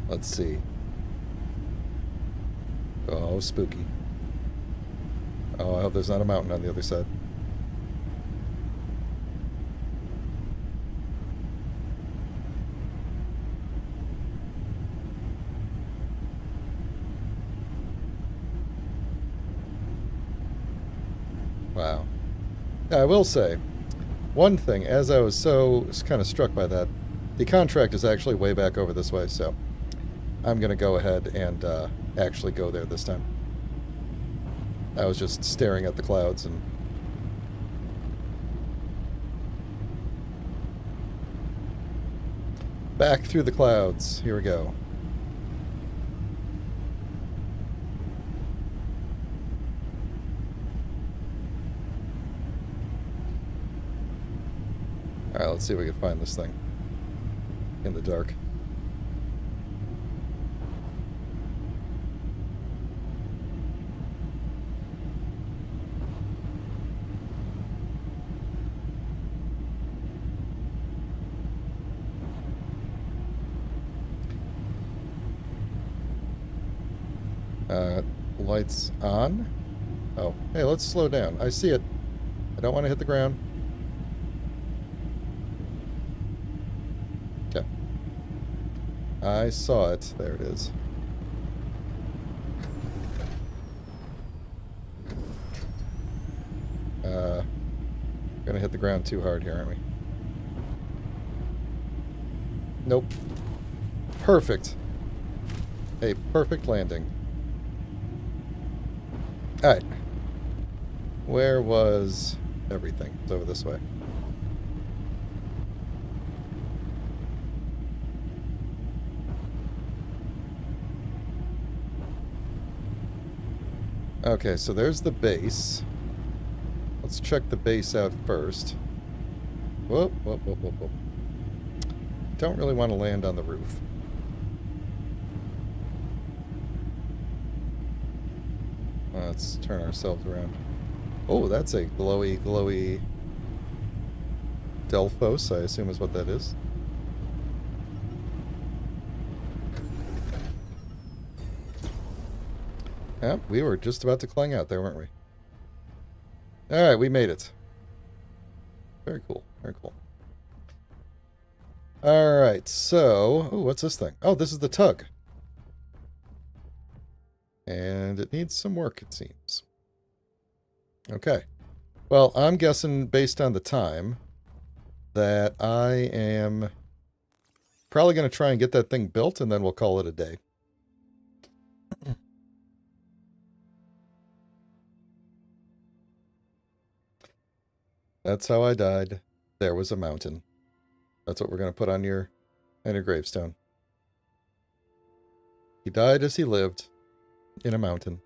[SPEAKER 1] Let's see. Oh, spooky. Oh, I hope there's not a mountain on the other side. Wow. I will say, one thing, as I was so kind of struck by that, the contract is actually way back over this way, so I'm going to go ahead and actually go there this time. I was just staring at the clouds and... Back through the clouds. Here we go. Alright, let's see if we can find this thing in the dark. Lights on. Oh, hey, let's slow down. I see it. I don't want to hit the ground. Okay. I saw it. There it is. Gonna hit the ground too hard here, aren't we? Nope. Perfect. A perfect landing. Alright. Where was everything? It's over this way. Okay, so there's the base. Let's check the base out first. Whoop, whoop, whoop, whoop, whoop. Don't really want to land on the roof. Let's turn ourselves around. Oh, that's a glowy, glowy Delphos, I assume is what that is. Yep, we were just about to clang out there, weren't we? Alright, we made it. Very cool, very cool. Alright, so... Oh, what's this thing? Oh, this is the tug. And it needs some work, it seems. Okay. Well, I'm guessing, based on the time, that I am probably going to try and get that thing built, and then we'll call it a day. That's how I died. There was a mountain. That's what we're going to put on your gravestone. He died as he lived in a mountain.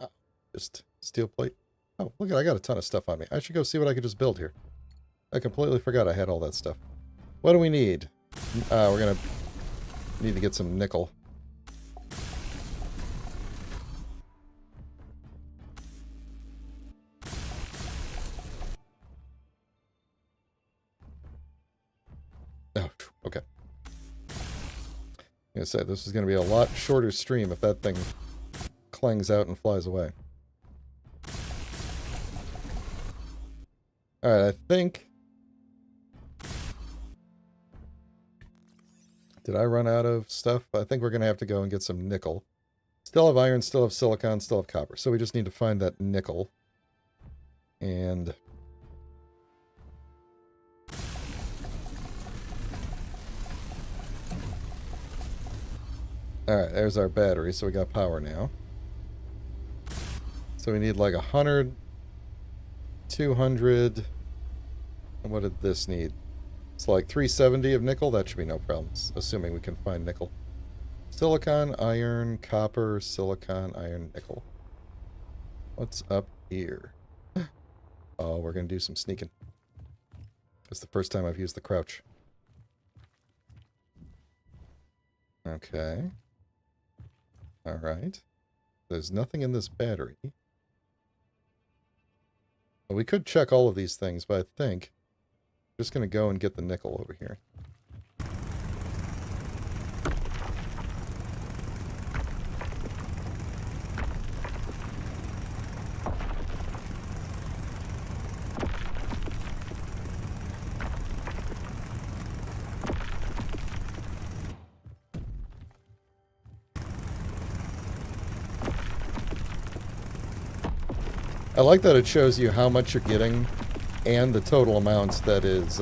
[SPEAKER 1] Oh, just steel plate. Oh, look, I got a ton of stuff on me. I should go see what I could just build here. I completely forgot I had all that stuff. What do we need? We're going to need to get some nickel. Oh, okay. Like I said, this is going to be a lot shorter stream if that thing clangs out and flies away. Alright, I think... Did I run out of stuff? I think we're going to have to go and get some nickel. Still have iron, still have silicon, still have copper. So we just need to find that nickel. And... Alright, there's our battery, so we got power now. So we need like 100, 200, and what did this need? It's like 370 of nickel, that should be no problems, assuming we can find nickel. Silicon, iron, copper, silicon, iron, nickel. What's up here? Oh, we're going to do some sneaking. It's the first time I've used the crouch. Okay. Alright. There's nothing in this battery. Well, we could check all of these things, but I think I'm just going to go and get the nickel over here. I like that it shows you how much you're getting and the total amount that is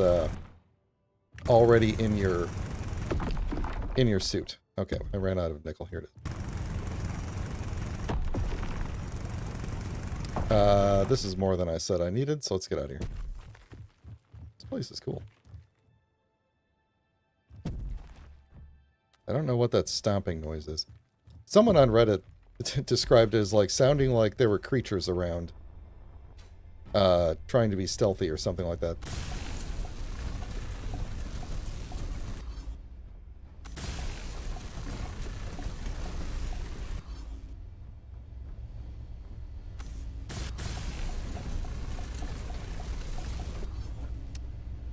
[SPEAKER 1] already in your suit. Okay, I ran out of nickel. Here it is. This is more than I said I needed, so let's get out of here. This place is cool. I don't know what that stomping noise is. Someone on Reddit described it as like sounding like there were creatures around. Trying to be stealthy or something like that.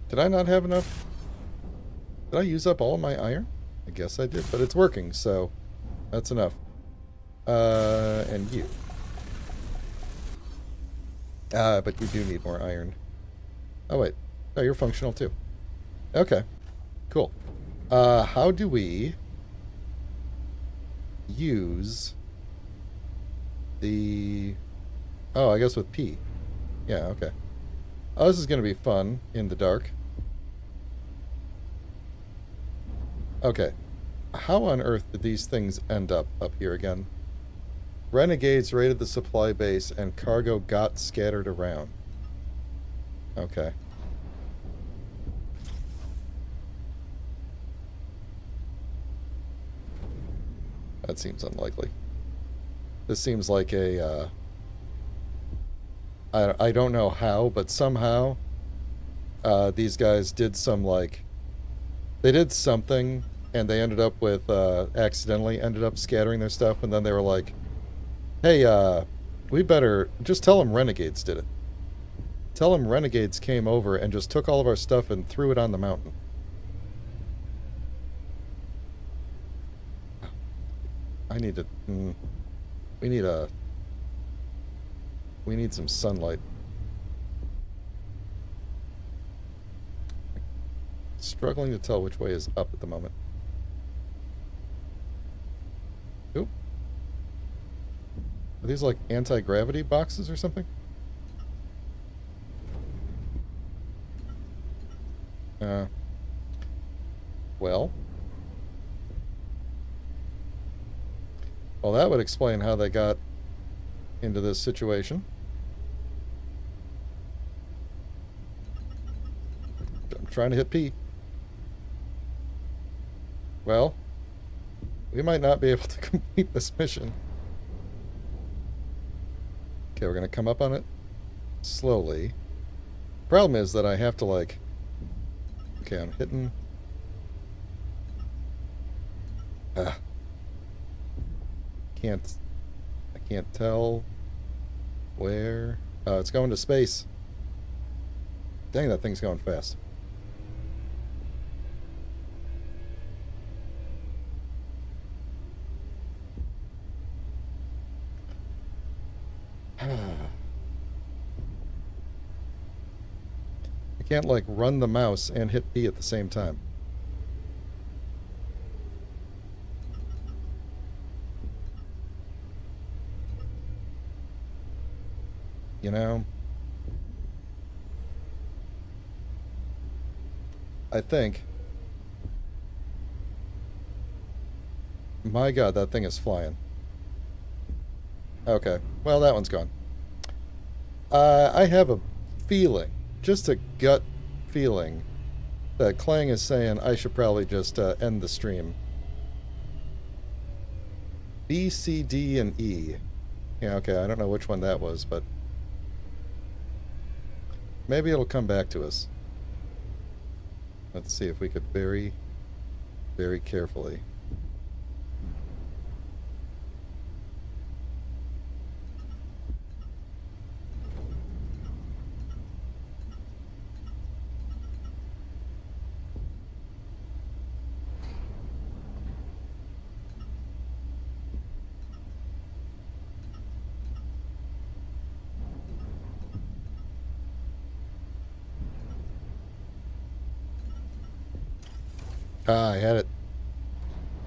[SPEAKER 1] Did I not have enough? Did I use up all of my iron? I guess I did, but it's working, so that's enough. And you. But you do need more iron. Oh, wait. Oh, you're functional, too. Okay. Cool. How do we use the... Oh, I guess with P. Yeah, okay. Oh, this is going to be fun in the dark. Okay. How on earth did these things end up here again? Renegades raided the supply base and cargo got scattered around. Okay. That seems unlikely. This seems like a, I don't know how, but somehow, these guys did some, like, they did something, and they ended up with, accidentally ended up scattering their stuff, and then they were like, hey, we better, just tell them Renegades did it. Tell them Renegades came over and just took all of our stuff and threw it on the mountain. I need to, we need some sunlight. Struggling to tell which way is up at the moment. Oop. Are these like anti-gravity boxes or something? Well. Well, that would explain how they got into this situation. I'm trying to hit P. Well, we might not be able to complete this mission. Okay, we're going to come up on it slowly. Problem is that I have to, like... Okay, I'm hitting... I can't tell where... it's going to space. Dang, that thing's going fast. I can't, like, run the mouse and hit B at the same time. You know? I think... My God, that thing is flying. Okay. Well, that one's gone. I have a feeling, just a gut feeling, that Clang is saying I should probably just end the stream. B, C, D, and E. Yeah, okay, I don't know which one that was, but... Maybe it'll come back to us. Let's see if we could very, very carefully... Ah, I had it.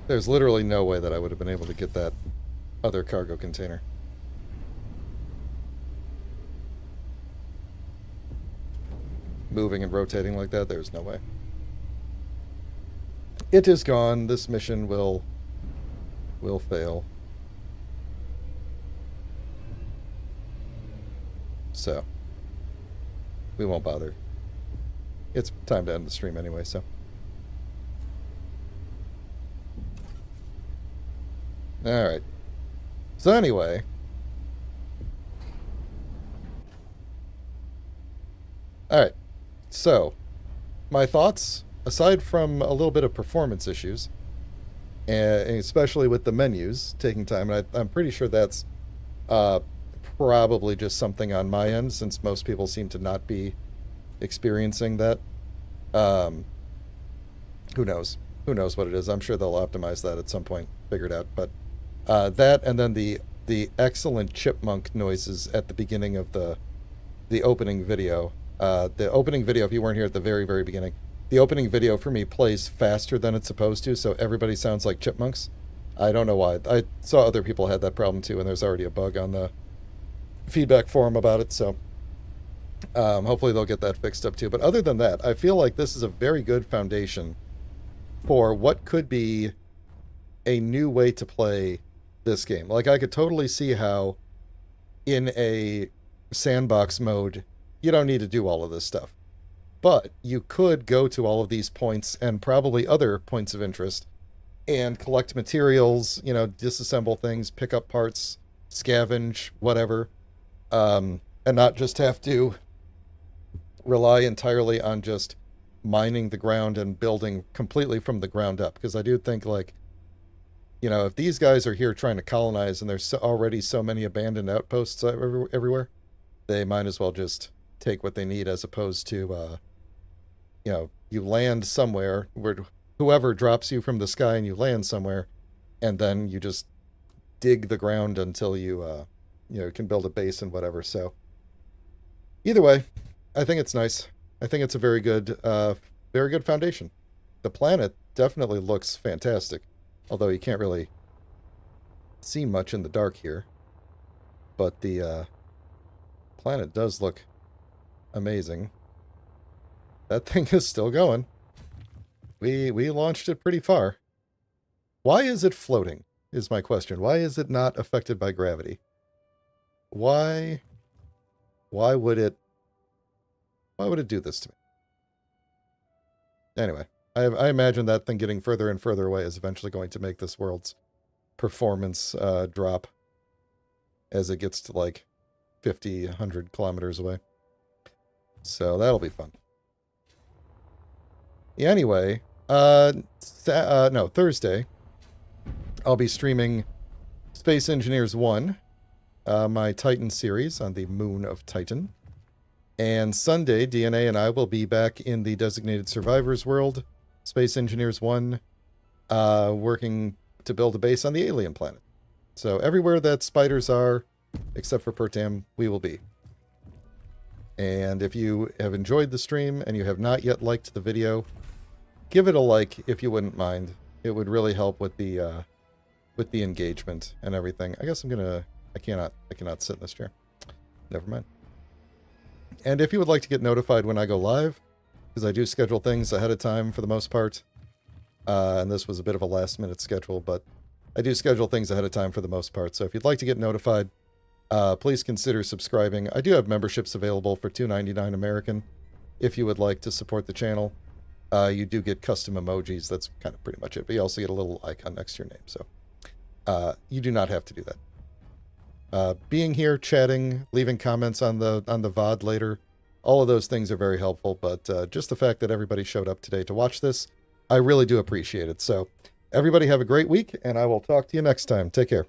[SPEAKER 1] There's literally no way that I would have been able to get that other cargo container. Moving and rotating like that, there's no way. It is gone. This mission will fail. So, we won't bother. It's time to end the stream anyway, so... Alright. So anyway. Alright. So, my thoughts, aside from a little bit of performance issues, and especially with the menus taking time, and I'm pretty sure that's probably just something on my end, since most people seem to not be experiencing that. Who knows? Who knows what it is? I'm sure they'll optimize that at some point, figure it out, but... that and then the excellent chipmunk noises at the beginning of the opening video. The opening video, if you weren't here at the very, very beginning, the opening video for me plays faster than it's supposed to, so everybody sounds like chipmunks. I don't know why. I saw other people had that problem too, and there's already a bug on the feedback forum about it, so hopefully they'll get that fixed up too. But other than that, I feel like this is a very good foundation for what could be a new way to play this game. Like, I could totally see how in a sandbox mode, you don't need to do all of this stuff. But you could go to all of these points and probably other points of interest and collect materials, disassemble things, pick up parts, scavenge, whatever, and not just have to rely entirely on just mining the ground and building completely from the ground up. Because I do think, like, if these guys are here trying to colonize and there's already so many abandoned outposts everywhere, they might as well just take what they need, as opposed to, you land somewhere where whoever drops you from the sky and you land somewhere, and then you just dig the ground until you, can build a base and whatever. So either way, I think it's nice. I think it's a very good foundation. The planet definitely looks fantastic, although you can't really see much in the dark here. But the planet does look amazing. That thing is still going. We launched it pretty far. Why is it floating, is my question. Why is it not affected by gravity? Why would it do this to me? Anyway, I imagine that thing getting further and further away is eventually going to make this world's performance drop as it gets to like 50, 100 kilometers away. So that'll be fun. Yeah, anyway, Thursday, I'll be streaming Space Engineers 1, my Titan series on the moon of Titan. And Sunday, DNA and I will be back in the Designated Survivors world, Space Engineers 1, working to build a base on the alien planet. So everywhere that spiders are, except for Pertam, we will be. And if you have enjoyed the stream and you have not yet liked the video, give it a like if you wouldn't mind. It would really help with the engagement and everything. I guess I cannot sit in this chair. Never mind. And if you would like to get notified when I go live, because I do schedule things ahead of time for the most part, and this was a bit of a last minute schedule, but I do schedule things ahead of time for the most part. So if you'd like to get notified, please consider subscribing. I do have memberships available for $2.99 American. If you would like to support the channel, you do get custom emojis. That's kind of pretty much it. But you also get a little icon next to your name. So you do not have to do that. Being here, chatting, leaving comments on the VOD later, all of those things are very helpful. But just the fact that everybody showed up today to watch this, I really do appreciate it. So everybody have a great week, and I will talk to you next time. Take care.